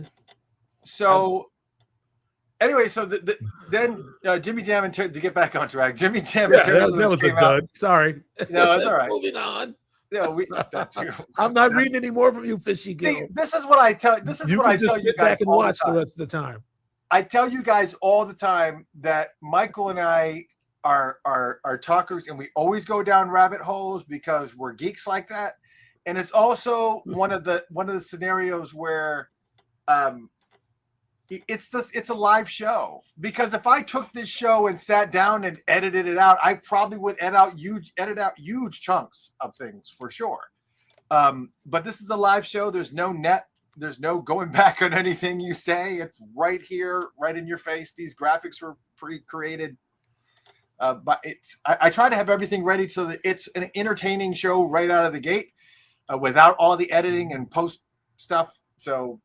anyway, so then Jimmy Jam and to get back on track, Jimmy Jam and that was a dud. Sorry. No, it's all right. Moving on. Yeah, I'm not reading any more from you, Fishy Gill. See, this is what I tell you guys back and watch the rest of the time. I tell you guys all the time that Michael and I are talkers, and we always go down rabbit holes because we're geeks like that. And it's also one of the scenarios where it's a live show, because if I took this show and sat down and edited it out, I probably would edit out huge chunks of things for sure. But this is a live show. There's no net. There's no going back on anything you say. It's right here, right in your face. These graphics were pre-created. But I try to have everything ready so that it's an entertaining show right out of the gate without all the editing and post stuff. So,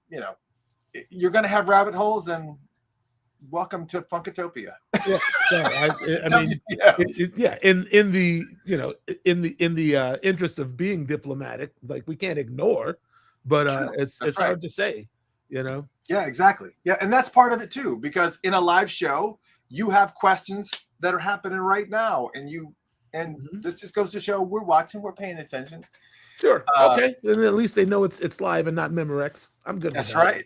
you're going to have rabbit holes, and welcome to Funkatopia. Yeah, I mean, in the interest of being diplomatic, like we can't ignore, but it's right. Hard to say, Yeah, exactly. Yeah, and that's part of it too, because in a live show, you have questions that are happening right now, and this just goes to show we're watching, we're paying attention. Sure. Okay. And at least they know it's live and not Memorex. I'm good with that. That's right.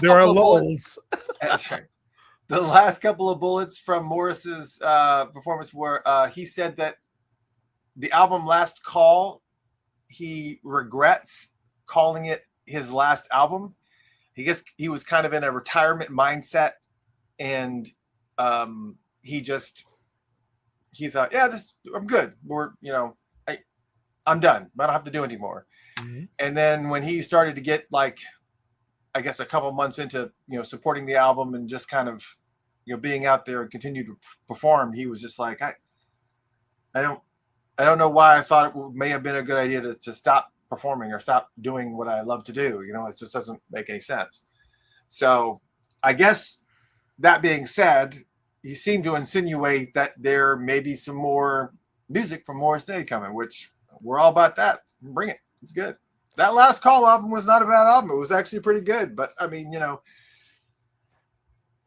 There are lulls. That's right. The last couple of bullets from Morris's performance were he said that the album Last Call, he regrets calling it his last album. He guess he was kind of in a retirement mindset, and he thought, I'm good. I'm done. I don't have to do anymore. Mm-hmm. And then when he started to get I guess a couple months into supporting the album and just kind of being out there and continue to perform, he was just like, I don't know why I thought it may have been a good idea to stop performing or stop doing what I love to do. It just doesn't make any sense. So I guess that being said, he seemed to insinuate that there may be some more music from Morris Day coming, which we're all about that. Bring it. It's good. That Last Call album was not a bad album. It was actually pretty good. But I mean,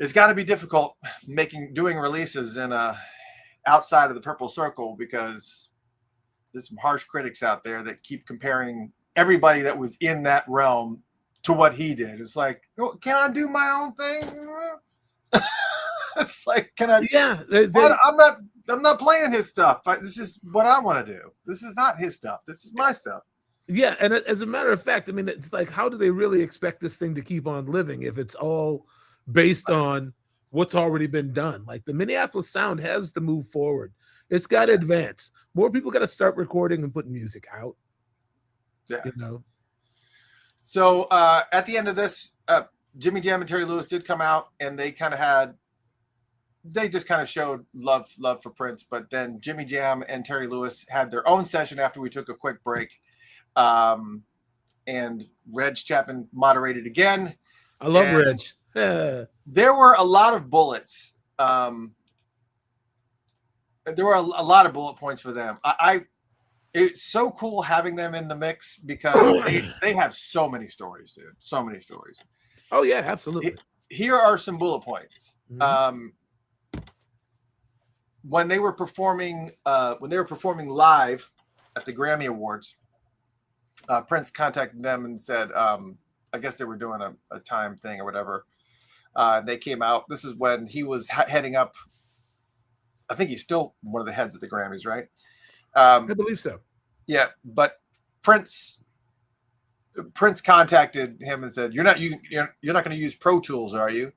it's got to be difficult doing releases in outside of the Purple Circle, because there's some harsh critics out there that keep comparing everybody that was in that realm to what he did. It's like, can I do my own thing? It's like, can I? Yeah, I'm not playing his stuff. This is what I want to do. This is not his stuff. This is my stuff. yeah, and as a matter of fact, I mean, it's like, how do they really expect this thing to keep on living if it's all based on what's already been done? Like the Minneapolis sound has to move forward. It's got to advance. More people got to start recording and putting music out. Yeah. You know. So at the end of this, Jimmy Jam and Terry Lewis did come out, and they just kind of showed love for Prince. But then Jimmy Jam and Terry Lewis had their own session after we took a quick break. And Reg Chapman moderated again. I love Reg. There were a lot of bullets. There were a lot of bullet points for them. It's so cool having them in the mix because they have so many stories, dude. So many stories. Oh yeah, absolutely. Here are some bullet points. Mm-hmm. When they were performing live at the Grammy Awards, Prince contacted them and said, I guess they were doing a time thing or whatever. They came out. This is when he was heading up. I think he's still one of the heads of the Grammys, right? I believe so. Yeah, but Prince contacted him and said, "You're not going to use Pro Tools, are you?" And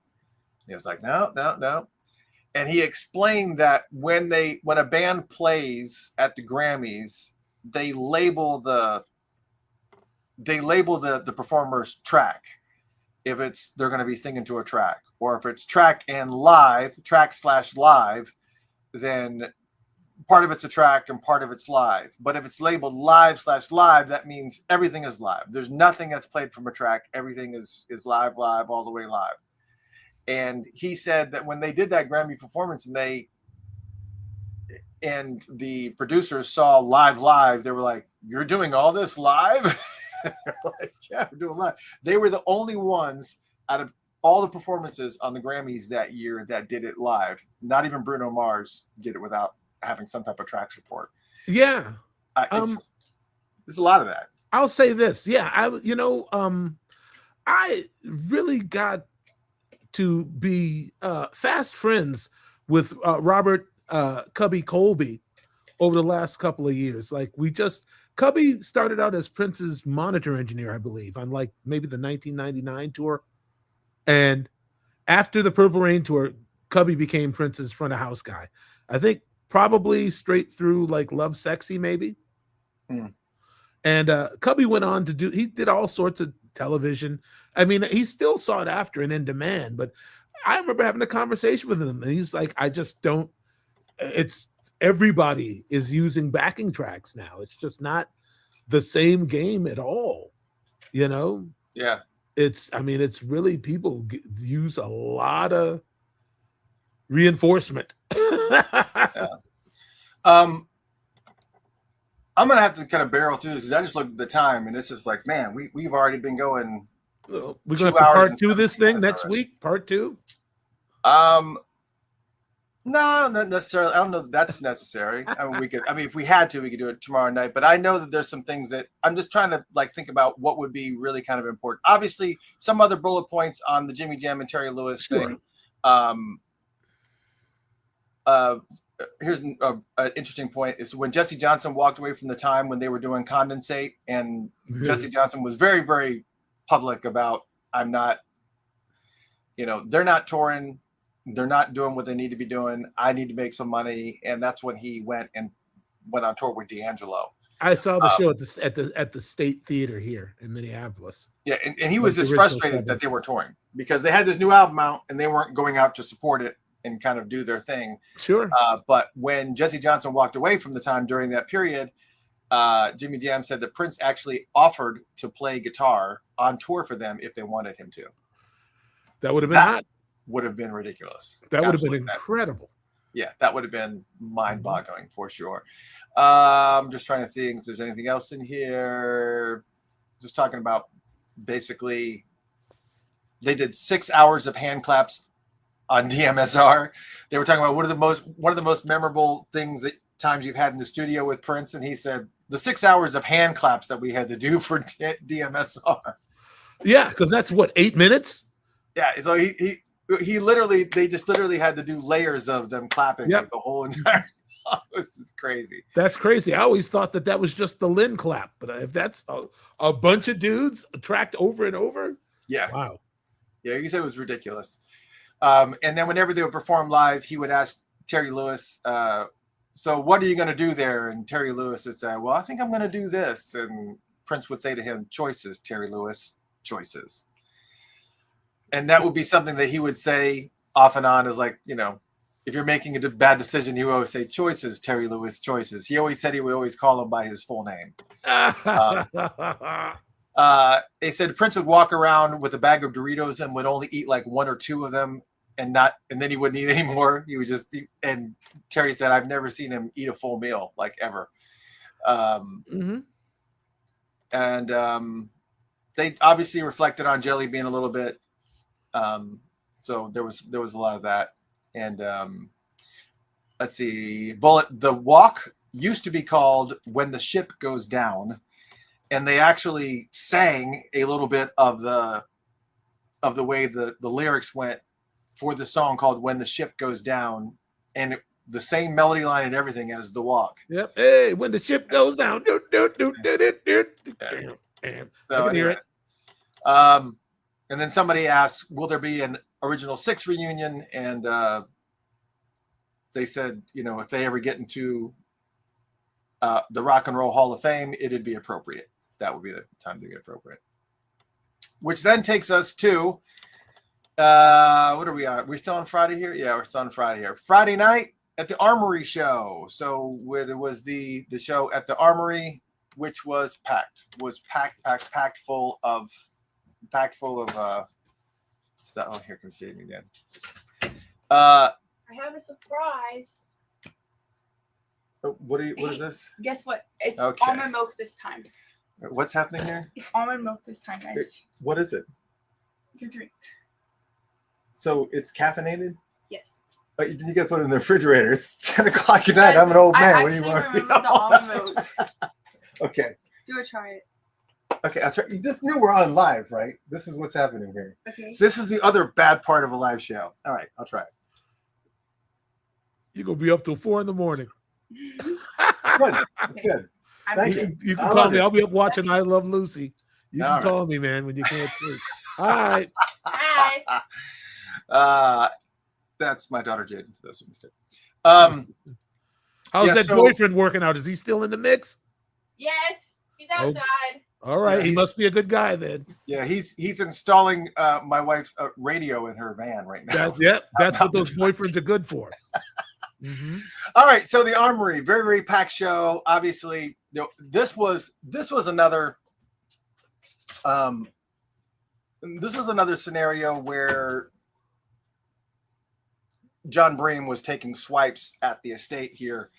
he was like, "No." And he explained that when a band plays at the Grammys, they label the performer's track. If they're going to be singing to a track, or if it's track/live, then part of it's a track and part of it's live. But if it's labeled live/live, that means everything is live. There's nothing that's played from a track. Everything is live all the way live. And he said that when they did that Grammy performance and the producers saw live, they were like, "You're doing all this live?" Like, yeah, we're doing live. They were the only ones out of all the performances on the Grammys that year that did it live. Not even Bruno Mars did it without having some type of track support. Yeah. There's a lot of that. I'll say this. Yeah. I really got to be fast friends with Robert Cubby Colby over the last couple of years. Like Cubby started out as Prince's monitor engineer, I believe, on like maybe the 1999 tour. And after the Purple Rain tour, Cubby became Prince's front of house guy. I think probably straight through like Love Sexy, maybe. Mm. And Cubby went on to he did all sorts of television. I mean, he's still sought after and in demand, but I remember having a conversation with him and he's like, everybody is using backing tracks now. It's just not the same game at all, you know? Yeah. It's really, people use a lot of reinforcement. Yeah. I'm going to have to kind of barrel through this because I just looked at the time and it's just like, man, we've already been going. We're going to have part 2 this thing next week, part 2. No, not necessarily. I don't know if that's necessary. I mean, if we had to, we could do it tomorrow night. But I know that there's some things that I'm just trying to like think about what would be really kind of important. Obviously, some other bullet points on the Jimmy Jam and Terry Lewis thing. Here's an interesting point: is when Jesse Johnson walked away from the time when they were doing Condensate, and Jesse Johnson was very, very public about, I'm not, they're not touring. They're not doing what they need to be doing. I need to make some money, and that's when he went on tour with D'Angelo. I saw the show at the State Theater here in Minneapolis. Yeah, and he was just frustrated that they were touring because they had this new album out and they weren't going out to support it and kind of do their thing. Sure. But when Jesse Johnson walked away from the time during that period, Jimmy Jam said that Prince actually offered to play guitar on tour for them if they wanted him to. That would have been hot. Would have been ridiculous. That would have been incredible. Yeah, that would have been mind-boggling for sure. I'm just trying to think if there's anything else in here. Just talking about basically they did 6 hours of hand claps on DMSR. They were talking about one of the most memorable times you've had in the studio with Prince, and he said the 6 hours of hand claps that we had to do for DMSR. Yeah, because that's what, 8 minutes. Yeah, so he they just literally had to do layers of them clapping like the whole entire. This is crazy. That's crazy. I always thought that was just the Lynn clap, but if that's a bunch of dudes tracked over and over, wow. Yeah, he said it was ridiculous. And then whenever they would perform live, he would ask Terry Lewis, so what are you going to do there? And Terry Lewis would say, well, I think I'm going to do this. And Prince would say to him, choices, Terry Lewis, choices. And that would be something that he would say off and on, is like, if you're making a bad decision, he would always say, choices, Terry Lewis, choices. He always said he would always call him by his full name. They said Prince would walk around with a bag of Doritos and would only eat like one or two of them, and then he wouldn't eat anymore. He would just eat, and Terry said, I've never seen him eat a full meal, like, ever. And they obviously reflected on Jelly being a little bit. So there was a lot of that. And let's see, the walk used to be called When the Ship Goes Down, and they actually sang a little bit of the way the lyrics went for the song called When the Ship Goes Down, and the same melody line and everything as the walk. Yep. Hey, when the ship goes down. So I can hear it. And then somebody asked, will there be an Original Six reunion? And they said, if they ever get into the Rock and Roll Hall of Fame, it'd be appropriate. That would be the time to get appropriate. Which then takes us to, what are we on? We're still on Friday here? Yeah, we're still on Friday here. Friday night at the Armory show. So where there was the show at the Armory, which was packed full of stuff. Oh, here comes Jamie again. I have a surprise. What is this? Guess what? It's almond milk this time. What's happening here? It's almond milk this time, guys. What is it? Your drink. So it's caffeinated? Yes. Oh, you got to put it in the refrigerator. It's 10 o'clock at night. I'm an old man. I what do you want? remember the almond milk. Okay. Do a try it. Okay, I'll try. You just knew we're on live, right? This is what's happening here. Okay. So this is the other bad part of a live show. All right, I'll try it. You're going to be up till 4 a.m. Good. It's good. Thank you. You can call me. I'll be up watching I Love Lucy. You can call me, man, when you can't sleep. All right. Hi. That's my daughter, Jaden, for those who missed it. How's that boyfriend working out? Is he still in the mix? Yes, he's outside. All right, he must be a good guy then. Yeah, he's installing my wife's radio in her van right now. That's what those boyfriends are good for. Mm-hmm. All right, so the Armory, very, very packed show. Obviously, this was another scenario where John Bream was taking swipes at the estate here.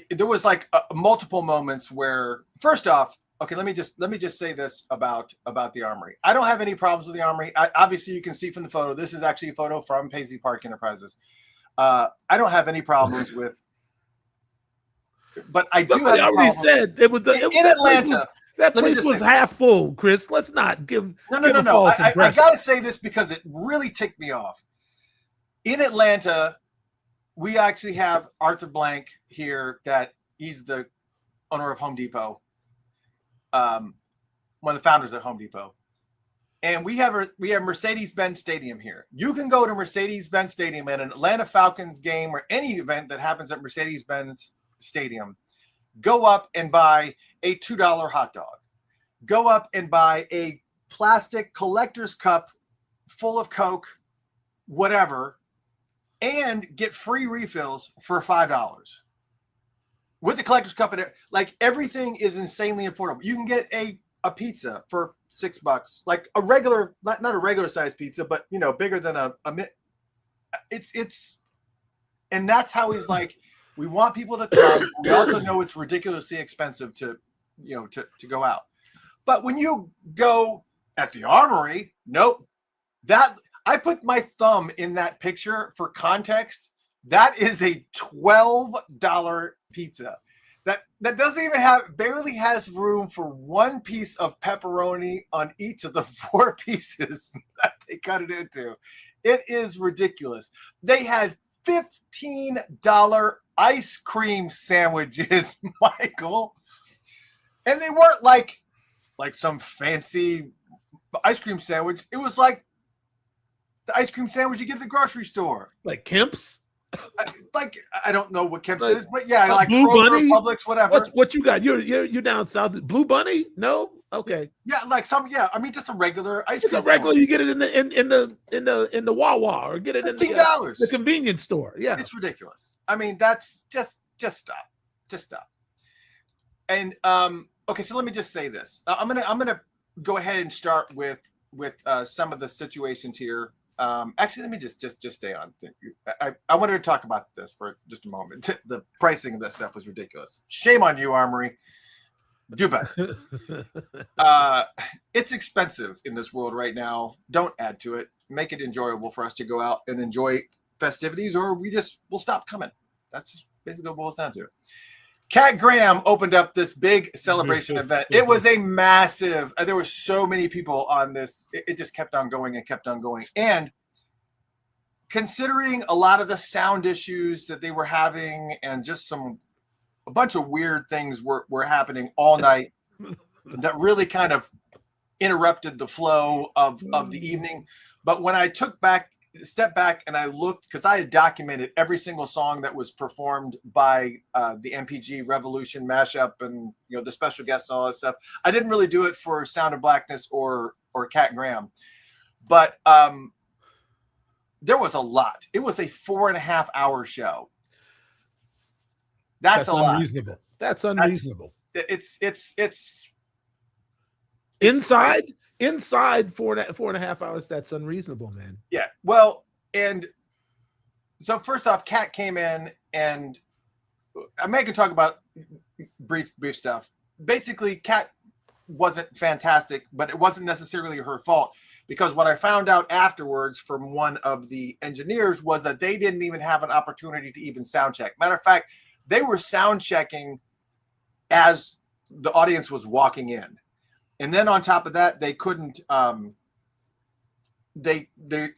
There was like multiple moments where, first off, okay, let me just say this about the Armory. I don't have any problems with the Armory. Obviously, you can see from the photo. This is actually a photo from Paisley Park Enterprises. I don't have any problems with, but I do have. I already said it was in Atlanta. That place was half full, Chris. Let's not give. No. I gotta say this because it really ticked me off. In Atlanta, we actually have Arthur Blank here. That he's the owner of Home Depot. One of the founders of Home Depot. And we have Mercedes-Benz Stadium here. You can go to Mercedes-Benz Stadium at an Atlanta Falcons game or any event that happens at Mercedes-Benz Stadium. Go up and buy a $2 hot dog. Go up and buy a plastic collector's cup full of Coke, whatever, and get free refills for $5. With the collector's cup in it, like everything is insanely affordable. You can get a pizza for $6, like a regular, not a regular size pizza, but bigger than a it's, and that's how he's like, we want people to come. We also know it's ridiculously expensive to go out. But when you go at the Armory, nope. That I put my thumb in that picture for context. That is a $12 pizza. That doesn't even barely has room for one piece of pepperoni on each of the 4 pieces. That they cut it into. It is ridiculous. They had $15 ice cream sandwiches, Michael. And they weren't like some fancy ice cream sandwich. It was like the ice cream sandwich you get at the grocery store. Like Kemp's? I don't know what Kemp's is, but yeah, like Blue Kroger, Bunny? Publix, whatever. What you got? You're down south. Blue Bunny? No? Okay. Yeah, like I mean, just a regular ice cream. It's a regular. Sandwich. You get it in the Wawa or get it in $15. the convenience store. Yeah, It's ridiculous. I mean, that's just stop. And okay, so let me just say this. I'm gonna go ahead and start with some of the situations here. Actually, let me just stay on. I wanted to talk about this for just a moment. The pricing of that stuff was ridiculous. Shame on you, Armory. Do better. It's expensive in this world right now. Don't add to it. Make it enjoyable for us to go out and enjoy festivities, or we'll stop coming. That's just basically what it boils down to. Cat Graham opened up this big celebration event. It was a massive. There were so many people on this. It just kept on going and kept on going. And considering a lot of the sound issues that they were having, and just a bunch of weird things were happening all night, that really kind of interrupted the flow of the evening. But when I stepped back and I looked, because I had documented every single song that was performed by the MPG Revolution mashup, and the special guests and all that stuff. I didn't really do it for Sound of Blackness or Cat Graham, but there was a lot. It was a 4.5-hour show. That's a unreasonable. lot. That's unreasonable. It's inside 4.5 hours. That's unreasonable, man. Yeah. Well, and so first off, Kat came in, and I can talk about brief stuff. Basically, Kat wasn't fantastic, but it wasn't necessarily her fault, because what I found out afterwards from one of the engineers was that they didn't even have an opportunity to even sound check. Matter of fact, they were sound checking as the audience was walking in. And then on top of that, they couldn't. They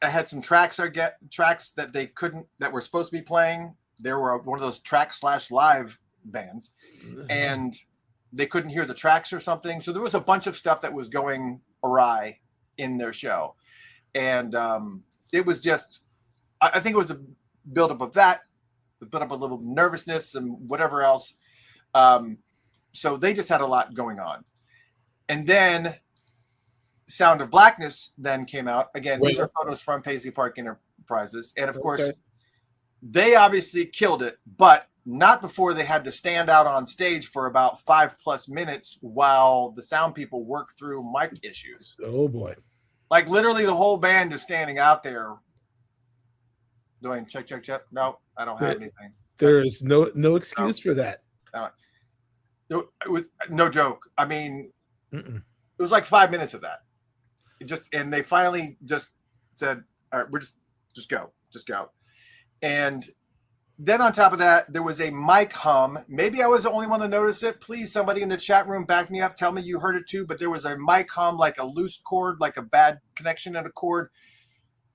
had some tracks that they couldn't, that were supposed to be playing. They were one of those track/live bands, and they couldn't hear the tracks or something. So there was a bunch of stuff that was going awry in their show, and it was just. I think it was a buildup of that, a bit of a little nervousness and whatever else. So they just had a lot going on. And then Sound of Blackness then came out. Again, these are photos from Paisley Park Enterprises. And of course, they obviously killed it, but not before they had to stand out on stage for about 5+ minutes while the sound people worked through mic issues. Oh, boy. Like literally the whole band is standing out there doing check. No, I don't have anything. There is no excuse for that. It was no joke. I mean, Mm-mm. it was like 5 minutes of that. And they finally just said, all right, we're just go. And then on top of that, there was a mic hum. Maybe I was the only one to notice it. Please, somebody in the chat room, back me up. Tell me you heard it too. But there was a mic hum, like a loose cord, like a bad connection in a cord.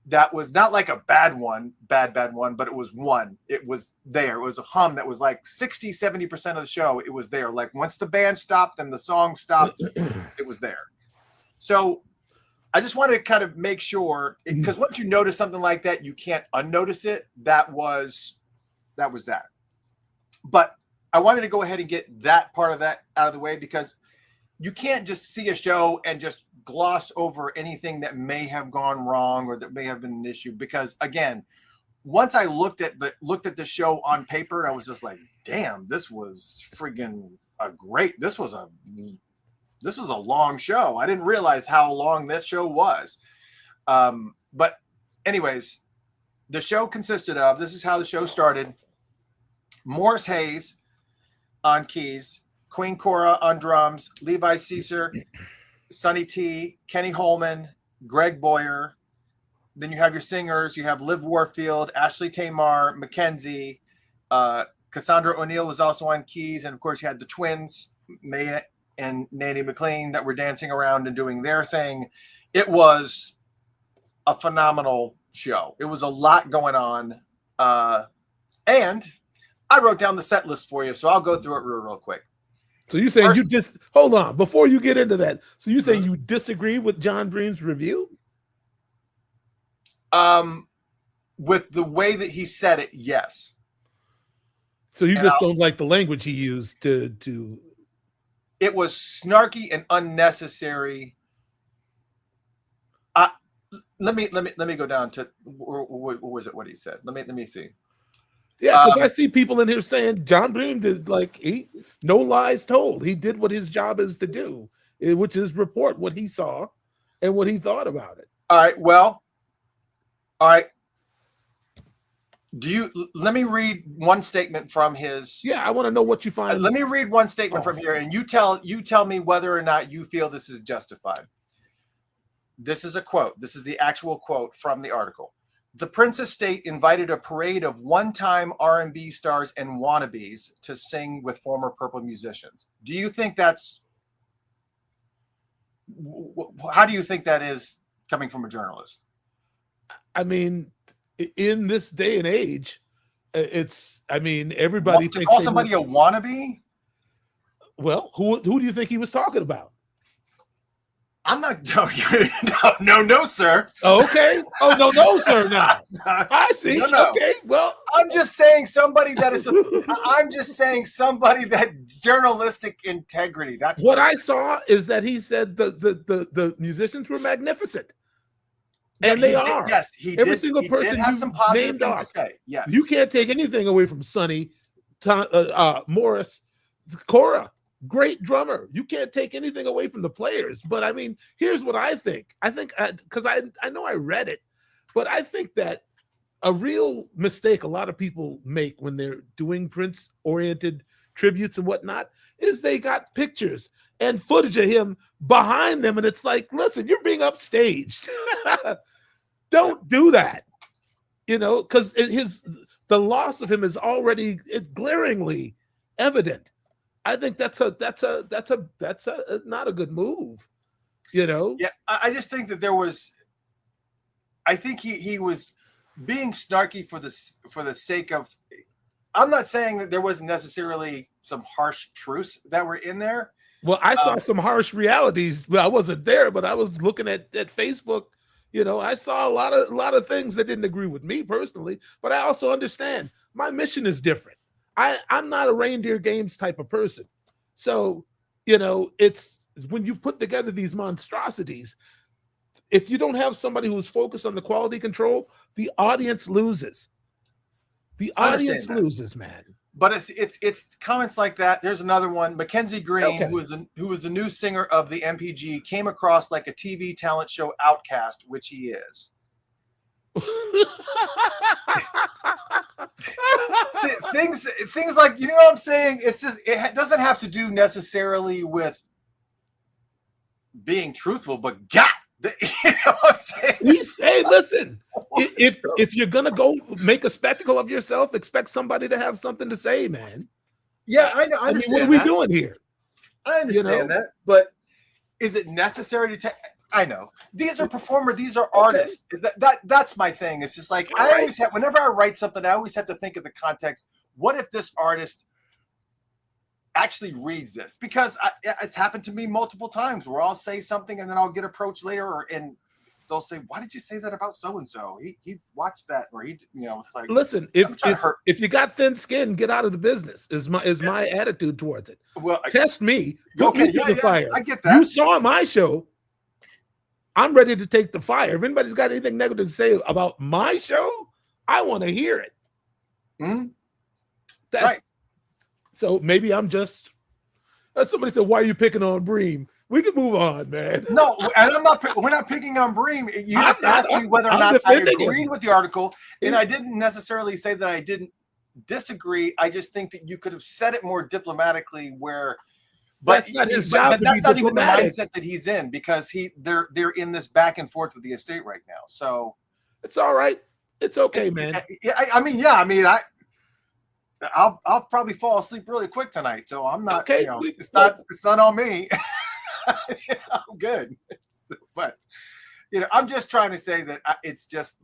That was not like a bad one, but it was one. It was there. It was a hum that was like 60-70% of the show. It was there. Like once the band stopped and the song stopped, it was there. So I just wanted to kind of make sure, because once you notice something like that, you can't unnotice it. That was that. But I wanted to go ahead and get that part of that out of the way, because you can't just see a show and just gloss over anything that may have gone wrong or that may have been an issue. Because again, once I looked at the show on paper, I was just like, damn, this was friggin' this was a long show. I didn't realize how long that show was. But anyways, the show consisted of, this is how the show started: Morris Hayes on keys, Queen Cora on drums, Levi Caesar, Sonny T, Kenny Holman, Greg Boyer. Then you have your singers. You have Liv Warfield, Ashley Tamar, Mackenzie, Cassandra O'Neill was also on keys. And of course you had the twins, Maya and Nanny McLean, that were dancing around and doing their thing. It was a phenomenal show. It was a lot going on. And I wrote down the set list for you, so I'll go through it real quick. So you saying you just hold on before you get into that. So you saying you disagree with John Bream's review? With the way that he said it, yes. So you just don't like the language he used to. It was snarky and unnecessary. Let me go down to what was it? What he said? Let me see. Yeah, because I see people in here saying John Bream did no lies told. He did what his job is to do, which is report what he saw and what he thought about it. All right. Well, all right. Let me read one statement from his. Yeah, I want to know what you find. Let me read one statement from here, and you tell me whether or not you feel this is justified. This is a quote. This is the actual quote from the article. The Prince Estate invited a parade of one-time R&B stars and wannabes to sing with former Purple musicians. Do you think that's? How do you think that is coming from a journalist? I mean, in this day and age, everybody thinks call somebody a wannabe. Well, who do you think he was talking about? I'm not. No, sir. Okay. Oh, no, sir. Now I see. No. Okay. Well, I'm just saying somebody that is. I'm just saying somebody that journalistic integrity. That's what I saw is that he said the musicians were magnificent. And they are. Yes, he Every did. single person did have some positive things to say. Yes, you can't take anything away from Sonny, Morris, Cora. Great drummer. You can't take anything away from the players. But I mean, here's what I think. I think because I know I read it, but I think that a real mistake a lot of people make when they're doing Prince-oriented tributes and whatnot is they got pictures and footage of him behind them, and it's like, listen, you're being upstaged. Don't do that, because the loss of him is already glaringly evident. I think that's not a good move, Yeah, I just think that there was. I think he was being snarky for the sake of. I'm not saying that there wasn't necessarily some harsh truths that were in there. Well, I saw some harsh realities, but I wasn't there. But I was looking at Facebook. I saw a lot of things that didn't agree with me personally. But I also understand my mission is different. I'm not a reindeer games type of person. So, it's when you put together these monstrosities, if you don't have somebody who's focused on the quality control, the audience loses. The audience loses, man. But it's comments like that. There's another one. Mackenzie Green, who was the new singer of the MPG, came across like a TV talent show outcast, which he is. things like, what I'm saying? It's just, it doesn't have to do necessarily with being truthful, but God, what I'm saying? Listen, if you're gonna go make a spectacle of yourself, expect somebody to have something to say, man. Yeah, I know. I understand. What are we doing here? I understand that, but is it necessary to take? I know these are performers, these are artists. That's my thing. It's just like always have. Whenever I write something, I always have to think of the context. What if this artist actually reads this? Because it's happened to me multiple times where I'll say something and then I'll get approached later, and they'll say, "Why did you say that about so and so? He watched that, or he, it's like." Listen, if you got thin skin, get out of the business. Is my attitude towards it. Well, test me. Put me through the fire. I get that. You saw my show. I'm ready to take the fire. If anybody's got anything negative to say about my show, I want to hear it. Mm-hmm. Right. So maybe I'm just. Somebody said, "Why are you picking on Bream?" We can move on, man. No, and I'm not. We're not picking on Bream. You just asked me whether or not I agreed with the article, and I didn't necessarily say that I didn't disagree. I just think that you could have said it more diplomatically. But that's not his job. But that's not even the mindset that he's in, because they're in this back and forth with the estate right now. So it's all right. It's okay, man. I'll probably fall asleep really quick tonight. So I'm not. Okay, it's not on me. I'm good. But I'm just trying to say that it's just.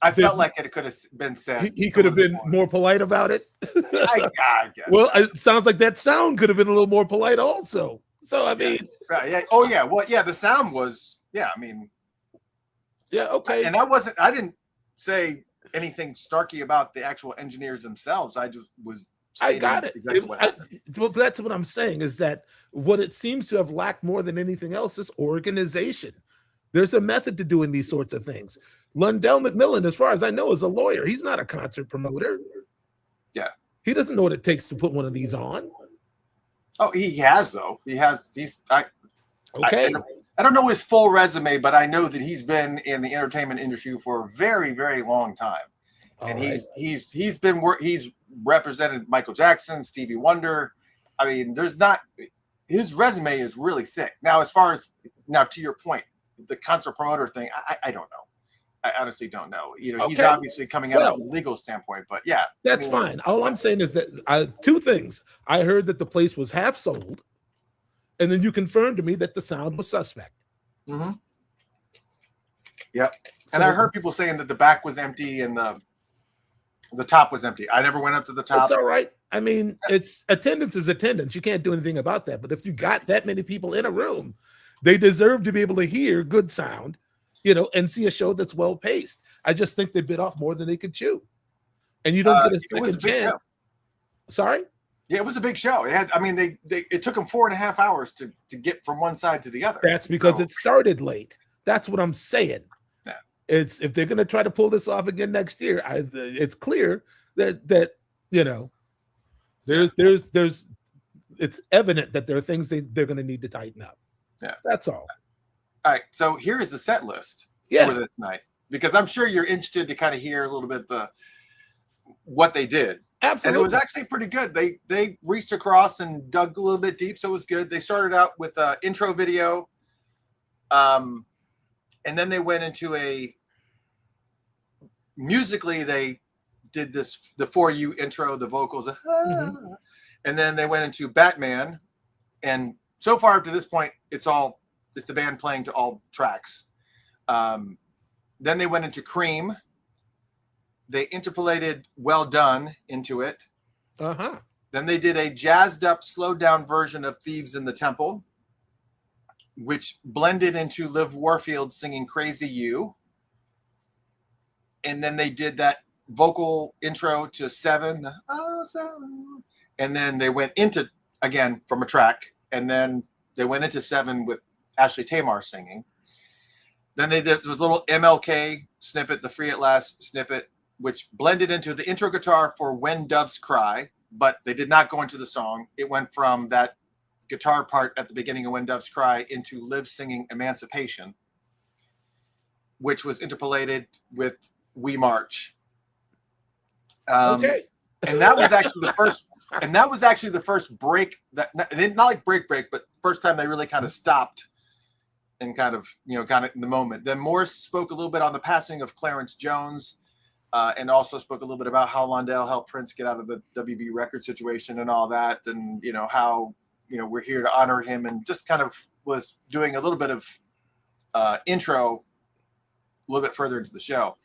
I felt like it could have been said. He could have been more polite about it. I guess. Well, it sounds like that sound could have been a little more polite also. So I mean, right? Yeah. Oh yeah. Well, yeah. The sound was. Yeah. I mean. Yeah. Okay. And I didn't say anything snarky about the actual engineers themselves. I just was. I got it. Exactly that's what I'm saying is that what it seems to have lacked more than anything else is organization. There's a method to doing these sorts of things. Lundell McMillan, as far as I know, is a lawyer. He's not a concert promoter. Yeah. He doesn't know what it takes to put one of these on. Oh, he has, though. He's okay. I don't know his full resume, but I know that he's been in the entertainment industry for a very, very long time. And he's represented Michael Jackson, Stevie Wonder. I mean, his resume is really thick. Now, to your point, the concert promoter thing, I don't know. I honestly don't know. He's obviously coming out of a legal standpoint, but yeah. That's fine. All I'm saying is that two things. I heard that the place was half sold, and then you confirmed to me that the sound was suspect. Mm-hmm. Yep. And I heard people saying that the back was empty and the top was empty. I never went up to the top. It's all right. I mean, it's attendance is attendance. You can't do anything about that. But if you got that many people in a room, they deserve to be able to hear good sound, and see a show that's well paced. I just think they bit off more than they could chew. And you don't get a second chance. Sorry? Yeah, it was a big show. It took them 4.5 hours to get from one side to the other. That's because it started late. That's what I'm saying. Yeah. It's if they're going to try to pull this off again next year, it's clear that there's it's evident that there are things they're going to need to tighten up. Yeah, that's all. All right, so here is the set list for this night, because I'm sure you're interested to kind of hear a little bit what they did. Absolutely. And it was actually pretty good. They reached across and dug a little bit deep, so it was good. They started out with an intro video, and then they went into musically they did the For You intro, the vocals, and then they went into Batman, and so far up to this point, it's the band playing to all tracks. Then they went into Cream. They interpolated Well Done into it. Then they did a jazzed up, slowed down version of Thieves in the Temple, which blended into Liv Warfield singing Crazy You. And then they did that vocal intro to Seven. And then they went into, again, from a track. And then they went into Seven with Ashley Tamar singing. Then they did this little MLK snippet, the Free at Last snippet, which blended into the intro guitar for When Doves Cry, but they did not go into the song. It went from that guitar part at the beginning of When Doves Cry into Liv singing Emancipation, which was interpolated with We March. Okay. And that was actually the first. And that was actually the first break that not like break, but first time they really kind of stopped and kind of in the moment. Then Morris spoke a little bit on the passing of Clarence Jones, and also spoke a little bit about how Lundell helped Prince get out of the WB record situation and all that, and how we're here to honor him, and just kind of was doing a little bit of intro a little bit further into the show.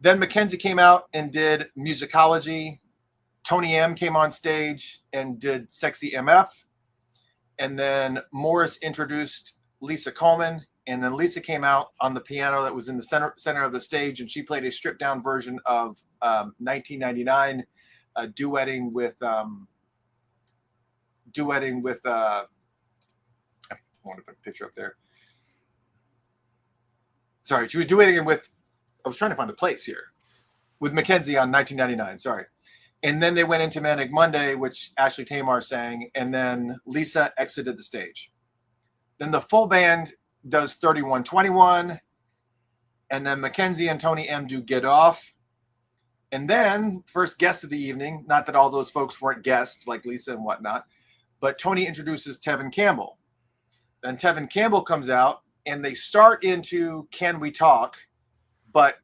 Then Mackenzie came out and did Musicology. Tony M came on stage and did Sexy MF. And then Morris introduced Lisa Coleman. And then Lisa came out on the piano that was in the center of the stage, and she played a stripped down version of 1999, duetting with I want to put a picture up there. Sorry, she was duetting with, I was trying to find a place here, with Mackenzie on 1999, sorry. And then they went into Manic Monday, which Ashley Tamar sang, and then Lisa exited the stage. Then the full band does 3121, and then Mackenzie and Tony M do Get Off. And then first guest of the evening, not that all those folks weren't guests like Lisa and whatnot, but Tony introduces Tevin Campbell. Then Tevin Campbell comes out, and they start into Can We Talk, but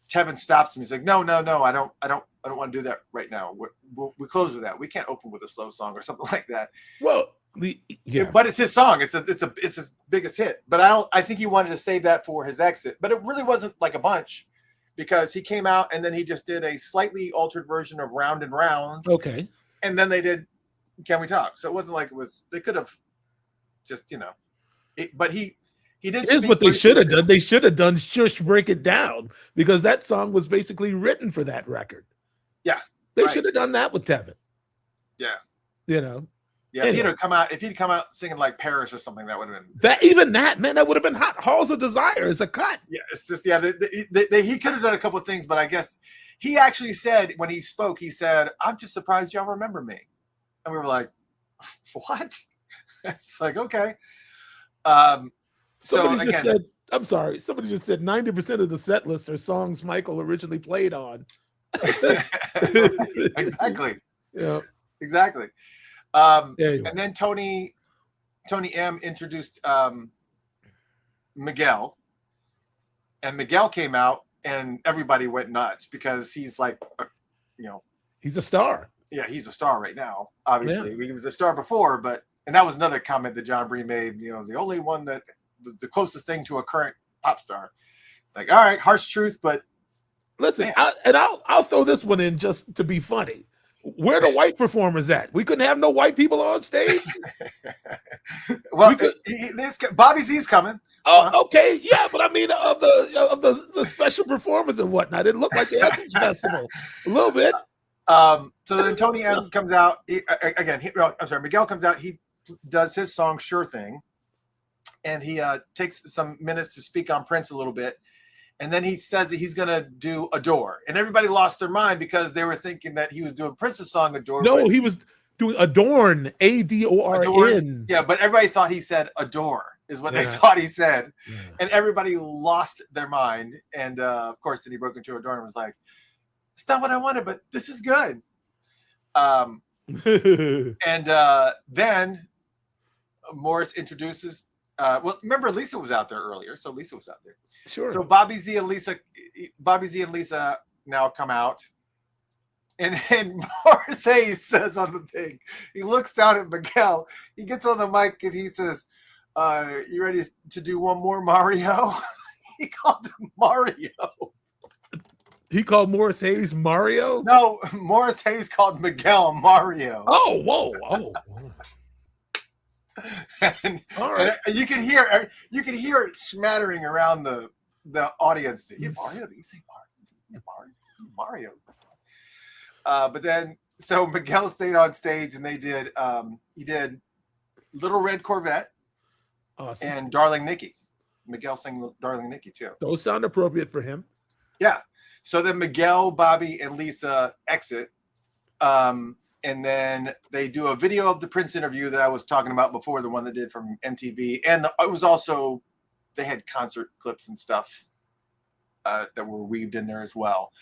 Tevin stops him. He's like, no, I don't want to do that right now. We close with that. We can't open with a slow song or something like that. Well, Yeah. But it's his song. It's his biggest hit. But I think he wanted to save that for his exit. But it really wasn't like a bunch, because he came out and then he just did a slightly altered version of Round and Round. Okay. And then they did Can We Talk? So it wasn't like they could have just, but he did. Here's what they should have done. They should have done Shush Break It Down, because that song was basically written for that record. Yeah. They right. should have done that with Tevin. Yeah. Yeah. Anyway. If he'd come out singing like Paris or something, that would have been that would have been hot. Halls of Desire is a cut. Yeah, it's just he could have done a couple of things, but I guess he actually said, when he spoke, he said, "I'm just surprised y'all remember me," and we were like, "What?" It's like, okay. Somebody just said 90% of the set list are songs Michael originally played on. Exactly. Yeah. Exactly. Anyway. And then Tony M introduced Miguel, and Miguel came out, and everybody went nuts because he's like, he's a star. Yeah, he's a star right now. Obviously, he was a star before, and that was another comment that John Bree made. The only one that was the closest thing to a current pop star. It's like, all right, harsh truth, but listen, I'll throw this one in just to be funny. Where the white performers at? We couldn't have no white people on stage. Well, Bobby Z's coming. Oh, okay, yeah, but I mean, of the special performers and whatnot, it looked like the Essence Festival a little bit. So then Tony M comes out Miguel comes out. He does his song "Sure Thing," and he takes some minutes to speak on Prince a little bit. And then he says that he's going to do Adore. And everybody lost their mind because they were thinking that he was doing Prince's song Adore. No, he was doing Adorn, Adorn. Yeah, but everybody thought he said Adore is what they thought he said. Yeah. And everybody lost their mind. And, of course, then he broke into Adore and was like, it's not what I wanted, but this is good. And then Morris introduces remember Lisa was out there earlier, so Lisa was out there. Sure. So Bobby Z and Lisa now come out, and then Morris Hayes says on the thing, he looks down at Miguel, he gets on the mic and he says, "You ready to do one more, Mario?" He called him Mario. He called Morris Hayes Mario? No, Morris Hayes called Miguel Mario. Oh, whoa. And you can hear it smattering around the audience. Yeah, Mario, you say Mario. But then so Miguel stayed on stage and he did Little Red Corvette, awesome, and Darling Nikki. Miguel sang Darling Nikki too. Those sound appropriate for him. Yeah. So then Miguel, Bobby, and Lisa exit. And then they do a video of the Prince interview that I was talking about before, the one they did from MTV. And it was also, they had concert clips and stuff that were weaved in there as well.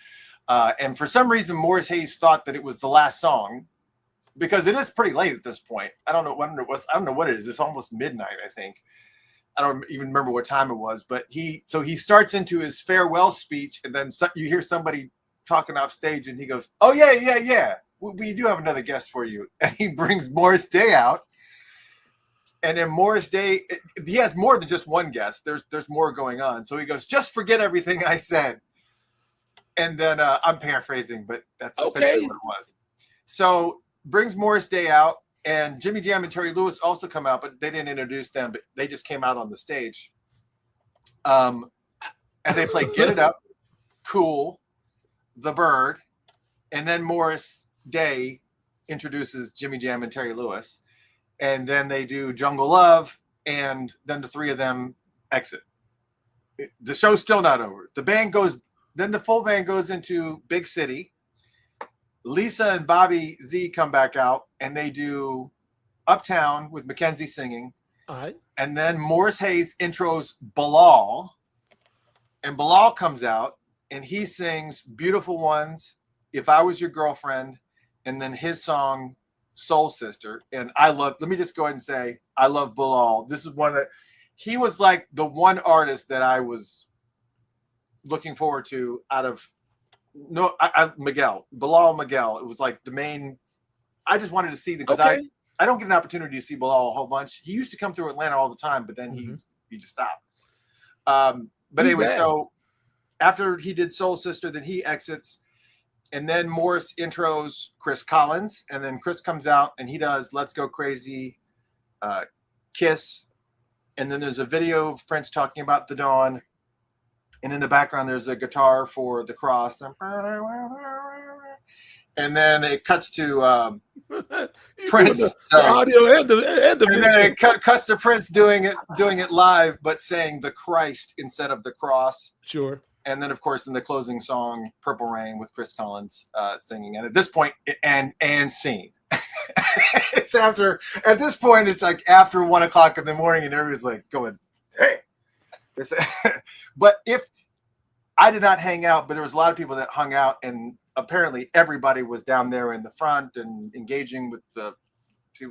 And for some reason, Morris Hayes thought that it was the last song, because it is pretty late at this point. I don't know what it is. It's almost midnight, I think. I don't even remember what time it was, but he starts into his farewell speech, and then you hear somebody talking off stage, and he goes, "Oh yeah. We do have another guest for you," and he brings Morris Day out. And then Morris Day, he has more than just one guest. There's more going on. So he goes, "Just forget everything I said." And then I'm paraphrasing, but that's essentially what it was. So brings Morris Day out, and Jimmy Jam and Terry Lewis also come out, but they didn't introduce them, but they just came out on the stage. And they play Get It Up, Cool, The Bird, and then Morris Day introduces Jimmy Jam and Terry Lewis, and then they do Jungle Love, and then the three of them exit. The show's still not over. Then the full band goes into Big City. Lisa and Bobby Z come back out, and they do Uptown with Mackenzie singing. All right. And then Morris Hayes intros Bilal, and Bilal comes out, and he sings Beautiful Ones, If I Was Your Girlfriend, and then his song Soul Sister. And let me just go ahead and say, I love Bilal. This is he was like the one artist that I was looking forward to out of Bilal Miguel. It was like the main, I just wanted to see them because I don't get an opportunity to see Bilal a whole bunch. He used to come through Atlanta all the time, but then he just stopped. But anyway, so after he did Soul Sister, then he exits, and then Morris intros Chris Collins, and then Chris comes out and he does Let's Go Crazy, Kiss, and then there's a video of Prince talking about the dawn, and in the background there's a guitar for The Cross, and then it cuts to Prince. Audio end of and then it cuts to Prince doing it live, but saying the Christ instead of the cross. Sure. And then, of course, in the closing song, Purple Rain with Chris Collins singing. And at this point, and scene. At this point, it's like after 1 o'clock in the morning, and everybody's like going, hey. But if I did not hang out, but there was a lot of people that hung out, and apparently everybody was down there in the front and engaging with the,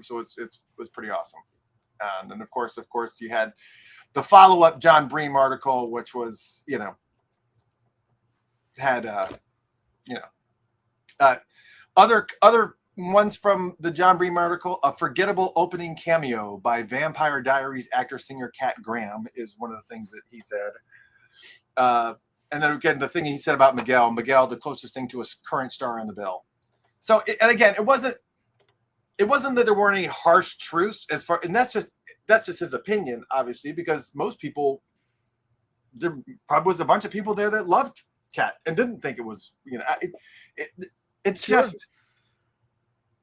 so it was pretty awesome. And then, of course, you had the follow-up John Bream article, which was, had other ones from the John Bream article. A forgettable opening cameo by Vampire Diaries actor singer Cat Graham is one of the things that he said. And then again, the thing he said about Miguel, the closest thing to a current star on the bill. So, and again, it wasn't that there weren't any harsh truths as far, and that's just his opinion, obviously, because most people, there probably was a bunch of people there that loved Cat and didn't think it was, it's just,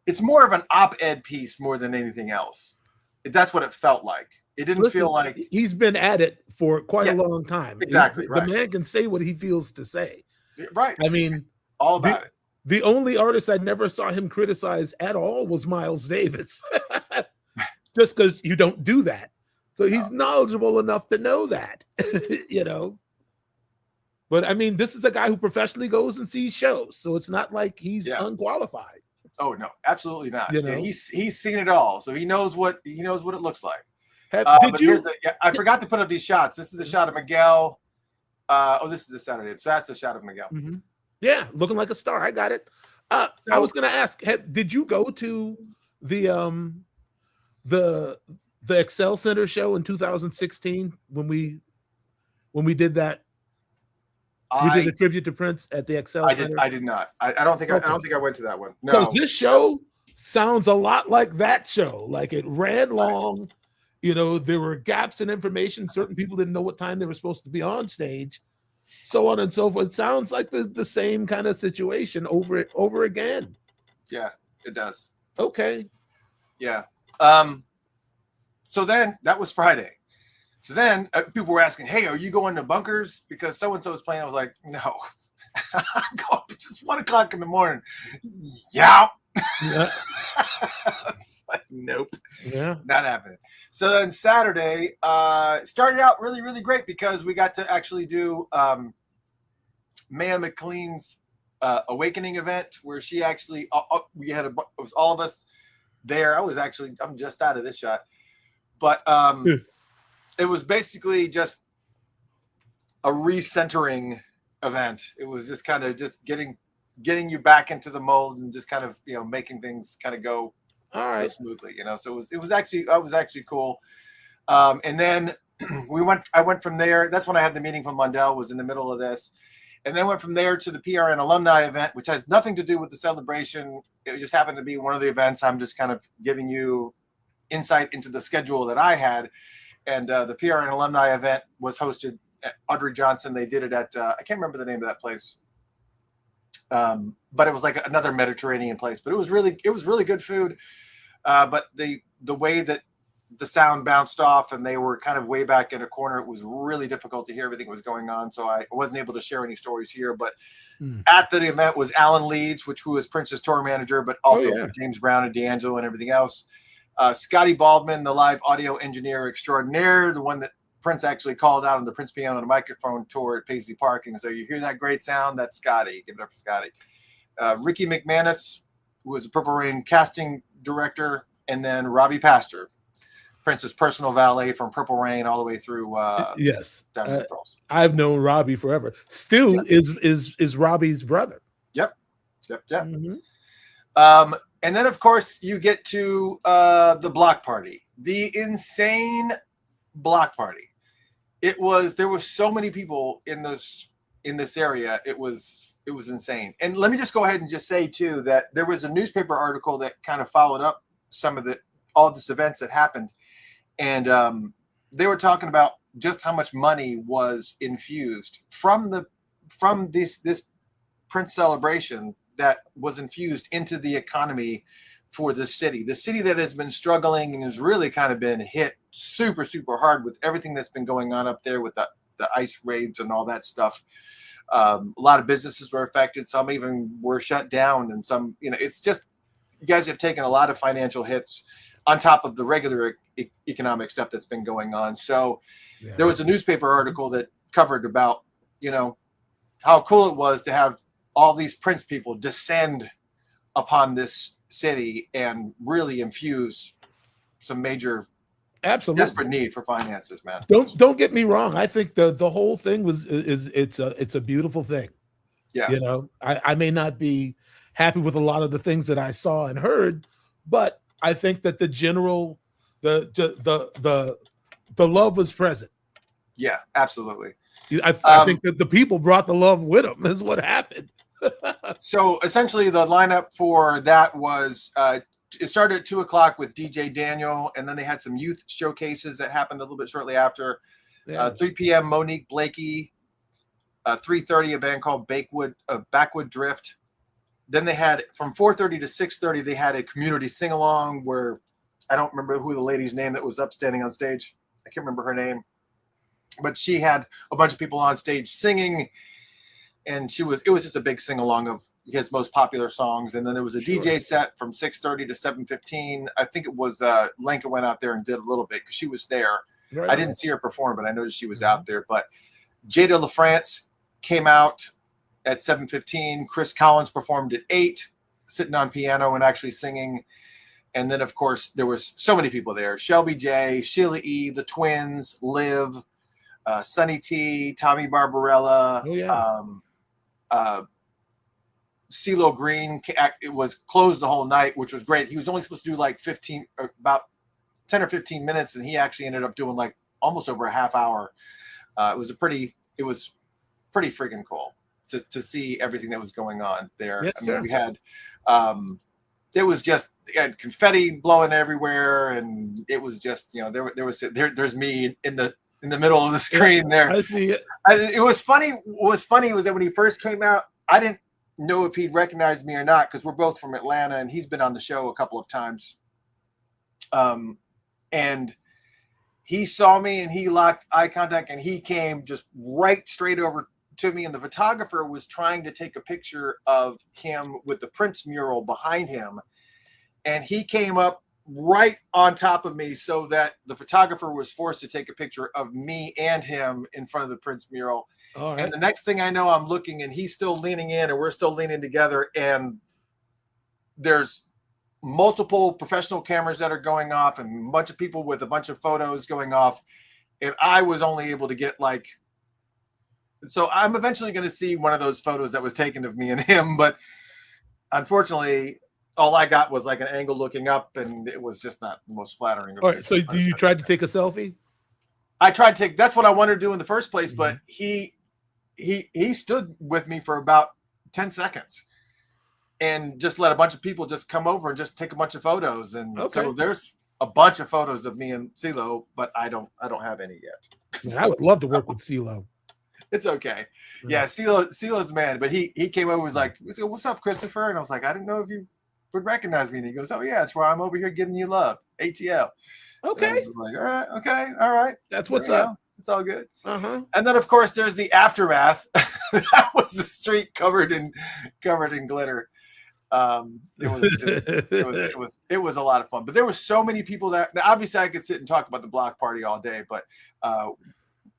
it's more of an op-ed piece more than anything else. That's what it felt like. It didn't feel like he's been at it for quite a long time. Exactly. The man can say what he feels to say. Right. I mean, all about it. The only artist I never saw him criticize at all was Miles Davis. Just because you don't do that. So he's knowledgeable enough to know that, But I mean, this is a guy who professionally goes and sees shows, so it's not like he's unqualified. Oh no, absolutely not. Yeah, he's seen it all, so he knows what it looks like. I forgot to put up these shots. This is a shot of Miguel. This is the Saturday, so that's a shot of Miguel. Mm-hmm. Yeah, looking like a star. I got it. I was going to ask, did you go to the Excel Center show in 2016 when we did that? We did a tribute to Prince at the Excel Center. I did not. I don't think I went to that one. No, because this show sounds a lot like that show. Like it ran long. There were gaps in information. Certain people didn't know what time they were supposed to be on stage, so on and so forth. It sounds like the same kind of situation over again. Yeah, it does. Okay. Yeah. So then that was Friday. So then people were asking, hey, are you going to Bunkers? Because so-and-so was playing. I was like, no. I'm going. It's 1 o'clock in the morning. Yeah. It's like, nope. Yeah. Not happening. So then Saturday started out really, really great because we got to actually do Maya McLean's Awakening event where she actually, it was all of us there. I'm just out of this shot. But it was basically just a recentering event. It was just kind of just getting you back into the mold and just kind of making things kind of go smoothly. So it was actually cool. And then I went from there. That's when I had the meeting from Lundell, was in the middle of this, and then went from there to the PRN alumni event, which has nothing to do with the celebration. It just happened to be one of the events. I'm just kind of giving you insight into the schedule that I had. And the PRN alumni event was hosted at Audrey Johnson. They did it at, I can't remember the name of that place. But it was like another Mediterranean place, but it was really good food. But the way that the sound bounced off and they were kind of way back in a corner, it was really difficult to hear everything that was going on. So I wasn't able to share any stories here, but at the event was Alan Leeds, who was Prince's tour manager, but also James Brown and D'Angelo and everything else. Scotty Baldwin, the live audio engineer extraordinaire, the one that Prince actually called out on the Prince Piano and Microphone tour at Paisley Park. And so you hear that great sound, that's Scotty. Give it up for Scotty. Ricky McManus, who was a Purple Rain casting director, and then Robbie Pastor, Prince's personal valet from Purple Rain all the way through. Yes, I've known Robbie forever. Stu is Robbie's brother. Yep. Mm-hmm. And then, of course, you get to the block party, the insane block party. There were so many people in this area. It was insane. And let me just go ahead and just say too that there was a newspaper article that kind of followed up some of all this events that happened, and they were talking about just how much money was infused from this Prince celebration that was infused into the economy for the city that has been struggling and has really kind of been hit super, super hard with everything that's been going on up there with the ICE raids and all that stuff. A lot of businesses were affected. Some even were shut down, and some, it's just, you guys have taken a lot of financial hits on top of the regular economic stuff that's been going on. So there was a newspaper article that covered about, how cool it was to have all these Prince people descend upon this city and really infuse some major desperate need for finances, man. Don't get me wrong. I think the whole thing it's a beautiful thing. Yeah. I may not be happy with a lot of the things that I saw and heard, but I think that the general the love was present. Yeah, absolutely. I think that the people brought the love with them is what happened. So essentially the lineup for that was it started at 2:00 with DJ Daniel, and then they had some youth showcases that happened a little bit shortly after. 3 p.m. Monique Blakey. 3:30 a band called Backwood Drift. Then they had from 4:30 to 6:30 they had a community sing along where I don't remember who the lady's name that was up standing on stage. I can't remember her name, but she had a bunch of people on stage singing, and it was just a big sing along of his most popular songs. And then there was a DJ set from 6:30 to 7:15. I think it was Lenka went out there and did a little bit because she was there. Right. I didn't see her perform, but I noticed she was out there. But Jada LaFrance came out at 7:15. Chris Collins performed at 8, sitting on piano and actually singing. And then, of course, there was so many people there. Shelby J, Sheila E, the Twins, Liv, Sunny T, Tommy Barbarella, CeeLo Green. It was closed the whole night, which was great. He was only supposed to do like about 10 or 15 minutes, and he actually ended up doing like almost over a half hour. It was pretty freaking cool to see everything that was going on there. Yes, we had it was just had confetti blowing everywhere, and it was just there's me in the middle of the screen there. I see it. It was funny. What was funny was that when he first came out, I didn't know if he'd recognize me or not because we're both from Atlanta, and he's been on the show a couple of times. And he saw me and he locked eye contact and he came just right straight over to me, and the photographer was trying to take a picture of him with the Prince mural behind him, and he came up right on top of me so that the photographer was forced to take a picture of me and him in front of the Prince mural. Right. And the next thing I know, I'm looking and he's still leaning in and we're still leaning together, and there's multiple professional cameras that are going off and a bunch of people with a bunch of photos going off, and I was only able to get so I'm eventually going to see one of those photos that was taken of me and him, but unfortunately all I got was like an angle looking up, and it was just not the most flattering. All right, so you tried to take a selfie? I tried to take, that's what I wanted to do in the first place, but he stood with me for about 10 seconds and just let a bunch of people just come over and just take a bunch of photos. And so there's a bunch of photos of me and CeeLo, but I don't have any yet. Man, I would love to work with CeeLo. It's okay. Yeah, CeeLo's the man, but he came over and was like, "What's up, Christopher?" And I was like, "I didn't know if you would recognize me." And he goes, "Oh yeah, that's why I'm over here giving you love, ATL." Okay. And I was like, all right. That's what's up. It's all good. Uh-huh. And then of course there's the aftermath. That was the street covered in glitter. It was a lot of fun. But there were so many people that obviously I could sit and talk about the block party all day, but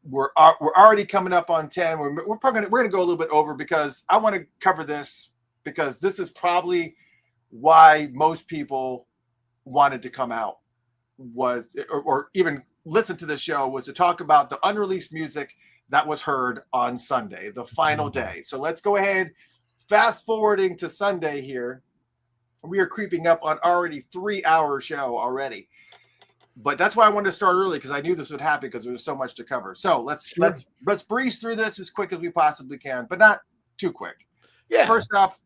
we're already coming up on 10. We're gonna go a little bit over because I want to cover this because this is probably why most people wanted to come out or even listen to the show was to talk about the unreleased music that was heard on Sunday, the final day. So let's go ahead, fast forwarding to Sunday here. we are creeping up on already 3-hour show already. But that's why I wanted to start early, because I knew this would happen because there was so much to cover. So let's breeze through this as quick as we possibly can, but not too quick. Yeah. First off,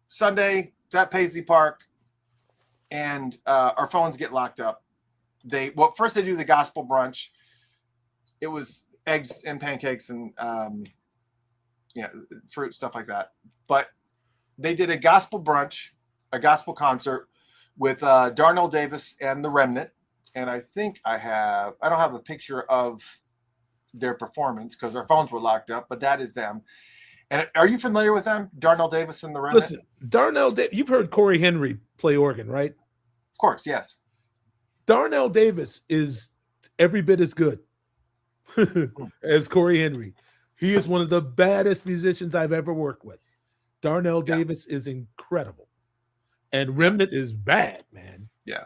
Sunday at Paisley Park, and our phones get locked up. First they do the gospel brunch. It was eggs and pancakes and fruit, stuff like that. But they did a gospel brunch, a gospel concert with Darnell Davis and the Remnant. And I think I don't have a picture of their performance because their phones were locked up, but that is them. And are you familiar with them, Darnell Davis and the Remnant? Listen, Darnell, you've heard Corey Henry play organ, right? Of course, yes. Darnell Davis is every bit as good as Corey Henry. He is one of the baddest musicians I've ever worked with. Darnell Davis is incredible. And Remnant is bad, man. Yeah.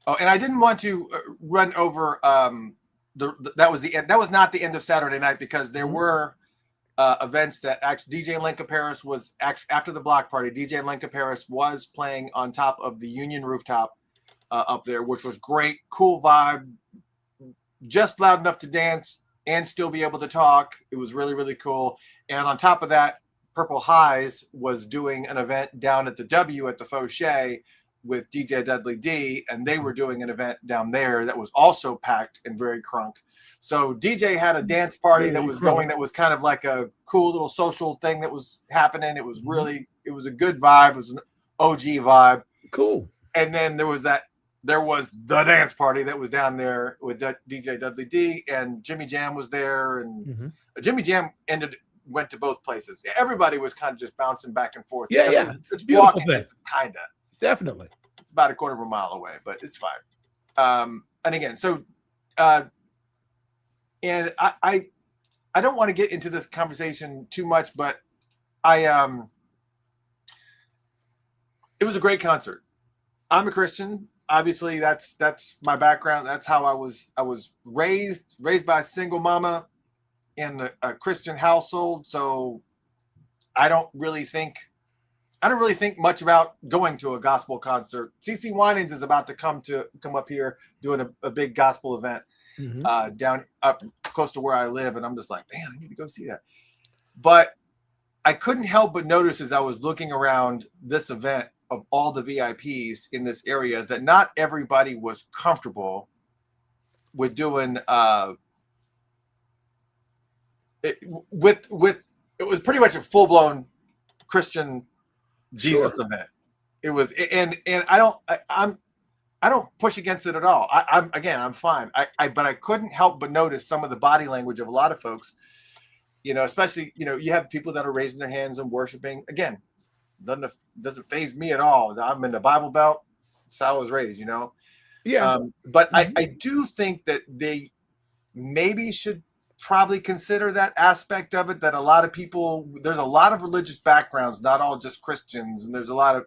Oh, and I didn't want to run over that was the end. That was not the end of Saturday night, because there were events that actually DJ Linka Paris was after the block party. DJ Linka Paris was playing on top of the Union rooftop up there, which was great, cool vibe, just loud enough to dance and still be able to talk. It was really, really cool. And on top of that, Purple Highs was doing an event down at the W at the Fauché with DJ Dudley D, and they were doing an event down there that was also packed and very crunk. So DJ had a dance party that was going, that was kind of like a cool little social thing that was happening. It was really, it was a good vibe. It was an OG vibe. Cool. And then there was the dance party that was down there with DJ Dudley D, and Jimmy Jam was there, and Jimmy Jam went to both places. Everybody was kind of just bouncing back and forth. Yeah. It's walking, kind of. Definitely. It's about a quarter of a mile away, but it's fine. And again, so and I don't want to get into this conversation too much, but it was a great concert. I'm a Christian. Obviously, that's my background. That's how I was raised by a single mama in a Christian household. So I don't really think much about going to a gospel concert. CeCe Winans is about to come up here doing a big gospel event down up close to where I live, and I'm just like, man, I need to go see that. But I couldn't help but notice as I was looking around this event of all the VIPs in this area that not everybody was comfortable with doing it was pretty much a full-blown Christian Jesus event. It was, and I don't push against it at all. I'm fine. But I couldn't help but notice some of the body language of a lot of folks, especially, you have people that are raising their hands and worshiping. Again, doesn't faze me at all. I'm in the Bible Belt. That's how I was raised, Yeah. But I do think that they maybe should probably consider that aspect of it, that a lot of people, there's a lot of religious backgrounds, not all just Christians, and there's a lot of,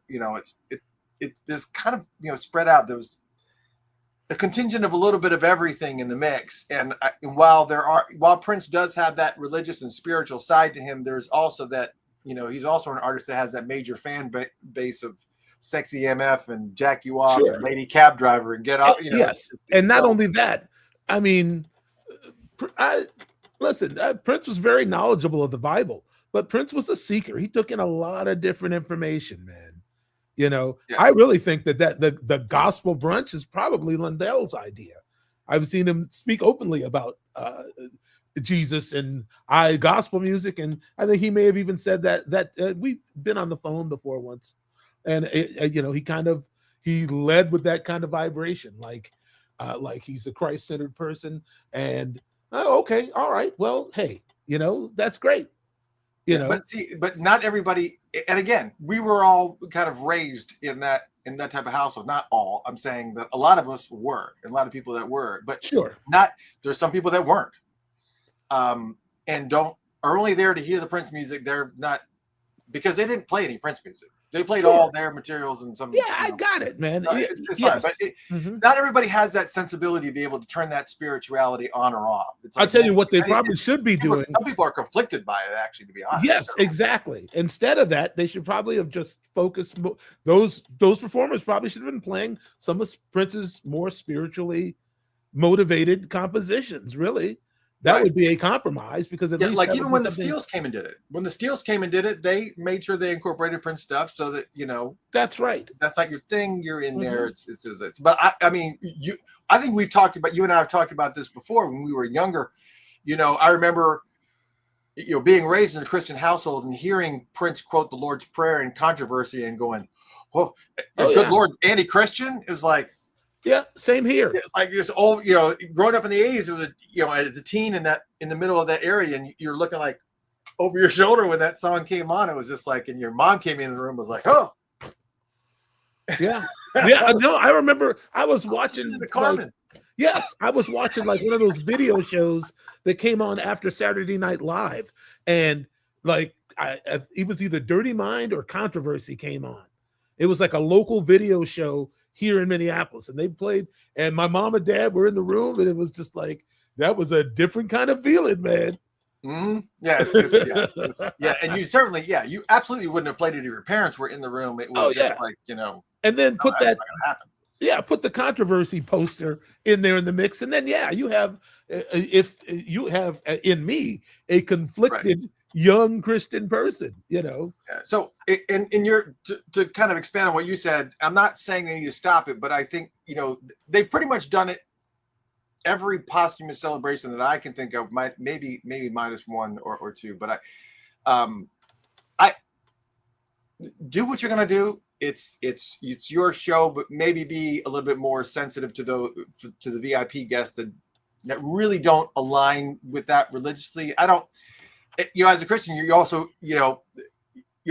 there's kind of, spread out. There was a contingent of a little bit of everything in the mix. And while Prince does have that religious and spiritual side to him, there's also that, he's also an artist that has that major fan base of Sexy MF and Jack You Off and Lady Cab Driver and Get Off. Yes. And not only that, I mean, Prince was very knowledgeable of the Bible, but Prince was a seeker. He took in a lot of different information, man. I really think that the gospel brunch is probably Lindell's idea. I've seen him speak openly about Jesus and gospel music, and I think he may have even said that we've been on the phone before once, and he led with that kind of vibration, like he's a Christ-centered person, and okay, all right, well, hey, that's great. But not everybody, and again, we were all kind of raised in that type of household. Not all. I'm saying that a lot of us were, and a lot of people that were, but there's some people that weren't, and are only there to hear the Prince music. They're not, because they didn't play any Prince music. They played Sure. all their materials and some. Yeah, I got it, man. So it's Yes. fine, but Mhm. not everybody has that sensibility to be able to turn that spirituality on or off. It's I'll like, tell man, you what they I- probably should be doing. Some people are conflicted by it, actually, to be honest. Yes, So, exactly. Instead of that, they should probably have just focused. Those performers probably should have been playing some of Prince's more spiritually motivated compositions. Really, that Right. would be a compromise, because at yeah, least like that even would when be the something- Steels came and did it, they made sure they incorporated Prince stuff so that That's right. that's not your thing. You're in there. Mhm. It's. But I mean, I think we've talked about, you and I have talked about this before when we were younger. I remember, being raised in a Christian household and hearing Prince quote the Lord's Prayer in controversy and going, "Well, Oh, good yeah. Lord, anti-Christian," is like, Yeah, same here. it's like this old, growing up in the 80s, it was as a teen in the middle of that area, and you're looking like over your shoulder when that song came on. It was just like, and your mom came in the room, was like, "Oh, Yeah, yeah. No, I remember I was watching listen to the Carmen." Yes, I was watching like one of those video shows that came on after Saturday Night Live, and like it was either Dirty Mind or Controversy came on. It was like a local video show here in Minneapolis, and they played, and my mom and dad were in the room, and it was just like, that was a different kind of feeling, man. Yeah, and you absolutely wouldn't have played it if your parents were in the room. It was just like, And then put that's that, not gonna happen. yeah, put the Controversy poster in there in the mix, and then you have, if you have in me a conflicted young Christian person, Yeah. So, in your to kind of expand on what you said, I'm not saying they need to stop it, but I think they've pretty much done it every posthumous celebration that I can think of. Maybe minus one or two, but I do what you're gonna do. It's your show, but maybe be a little bit more sensitive to the VIP guests that really don't align with that religiously. I don't. As a Christian, you also you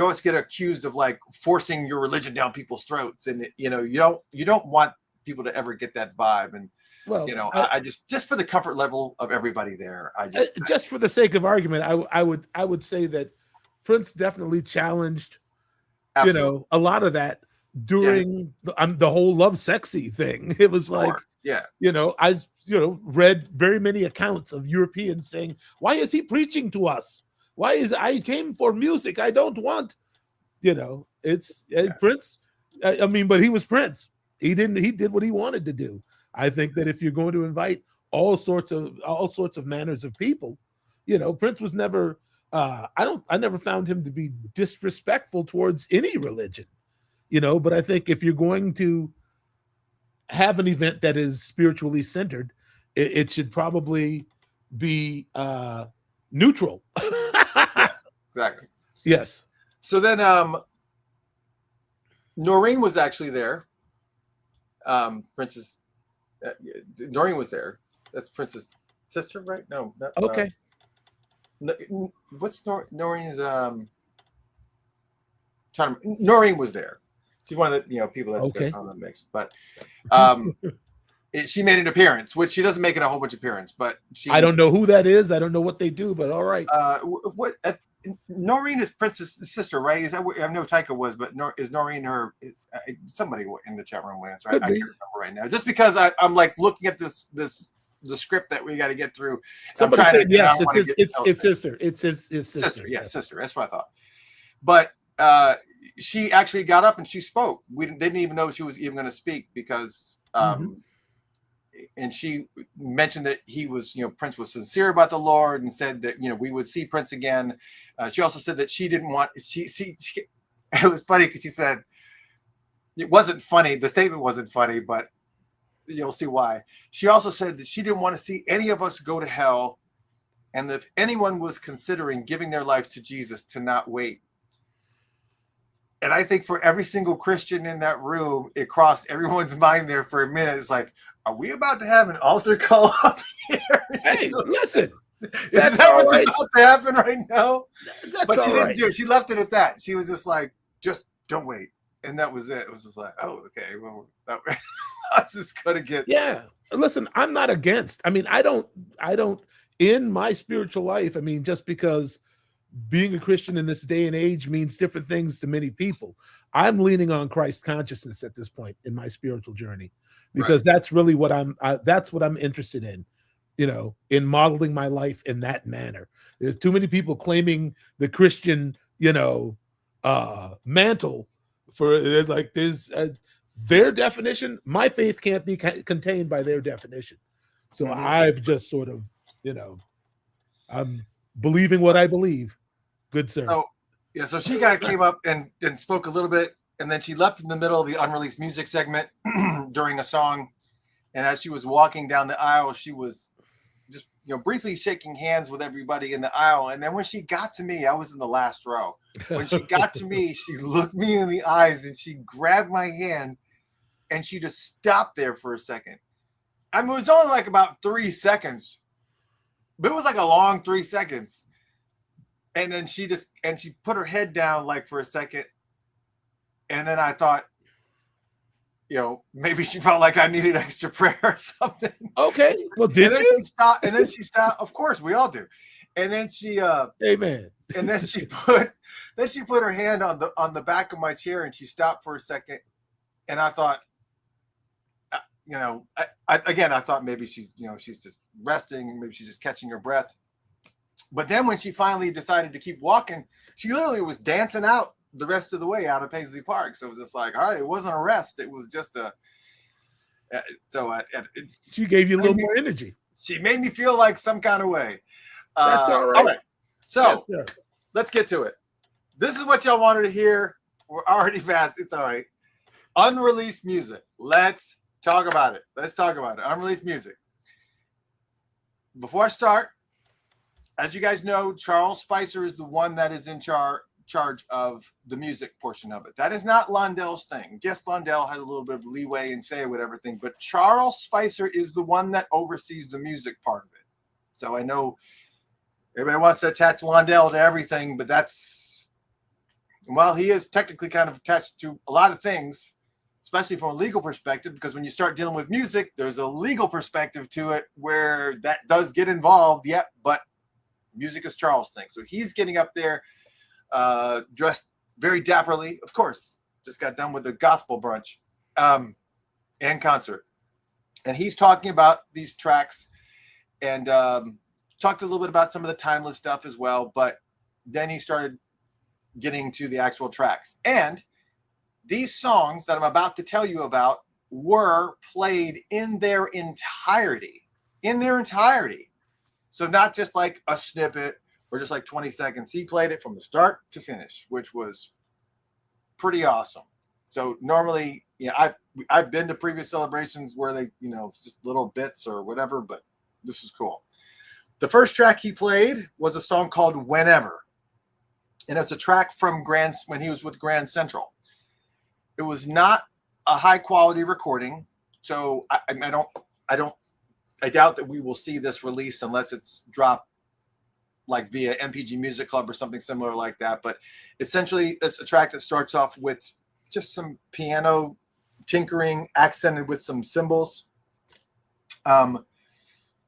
always get accused of like forcing your religion down people's throats, and you don't want people to ever get that vibe. And well, I just for the comfort level of everybody there, just for the sake of argument, I would say that Prince definitely challenged absolutely. a lot of that during the whole Love Sexy thing. It was like, I read very many accounts of Europeans saying, "Why is he preaching to us? I came for music. I don't want," Prince. I mean, but he was Prince. He did what he wanted to do. I think that if you're going to invite all sorts of manners of people, Prince was never. I never found him to be disrespectful towards any religion, But I think if you're going to have an event that is spiritually centered, it should probably be neutral. Exactly. Yes. So then, Noreen was actually there. Prince's Noreen was there. That's Prince's sister, right? No. Okay. What's Noreen's? Noreen was there. She's one of the people that's on the mix, but she made an appearance, which she doesn't make it a whole bunch of appearance, but I don't know who that is. I don't know what they do, but all right. Noreen is Prince's sister, right? I know Taika was, but is Noreen her? Somebody in the chat room will answer. I can't remember right now. Just because I'm like looking at the script that we got to get through. Somebody said yes. It's sister. It's his sister. Yeah, sister. That's what I thought. But she actually got up and she spoke. We didn't even know she was even going to speak because. And she mentioned that Prince was sincere about the Lord and said that, we would see Prince again. She also said that she didn't want, it was funny because she said, it wasn't funny. The statement wasn't funny, but you'll see why. She also said that she didn't want to see any of us go to hell. And if anyone was considering giving their life to Jesus, to not wait. And I think for every single Christian in that room, it crossed everyone's mind there for a minute. It's like, are we about to have an altar call up here? Hey, listen. Is that what's about to happen right now? But she didn't do it. She left it at that. She was just like, just don't wait. And that was it. It was just like, oh, okay. Well, I was just going to get. Yeah. Listen, I'm not against. I mean, I don't in my spiritual life. I mean, just because being a Christian in this day and age means different things to many people. I'm leaning on Christ consciousness at this point in my spiritual journey, because that's really what that's what I'm interested in, in modeling my life in that manner. There's too many people claiming the Christian, mantle for like there's their definition. My faith can't be contained by their definition. So I've just sort of, I'm believing what I believe. Good sir. So she kind of came up and spoke a little bit, and then she left in the middle of the unreleased music segment during a song. And as she was walking down the aisle, she was just, briefly shaking hands with everybody in the aisle. And then when she got to me, I was in the last row. When she got to me, she looked me in the eyes and she grabbed my hand and she just stopped there for a second. I mean, it was only like about 3 seconds, but it was like a long 3 seconds. And then she put her head down like for a second. And then I thought, maybe she felt like I needed extra prayer or something. Okay. Well, did and then you? She stopped. Of course, we all do. And then she amen. And then she put her hand on the back of my chair and she stopped for a second. And I thought, I thought maybe she's just resting, maybe she's just catching her breath. But then when she finally decided to keep walking, she literally was dancing out the rest of the way out of Paisley Park. So it was just like, all right, it wasn't a rest. It was just she gave you a little more energy. She made me feel like some kind of way. That's all right. All right. So let's get to it. This is what y'all wanted to hear. We're already fast. It's all right. Unreleased music. Let's talk about it. Unreleased music. Before I start, as you guys know, Charles Spicer is the one that is in charge of the music portion of it. That is not Londell's thing. Yes, Londell has a little bit of leeway and say whatever thing, but Charles Spicer is the one that oversees the music part of it. So I know everybody wants to attach Londell to everything, but he is technically kind of attached to a lot of things, especially from a legal perspective, because when you start dealing with music, there's a legal perspective to it where that does get involved. Yep, but music is Charles' thing. So he's getting up there dressed very dapperly. Of course, just got done with the gospel brunch and concert. And he's talking about these tracks and talked a little bit about some of the timeless stuff as well. But then he started getting to the actual tracks. And these songs that I'm about to tell you about were played in their entirety. So not just like a snippet or just like 20 seconds. He played it from the start to finish, which was pretty awesome. So normally, I've been to previous celebrations where they, just little bits or whatever, but this is cool. The first track he played was a song called Whenever. And it's a track from when he was with Grand Central. It was not a high quality recording. So I doubt that we will see this release unless it's dropped like via MPG Music Club or something similar like that. But essentially, it's a track that starts off with just some piano tinkering accented with some cymbals.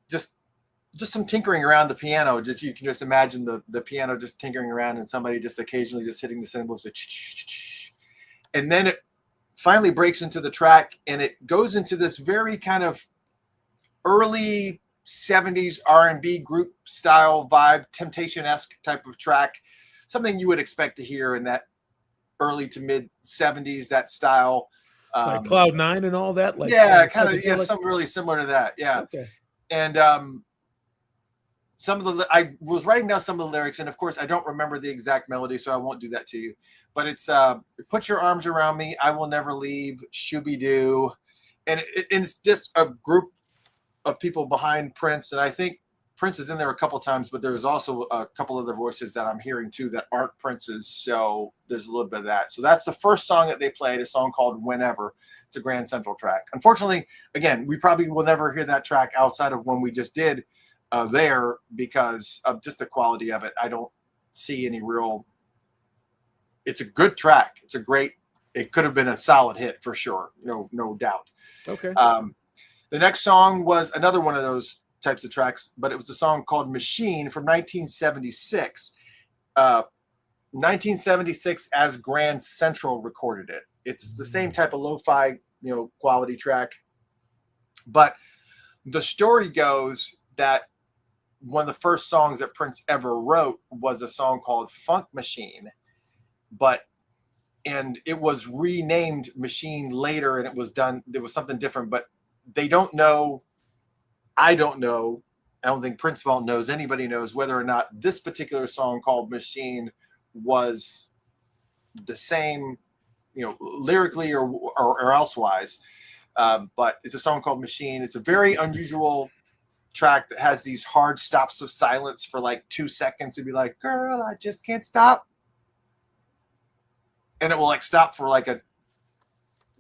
Just some tinkering around the piano. You can just imagine the piano just tinkering around and somebody just occasionally just hitting the cymbals. And then it finally breaks into the track and it goes into this very kind of early 70s R&B group style vibe, Temptation-esque type of track, something you would expect to hear in that early to mid 70s, that style. Like Cloud9 and all that? Something really similar to that. Yeah. Okay. And I was writing down some of the lyrics, and of course I don't remember the exact melody, so I won't do that to you. But it's put your arms around me, I will never leave, shooby-doo. And it's just a group of people behind Prince, and I think Prince is in there a couple times, but there's also a couple other voices that I'm hearing too that aren't Prince's, so there's a little bit of that. So that's the first song that they played, a song called Whenever. It's a Grand Central track. Unfortunately, again, we probably will never hear that track outside of when we just did there because of just the quality of it. I don't see any real. It's a good track. It could have been a solid hit for sure. No doubt. Okay. The next song was another one of those types of tracks, but it was a song called Machine from 1976. 1976 as Grand Central recorded it. It's the same type of lo-fi, quality track. But the story goes that one of the first songs that Prince ever wrote was a song called Funk Machine, and it was renamed Machine later, and there was something different, but they don't know. I don't know. I don't think Prince Vault knows, anybody knows whether or not this particular song called Machine was the same, lyrically or elsewise. But it's a song called Machine. It's a very unusual track that has these hard stops of silence for like 2 seconds to be like, girl, I just can't stop. And it will like stop for like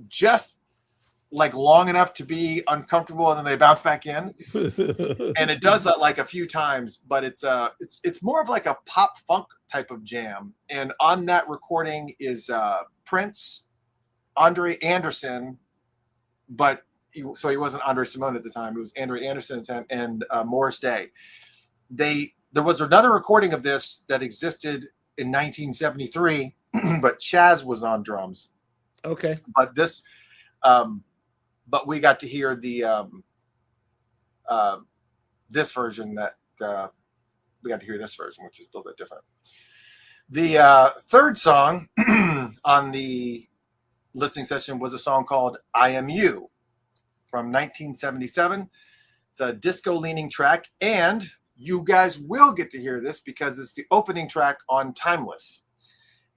just like long enough to be uncomfortable, and then they bounce back in. And it does that like a few times, but it's more of like a pop funk type of jam. And on that recording is Prince, Andre Anderson, but he wasn't Andre Simone at the time. It was Andre Anderson at the time, and Morris Day. There was another recording of this that existed in 1973, but Chaz was on drums. Okay. But this, but we got to hear the this version we got to hear this version, which is a little bit different. The third song on the listening session was a song called I Am You from 1977. It's a disco-leaning track, and you guys will get to hear this because it's the opening track on Timeless.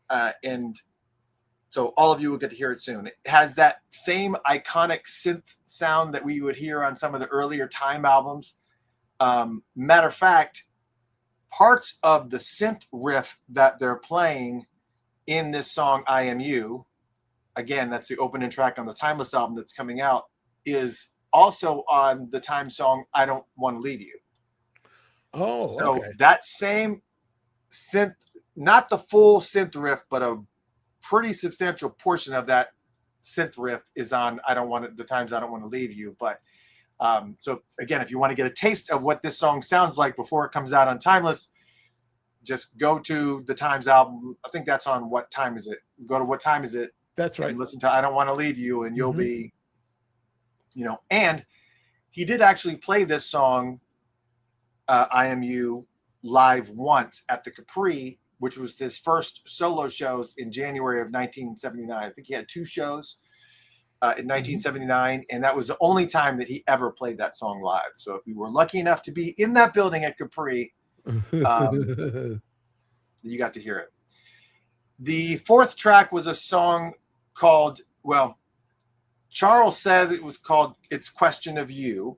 And so all of you will get to hear it soon. It has that same iconic synth sound that we would hear on some of the earlier Time albums. Matter of fact, parts of the synth riff that they're playing in this song, I Am You, again, that's the opening track on the Timeless album that's coming out, is also on the Time song, I Don't Want to Leave You. Oh, so okay. That same synth, not the full synth riff, but a pretty substantial portion of that synth riff is on the Times I Don't Want to Leave You. But so again, if you want to get a taste of what this song sounds like before it comes out on Timeless, just go to the Times album. I think that's on What Time Is It? Go to What Time Is It? That's right. And listen to I Don't Want to Leave You, and you'll be, and he did actually play this song, I Am You, live once at the Capri, which was his first solo shows in January of 1979. I think he had 2 shows in 1979, and that was the only time that he ever played that song live. So if you were lucky enough to be in that building at Capri, you got to hear it. The fourth track was a song called, Charles said it was called It's Question of You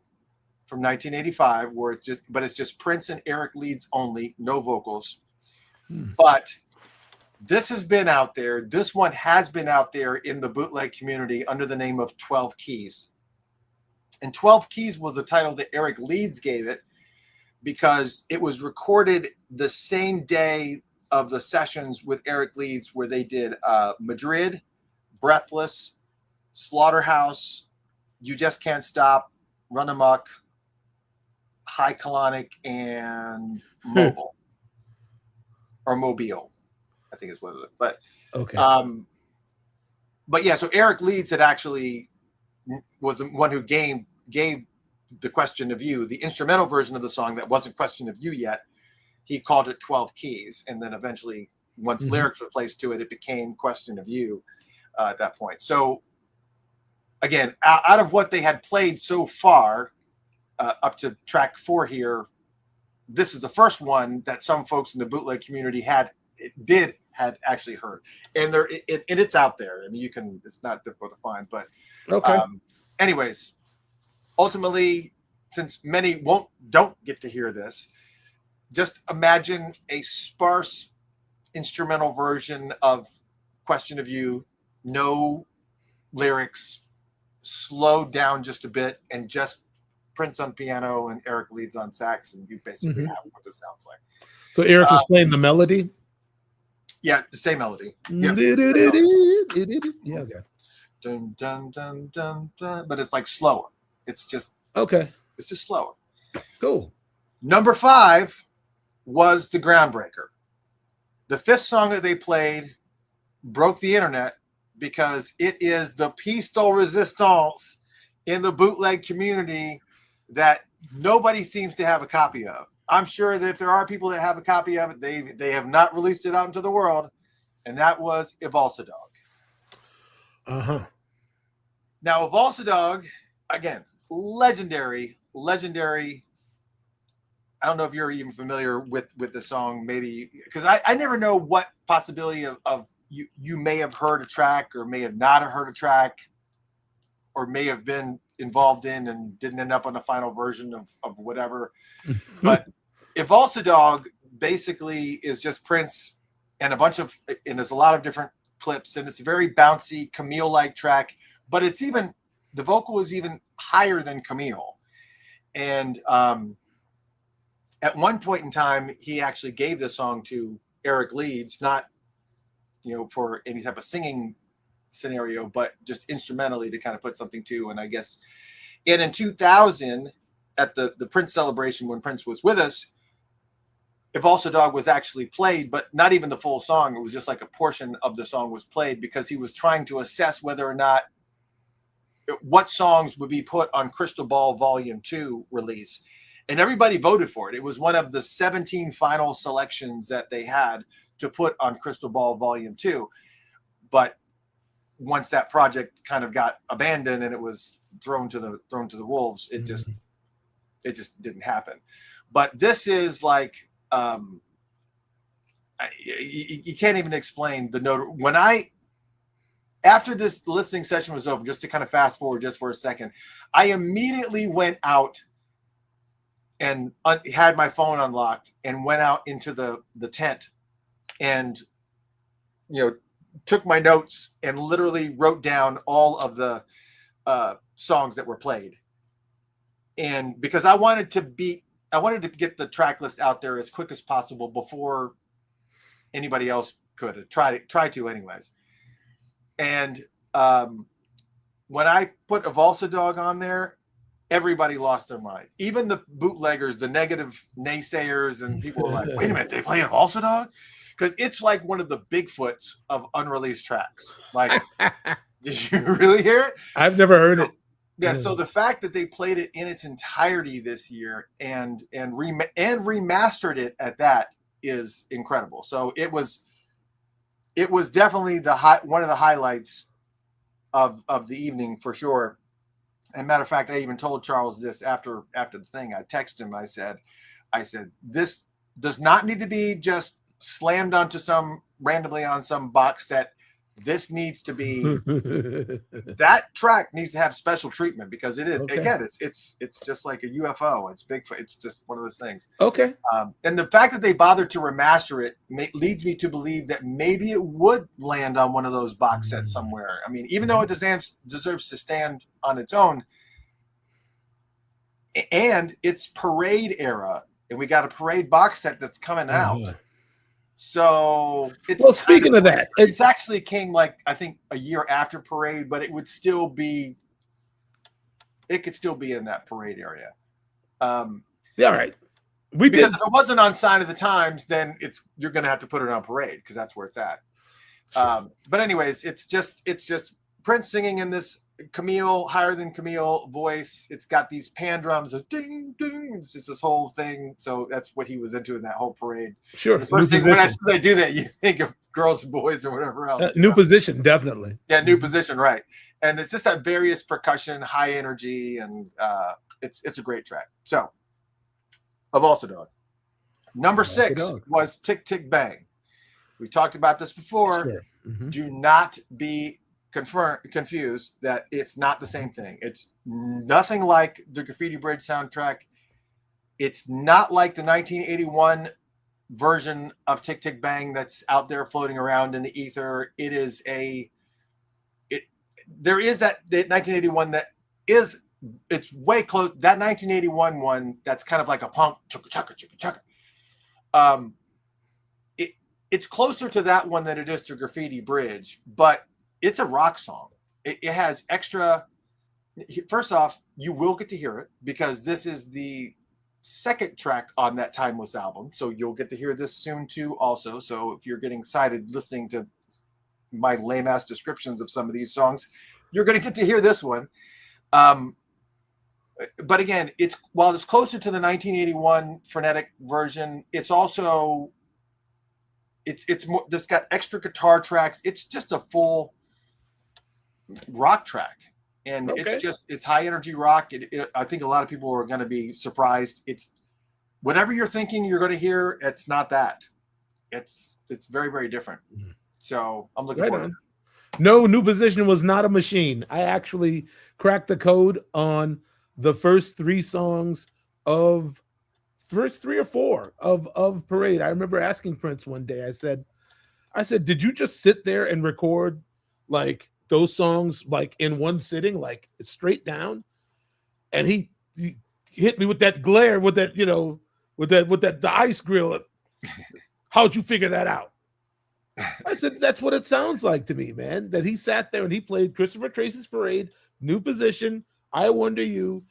from 1985, where it's just Prince and Eric Leeds only, no vocals. But this has been out there. This one has been out there in the bootleg community under the name of 12 Keys. And 12 Keys was the title that Eric Leeds gave it because it was recorded the same day of the sessions with Eric Leeds where they did Madrid, Breathless, Slaughterhouse, You Just Can't Stop, Run Amok, High Colonic, and Mobile. Or Mobile, I think is what it is. But okay. But yeah, so Eric Leeds had actually was the one who gave the Question of You, the instrumental version of the song that wasn't Question of You yet. He called it 12 Keys, and then eventually, once lyrics were placed to it, it became Question of You at that point. So again, out of what they had played so far, up to track 4 here, this is the first one that some folks in the bootleg community had actually heard, and it's out there. I mean, it's not difficult to find, but okay. Anyways, ultimately, since many don't get to hear this, just imagine a sparse instrumental version of Question of You, no lyrics, slowed down just a bit, and just Prince on piano and Eric Leeds on sax, and you basically have what this sounds like. So Eric was playing the melody? Yeah, the same melody. Yeah, okay. Dun, dun, dun, dun, dun, but it's like slower. It's just slower. Cool. Number 5 was the groundbreaker. The fifth song that they played broke the internet because it is the piece de resistance in the bootleg community that nobody seems to have a copy of. I'm sure that if there are people that have a copy of it, they have not released it out into the world, and that was Evalsa Dog. Uh-huh. Now, Evalsa Dog, again, legendary. I don't know if you're even familiar with the song, maybe, because I never know what possibility of you may have heard a track or may have not heard a track or may have been involved in and didn't end up on the final version of whatever. But Evalsa Dog basically is just Prince and there's a lot of different clips, and it's a very bouncy Camille-like track, but it's even, the vocal is even higher than Camille. And at one point in time, he actually gave this song to Eric Leeds, not, for any type of singing scenario, but just instrumentally to kind of put something to. And I guess, and in 2000, at the Prince celebration, when Prince was with us, Evalsa Dog was actually played, but not even the full song. It was just like a portion of the song was played because he was trying to assess whether or not what songs would be put on Crystal Ball Volume 2 release. And everybody voted for it. It was one of the 17 final selections that they had to put on Crystal Ball Volume 2. But once that project kind of got abandoned and it was thrown to the wolves, it just didn't happen. But this is like, you can't even explain the note. After this listening session was over, just to kind of fast forward just for a second, I immediately went out and had my phone unlocked and went out into the tent and, took my notes and literally wrote down all of the songs that were played. And because I wanted to get the track list out there as quick as possible before anybody else could try to anyways. And when I put Evalsa Dog on there, everybody lost their mind. Even the bootleggers, the negative naysayers, and people were like, wait a minute, they play Evalsa Dog? Because it's like one of the Bigfoots of unreleased tracks. Like, did you really hear it? I've never heard it. Yeah, so the fact that they played it in its entirety this year and remastered it at that is incredible. So it was definitely one of the highlights of the evening for sure. And matter of fact, I even told Charles this after the thing. I texted him. I said, this does not need to be just slammed onto randomly on some box set. This needs to be that track needs to have special treatment because it is again, it's just like a UFO. It's Bigfoot. It's just one of those things. Okay. And the fact that they bothered to remaster it leads me to believe that maybe it would land on one of those box sets somewhere. I mean, even though it deserves to stand on its own, and it's Parade era, and we got a Parade box set that's coming out. So it's speaking of that, it's actually came like I think a year after Parade, but it could still be in that Parade area. Yeah, all right. Because if it wasn't on Sign of the Times, then you're going to have to put it on Parade because that's where it's at. Sure. But anyways, it's just Prince singing in this Camille, higher than Camille voice. It's got these pan drums, ding, ding. It's just this whole thing. So that's what he was into in that whole parade. Sure. The first thing when I do that, you think of girls and boys or whatever else. New position, definitely. Yeah, new position, right. And it's just that various percussion, high energy, and it's a great track. So, Evalsa Dog. Number 6 was Tick, Tick, Bang. We talked about this before. Sure. Mm-hmm. Do not be confused that it's not the same thing. It's nothing like the Graffiti Bridge soundtrack. It's not like the 1981 version of Tick, Tick, Bang that's out there floating around in the ether. There is that 1981 that is, it's way close. That 1981 one that's kind of like a punk chugga chugga chugga. It's closer to that one than it is to Graffiti Bridge, but it's a rock song. It has extra. First off, you will get to hear it because this is the second track on that Timeless album. So you'll get to hear this soon too also. So if you're getting excited listening to my lame ass descriptions of some of these songs, you're going to get to hear this one. But again, while it's closer to the 1981 frenetic version, it's also it's more. This got extra guitar tracks. It's just a full rock track, and it's high energy rock. I think a lot of people are going to be surprised. It's whatever you're thinking you're going to hear. It's not that. It's very, very different. So I'm looking forward to it. No, New Position was not a machine. I actually cracked the code on the first three or four of Parade. I remember asking Prince one day, I said, did you just sit there and record like those songs like in one sitting, like straight down? And he hit me with that glare, with that, the ice grill. How'd you figure that out? I said, that's what it sounds like to me, man, that he sat there and he played Christopher Tracy's Parade, New Position, I Wonder You,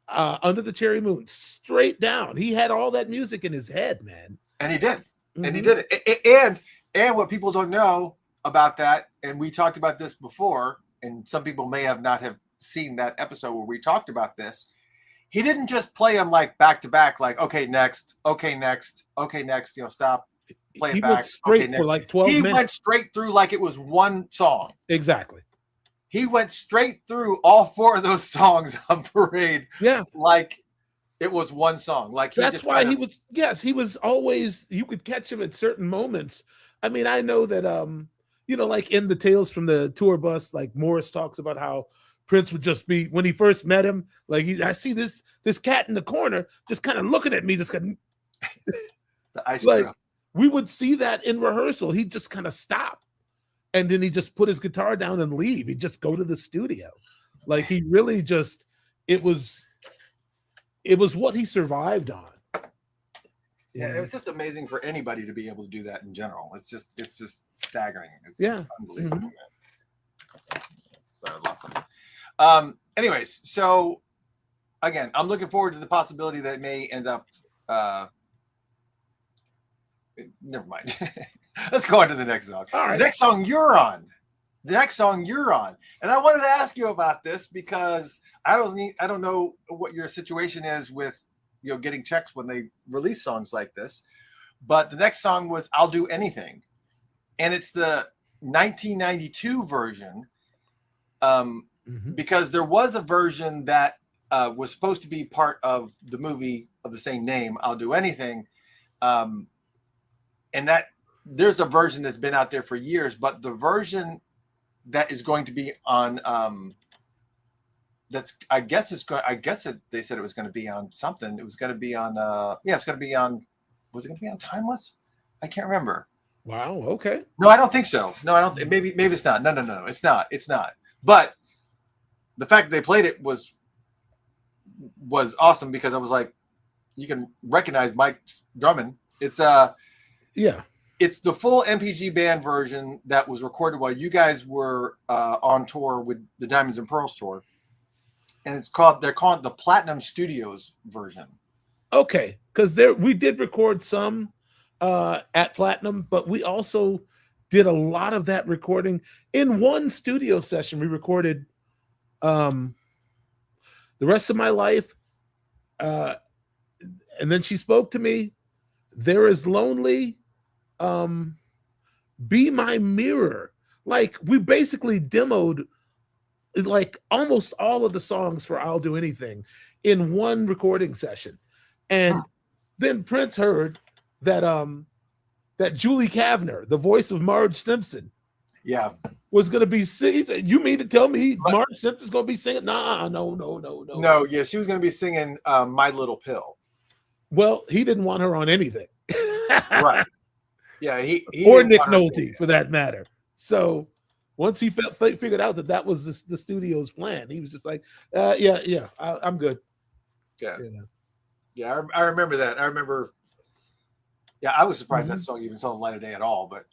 Under the Cherry Moon, straight down. He had all that music in his head, man. And he did. And he did it. And what people don't know about that, and we talked about this before, and some people may not have seen that episode where we talked about this. He didn't just play them like back to back, like, okay, next, stop. Play it back. Went straight for like 12 minutes. He went straight through like it was one song. Exactly. He went straight through all four of those songs on Parade. Yeah. Like it was one song. Like that's why he was always, you could catch him at certain moments. I mean, I know that, like in the Tales from the Tour Bus, like Morris talks about how Prince would just be, when he first met him, like I see this cat in the corner just kind of looking at me, just kind of the ice like, cream. We would see that in rehearsal. He'd just kind of stop. And then he just put his guitar down and leave. He'd just go to the studio. Like he really just, it was what he survived on. Yeah, it was just amazing for anybody to be able to do that in general. It's just staggering. It's just unbelievable. So awesome. Anyways, so again, I'm looking forward to the possibility that it may end up never mind. Let's go on to the next song. All right. The next song you're on. And I wanted to ask you about this because I don't know what your situation is with getting checks when they release songs like this. But the next song was I'll Do Anything. And it's the 1992 version. Because there was a version that was supposed to be part of the movie of the same name, I'll Do Anything. And that there's a version that's been out there for years, but the version that is going to be on, they said it was going to be on something. It was going to be on, it's going to be on, was it going to be on Timeless? I can't remember. Wow. Okay. No, I don't think so. No, I don't. Maybe it's not. No, it's not. It's not. But the fact that they played it was awesome because I was like, you can recognize Mike Drummond. It's it's the full MPG band version that was recorded while you guys were on tour with the Diamonds and Pearls tour, and they're called the Platinum Studios version. Okay, because we did record some at Platinum, but we also did a lot of that recording in one studio session. We recorded The Rest of My Life, and then She Spoke to Me, There Is Lonely, Be My Mirror. Like we basically demoed like almost all of the songs for I'll Do Anything in one recording session. And then Prince heard that that Julie Kavner, the voice of Marge Simpson, was going to be singing. You mean to tell me Marge Simpson's going to be singing? No. No, yeah, she was going to be singing My Little Pill. Well, he didn't want her on anything. Right. Yeah, he or Nick Nolte for that matter. So once he figured out that was the studio's plan, he was just like, I'm good. Yeah. Yeah, I remember that. I remember. Yeah, I was surprised that song even saw the light of day at all. But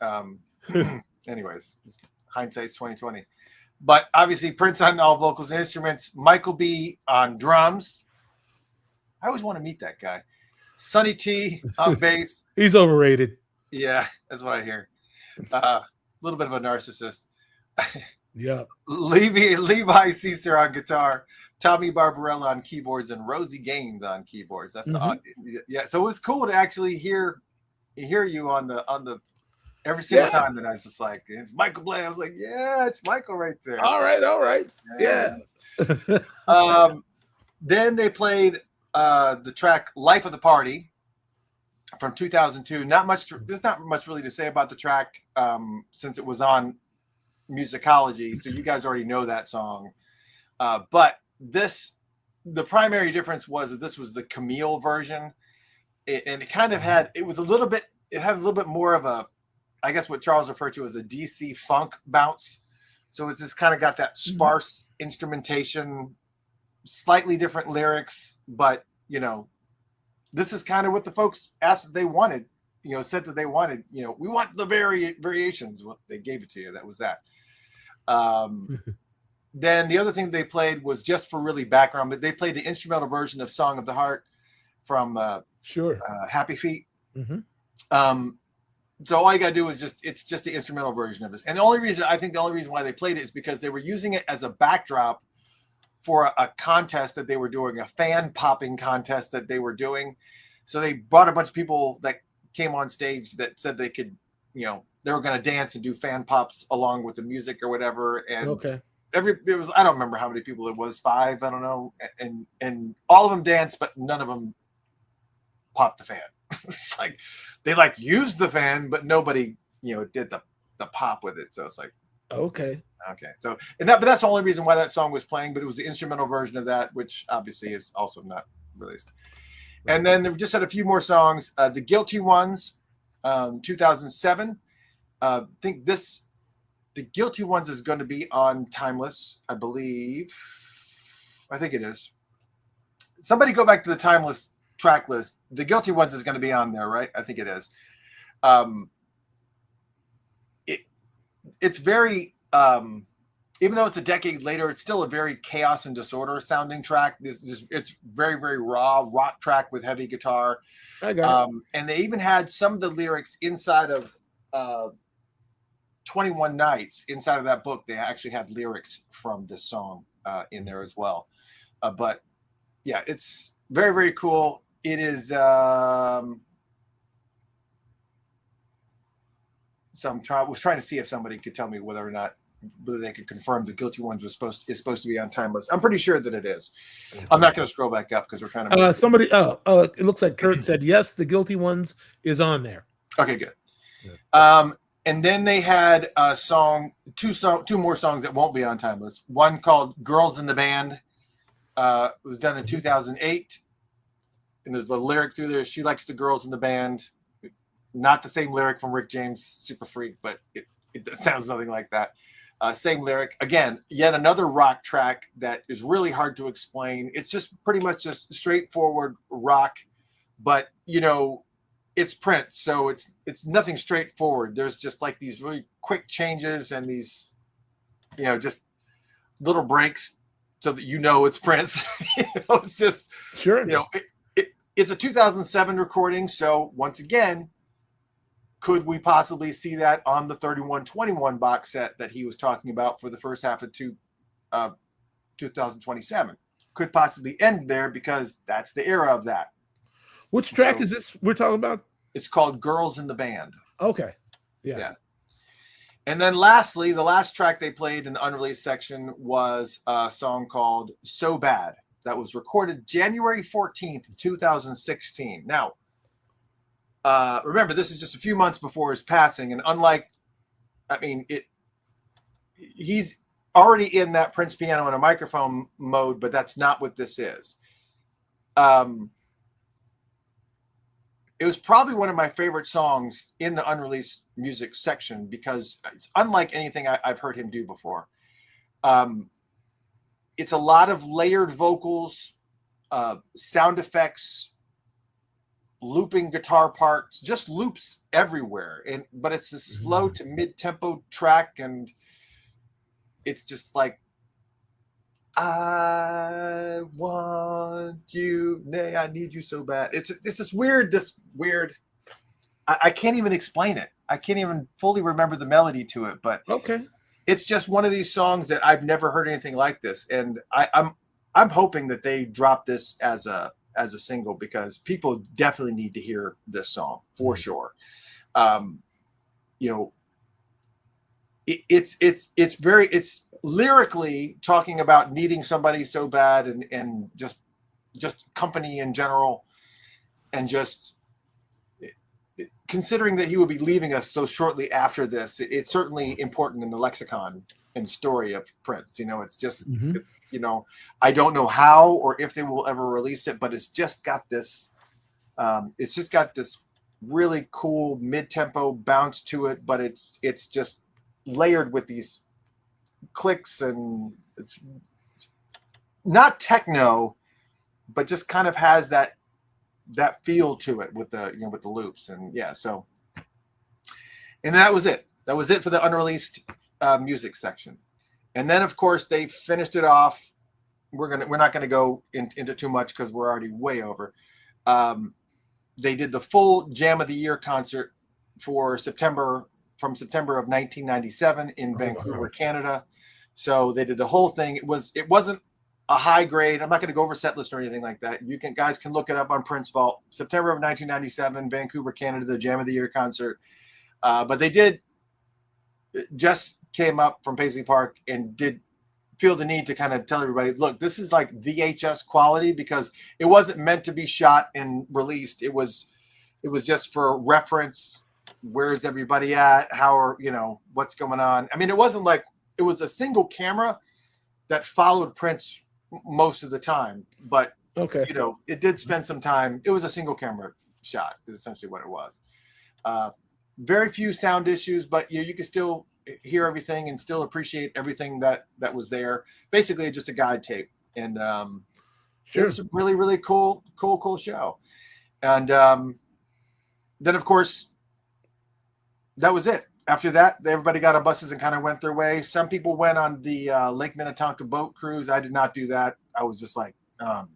anyways, hindsight's 2020. But obviously, Prince on all vocals and instruments. Michael B on drums. I always want to meet that guy. Sonny T on bass. He's overrated. Yeah, that's what I hear. A little bit of a narcissist. Yeah. Levi Ceaser on guitar, Tommy Barbarella on keyboards, and Rosie Gaines on keyboards. That's yeah. So it was cool to actually hear you on the every single time. And I was just like, it's Michael Bland. I was like, yeah, it's Michael right there. All right. Yeah. Then they played the track "Life of the Party" from 2002. There's not much really to say about the track since it was on Musicology, so you guys already know that song. But the primary difference was that this was the Camille version, and it kind of had a little bit more of a, I guess what Charles referred to as a DC funk bounce. So it's just kind of got that sparse instrumentation, slightly different lyrics, but this is kind of what the folks asked that they wanted. Said that they wanted. We want the variations. Well, they gave it to you. That was that. Then the other thing they played was just for really background, but they played the instrumental version of "Song of the Heart" from Happy Feet. So all you gotta do is it's just the instrumental version of this. And the only reason why they played it is because they were using it as a backdrop for a contest that they were doing, a fan popping contest that they were doing. So they brought a bunch of people that came on stage that said they could, they were going to dance and do fan pops along with the music or whatever. And I don't remember how many people it was, 5, I don't know. And all of them danced, but none of them popped the fan. It's like they used the fan, but nobody, did the pop with it. So it's like, okay. So, but that's the only reason why that song was playing, but it was the instrumental version of that, which obviously is also not released. And then we just had a few more songs. The Guilty Ones, 2007. I think The Guilty Ones is going to be on Timeless, I believe. I think it is. Somebody go back to the Timeless track list. The Guilty Ones is going to be on there, right? I think it is. It's very, even though it's a decade later, it's still a very chaos and disorder sounding track. It's very, very raw rock track with heavy guitar. I got it. And they even had some of the lyrics inside of 21 Nights. Inside of that book, they actually had lyrics from this song in there as well. But yeah, it's very, very cool. It is. So was trying to see if somebody could tell me whether they could confirm The Guilty Ones is supposed to be on Timeless. I'm pretty sure that it is. I'm not going to scroll back up because we're trying to. Somebody. It looks like Kurt said yes. The Guilty Ones is on there. Okay, good. Yeah. And then they had a song, two more songs that won't be on Timeless. One called "Girls in the Band." It was done in 2008, and there's a lyric through there. She likes the girls in the band. Not the same lyric from Rick James' Super Freak, but it sounds nothing like that. Same lyric. Again, yet another rock track that is really hard to explain. It's just pretty much just straightforward rock, but it's Prince, so it's nothing straightforward. There's just like these really quick changes and these, just little breaks so that it's Prince. It's just it's a 2007 recording. So once again, could we possibly see that on the 3121 box set that he was talking about for the first half of 2027? Could possibly end there because that's the era of that. Which track is this we're talking about? It's called "Girls in the Band." Okay. Yeah. And then lastly, the last track they played in the unreleased section was a song called "So Bad" that was recorded January 14th, 2016. Now, remember, this is just a few months before his passing, and he's already in that Prince piano and a microphone mode, but that's not what this is. It was probably one of my favorite songs in the unreleased music section because it's unlike anything I've heard him do before. It's a lot of layered vocals, sound effects, looping guitar parts, just loops everywhere. But it's a slow to mid-tempo track, and it's just like I want you, nay, I need you so bad. It's this weird. I can't even explain it. I can't even fully remember the melody to it, but Okay. it's just one of these songs that I've never heard anything like this, and I'm hoping that they drop this as a single, because people definitely need to hear this song for sure. You know, it's lyrically talking about needing somebody so bad, and just company in general, and just considering that he would be leaving us so shortly after this. It's certainly important in the lexicon and story of Prince. It's just it's I don't know how or if they will ever release it, but it's just got this really cool mid-tempo bounce to it, but it's just layered with these clicks, and it's not techno, but just kind of has that feel to it with the with the loops, and so. And that was it for the unreleased music section. And then of course they finished it off. We're not gonna go into too much because we're already way over. They did the full Jam of the Year concert from September of 1997 in Vancouver, Canada. So they did the whole thing. It wasn't a high grade. I'm not going to go over set list or anything like that. Guys can look it up on Prince Vault. September of 1997, Vancouver, Canada, the Jam of the Year concert. But they just came up from Paisley Park and did feel the need to kind of tell everybody, look, this is like VHS quality, because it wasn't meant to be shot and released. It was just for reference. Where's everybody at? How are, what's going on? I mean, it wasn't like it was a single camera that followed Prince most of the time, but okay, it did spend some time. It was a single camera shot is essentially what it was. Very few sound issues, but you could still hear everything and still appreciate everything that was there. Basically just a guide tape. And It was a really, really cool show. And then of course that was it. After that, everybody got on buses and kind of went their way. Some people went on the Lake Minnetonka boat cruise. I did not do that. I was just like, that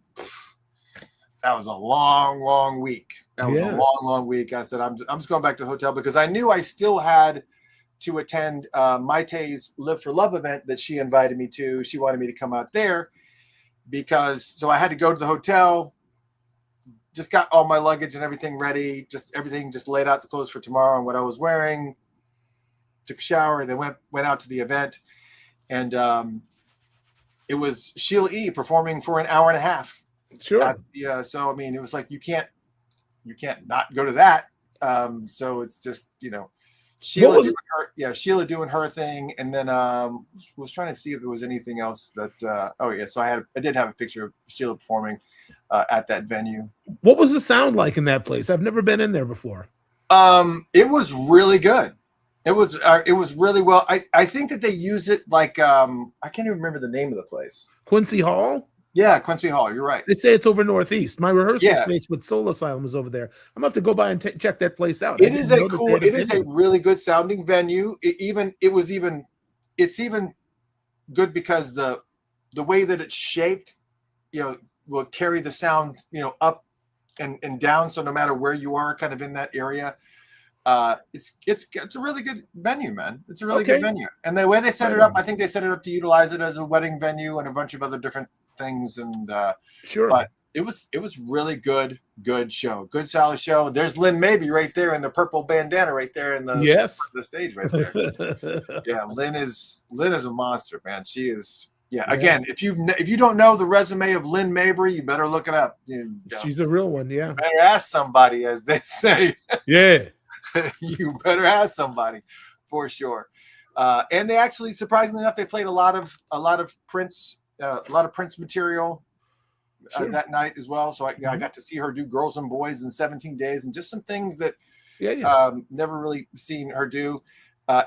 was a long, long week. That was a long, long week. I said, I'm just going back to the hotel, because I knew I still had to attend Maite's Live for Love event that she invited me to. She wanted me to come out there, so I had to go to the hotel. Just got all my luggage and everything ready. Everything laid out the clothes for tomorrow and what I was wearing. Took a shower, and then went out to the event, and it was Sheila E. performing for an hour and a half. Sure. So I mean, it was like you can't not go to that. So it's just Sheila doing her thing, and then was trying to see if there was anything else that. So I did have a picture of Sheila performing at that venue. What was the sound like in that place? I've never been in there before. It was really good. It was really well. I think that they use it like I can't even remember the name of the place. Quincy Hall? Yeah, Quincy Hall. You're right. They say it's over Northeast. My rehearsal space with Soul Asylum is over there. I'm gonna have to go by and check that place out. It is a really good sounding venue. It's even good because the way that it's shaped, will carry the sound, up and down. So no matter where you are, kind of in that area. It's a really good venue, man. It's a really good venue. And the way they set it up, I think they set it up to utilize it as a wedding venue and a bunch of other different things. And sure, but it was really good show, good solid show. There's Lynn Mabry right there in the purple bandana right there in the stage right there. Yeah, Lynn is a monster, man. She is. Yeah. Again, if you don't know the resume of Lynn Mabry, you better look it up. She's a real one. Yeah. Better ask somebody, as they say. Yeah. You better ask somebody for sure. And they actually, surprisingly enough, they played a lot of Prince material that night as well. So I got to see her do Girls and Boys in 17 Days and just some things that never really seen her do.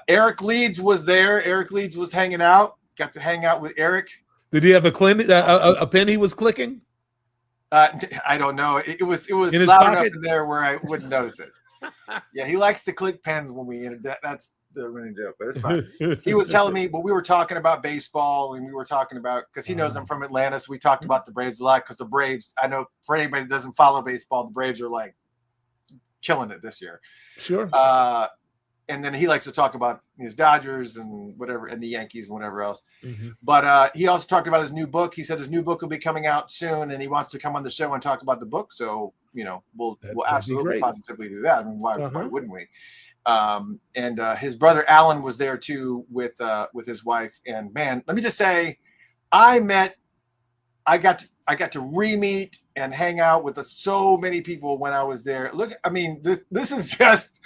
Eric Leeds was there. Eric Leeds was hanging out. Got to hang out with Eric. Did he have a pen he was clicking? I don't know. It was loud enough in there where I wouldn't notice it. Yeah, he likes to click pens when we. the running joke, but it's fine. He was telling me, but we were talking about baseball, and we were talking about because he knows I'm from Atlanta, so we talked about the Braves a lot. Because the Braves, I know for anybody that doesn't follow baseball, the Braves are like killing it this year. Sure. And then he likes to talk about his Dodgers and whatever, and the Yankees and whatever else. Mm-hmm. But he also talked about his new book. He said his new book will be coming out soon, and he wants to come on the show and talk about the book. So, you know, we'll absolutely positively do that. I mean, why wouldn't we? And his brother Alan was there too with his wife. And man, let me just say, I got to re-meet and hang out with so many people when I was there. Look, I mean, this is just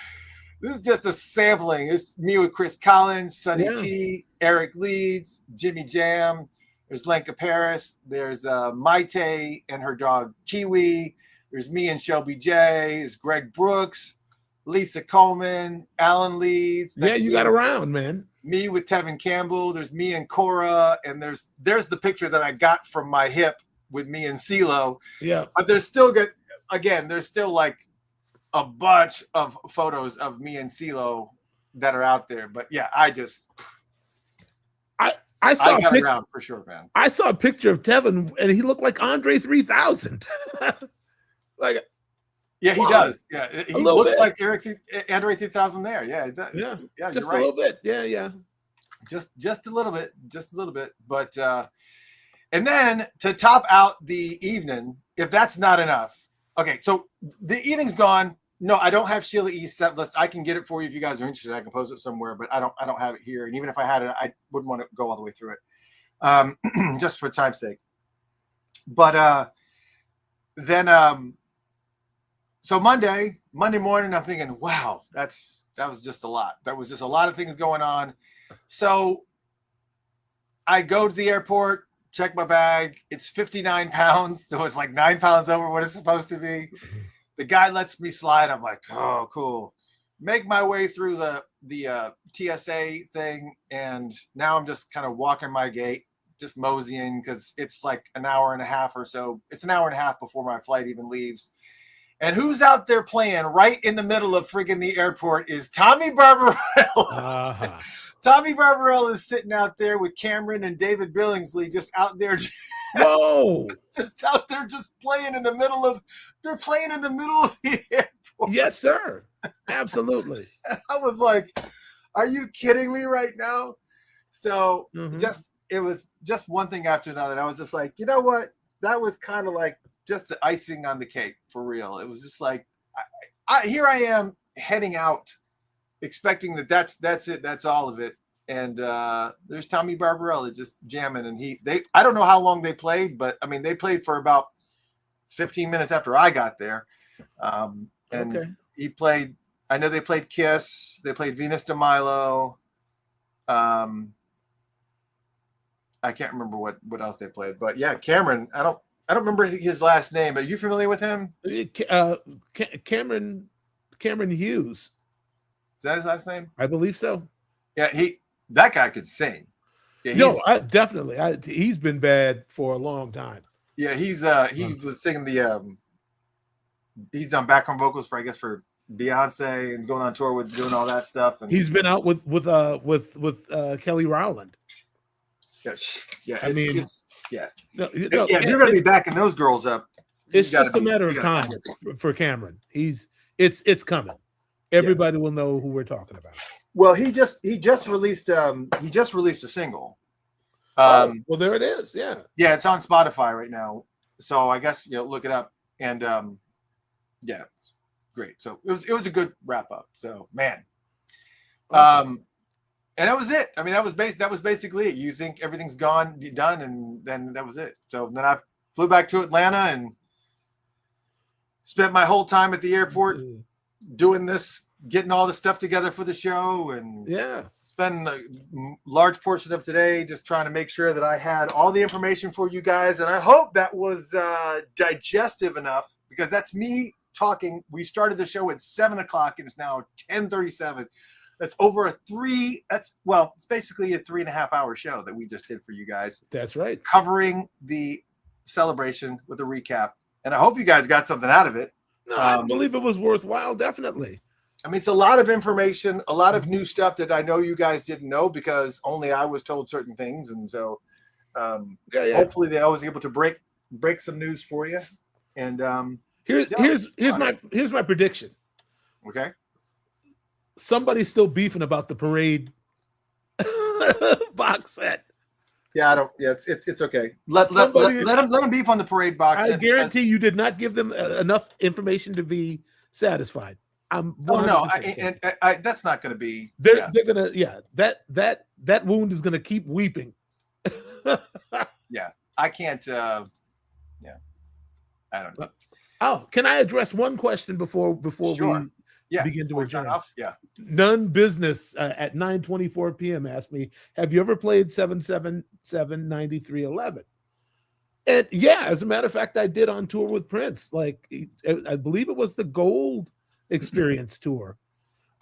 a sampling. It's me with Chris Collins, Sonny T, Eric Leeds, Jimmy Jam. There's Lenka Paris. There's Maite and her dog Kiwi. There's me and Shelby J. There's Greg Brooks, Lisa Coleman, Alan Leeds. Yeah, you got around, man. Me with Tevin Campbell. There's me and Cora, and there's the picture that I got from my hip with me and CeeLo. Yeah, but there's still there's still like a bunch of photos of me and CeeLo that are out there. But yeah, I saw got around for sure, man. I saw a picture of Tevin, and he looked like Andre 3000. Like, yeah, he does. Yeah, he looks like Andre 3000 there. Yeah, it does. Yeah, just you're right. A little bit. Yeah. Just a little bit. But and then to top out the evening, if that's not enough, okay. So the evening's gone. No, I don't have Sheila E's set list. I can get it for you if you guys are interested. I can post it somewhere, but I don't have it here. And even if I had it, I wouldn't want to go all the way through it, just for time's sake. But then so Monday morning, I'm thinking, wow, that was just a lot. That was just a lot of things going on. So I go to the airport, check my bag. It's 59 pounds, so it's like 9 pounds over what it's supposed to be. The guy lets me slide. I'm like, oh, cool. Make my way through the TSA thing, and now I'm just kind of walking my gait, just moseying, because it's like an hour and a half or so. It's an hour and a half before my flight even leaves. And who's out there playing right in the middle of friggin' the airport is Tommy Barbarella. Uh-huh. Tommy Barbarella is sitting out there with Cameron and David Billingsley just out there. Just out there just playing in the middle of the airport. Yes, sir. Absolutely. I was like, are you kidding me right now? So it was just one thing after another. And I was just like, you know what? That was kind of like just the icing on the cake, for real. It was just like, here I am heading out, expecting that's it, that's all of it. And there's Tommy Barbarella just jamming, and I don't know how long they played, but I mean they played for about 15 minutes after I got there. He played. I know they played Kiss. They played Venus de Milo. I can't remember what else they played, but yeah, Cameron. I don't remember his last name. Are you familiar with him? Cameron Hughes. Is that his last name? I believe so. Yeah, that guy could sing. Yeah, definitely. He's been bad for a long time. Yeah, he was singing he's done background vocals for Beyonce and going on tour with doing all that stuff. And he's been out with Kelly Rowland. Yeah. I mean, if you're going to be backing those girls up, it's just a matter of time for Cameron. It's coming. Everybody will know who we're talking about. Well, he just released a single. Well, there it is. Yeah, it's on Spotify right now. So I guess look it up, and it's great. So it was a good wrap up. So man, awesome. And that was it. I mean, that was basically it. You think everything's done, and then that was it. So then I flew back to Atlanta and spent my whole time at the airport doing this, getting all the stuff together for the show, and spend a large portion of today just trying to make sure that I had all the information for you guys. And I hope that was digestive enough, because that's me talking. We started the show at 7:00 and it's now 10:37. That's over it's basically a 3.5 hour show that we just did for you guys. That's right. Covering the celebration with a recap. And I hope you guys got something out of it. No, I believe it was worthwhile. Definitely. I mean, it's a lot of information, a lot of new stuff that I know you guys didn't know because only I was told certain things, and so hopefully they was able to break some news for you. And here's my prediction. Okay. Somebody's still beefing about the parade box set. Yeah, I don't. Yeah, it's okay. Let them beef on the parade box. I guarantee you did not give them enough information to be satisfied. I'm. Oh no, I that's not going to be. They're gonna that wound is gonna keep weeping. Yeah, I can't. I don't know. Oh, can I address one question before Sure. we begin to adjourn? Yeah. None business at 9:24 p.m. asked me, "Have you ever played 777-9311?" And yeah, as a matter of fact, I did on tour with Prince. Like I believe it was the Gold Experience tour.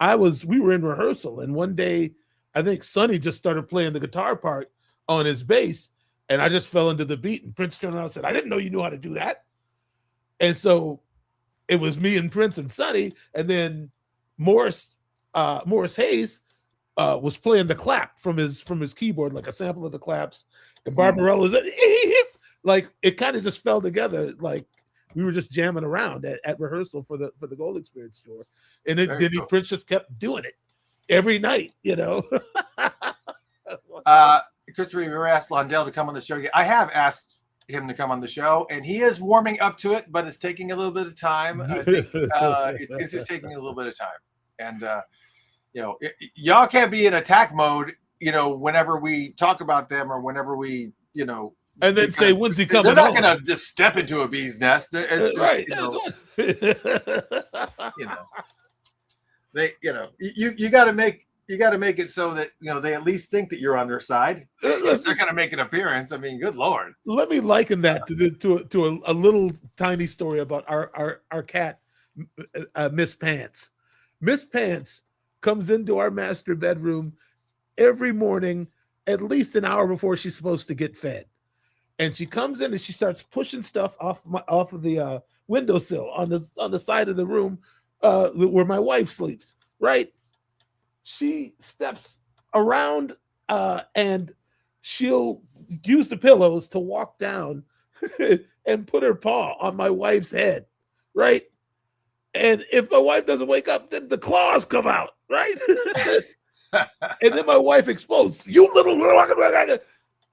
We were in rehearsal, and one day I think Sonny just started playing the guitar part on his bass, and I just fell into the beat. And Prince turned around and said, "I didn't know you knew how to do that." And so it was me and Prince and Sonny, and then Morris Hayes was playing the clap from his keyboard, like a sample of the claps, and Barbarella's like it kind of just fell together, like we were just jamming around at rehearsal for the Gold Experience tour, and Prince just kept doing it every night, you know. Christopher, you ever asked Londell to come on the show? I have asked him to come on the show, and he is warming up to it, but it's taking a little bit of time. I think it's just taking a little bit of time, and y'all can't be in attack mode, whenever we talk about them or whenever we, and then say, when's he coming? They're not going to just step into a bee's nest. It's right. You got to make it so that they at least think that you're on their side. If they're going to make an appearance, I mean, good Lord. Let me liken that to a little tiny story about our cat, Miss Pants. Miss Pants comes into our master bedroom every morning, at least an hour before she's supposed to get fed. And she comes in and she starts pushing stuff off of the windowsill on the side of the room where my wife sleeps. Right? She steps around and she'll use the pillows to walk down and put her paw on my wife's head. Right? And if my wife doesn't wake up, then the claws come out. Right? And then my wife explodes. You little.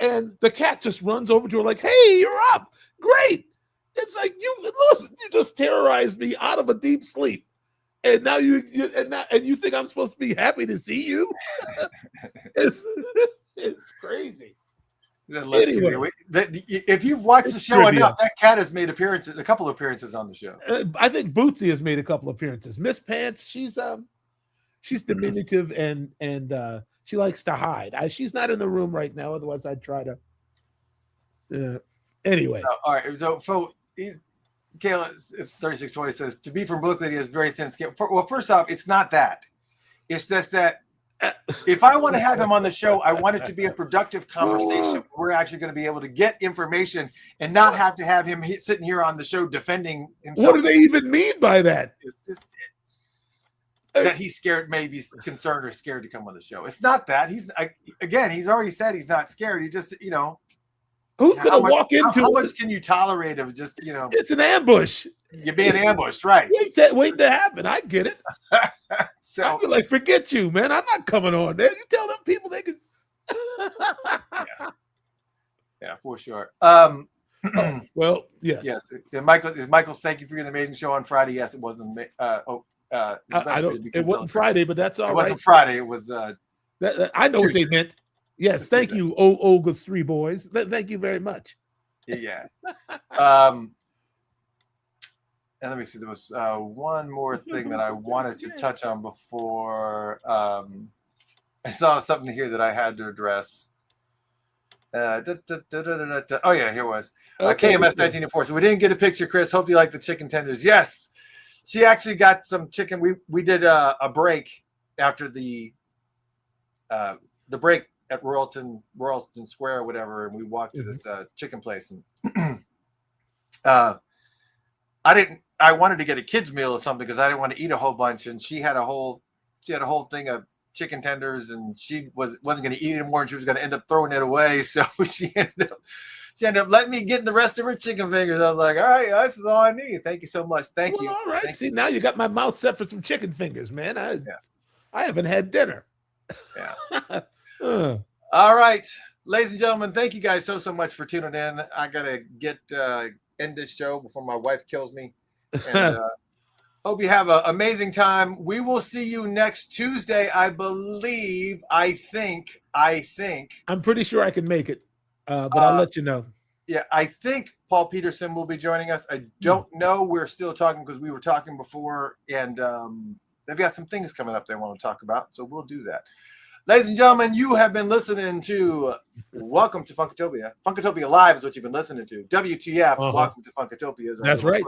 And the cat just runs over to her like, "Hey, you're up. Great." It's like, you just terrorized me out of a deep sleep. And now you think I'm supposed to be happy to see you? It's crazy. Anyway, if you've watched the show enough, that cat has made a couple of appearances on the show. I think Bootsy has made a couple of appearances. Miss Pants, she's diminutive and she likes to hide. She's not in the room right now. Otherwise, I'd try to. Anyway. All right. So Kayla 3620 says, to be from Brooklyn, he has very thin skin. Well, first off, it's not that. It's just that if I want to have him on the show, I want it to be a productive conversation. We're actually going to be able to get information and not have to have him sitting here on the show defending himself. What do they even mean by that? It's just that he's scared, maybe concerned or scared to come on the show. It's not that. He's already said he's not scared. He just, who's going to walk into how much can you tolerate of just, It's an ambush. You're being ambushed, right? Wait to happen. I get it. So I'd be like, forget you, man. I'm not coming on there. You tell them people they can. Yeah, for sure. Well, yes. Yes. Michael, thank you for your amazing show on Friday. Yes, it wasn't. It wasn't Friday, but that's all right. It wasn't Friday. It was. I know what they meant. Yes, thank you, Olga's three boys. Thank you very much. Yeah. And let me see. There was one more thing that I wanted to touch on before. I saw something here that I had to address. Oh yeah, here it was. KMS 1904. So we didn't get a picture, Chris. Hope you like the chicken tenders. Yes. She actually got some chicken. We did a break after the break at Royalton Square or whatever, and we walked to this chicken place, and I wanted to get a kid's meal or something because I didn't want to eat a whole bunch, and she had a whole thing of chicken tenders, and she wasn't going to eat it anymore, and she was going to end up throwing it away. So she ended up letting me get the rest of her chicken fingers. I was like, all right, this is all I need. Thank you so much. Thank you. All right. Thank See, you. now you got my mouth set for some chicken fingers, man. I haven't had dinner. Yeah. All right, ladies and gentlemen, thank you guys so much for tuning in. I gotta end this show before my wife kills me. And hope you have an amazing time. We will see you next Tuesday, I believe. I think. I'm pretty sure I can make it, but I'll let you know. Yeah, I think Paul Peterson will be joining us. I don't know. We're still talking because we were talking before, and they've got some things coming up they want to talk about, so we'll do that. Ladies and gentlemen, you have been listening to Welcome to Funkatopia. Funkatopia Live is what you've been listening to. WTF, Welcome to Funkatopia. That's right.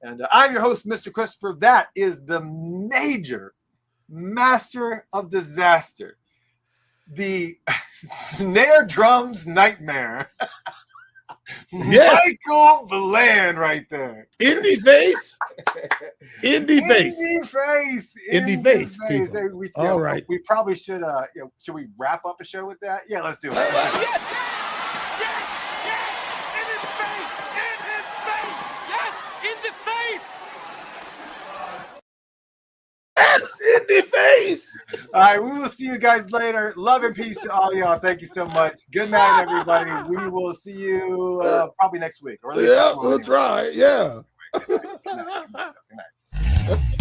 And I'm your host, Mr. Christopher. That is the major master of disaster, the snare drums nightmare. Yes. Michael Valand right there. Indie face. Indie face. Indie face. All right. We probably should should we wrap up a show with that? Yeah, let's do it. Yes, in the face. All right, we will see you guys later. Love and peace to all y'all. Thank you so much. Good night, everybody. We will see you probably next week. Or at least we'll try. Yeah. Good night.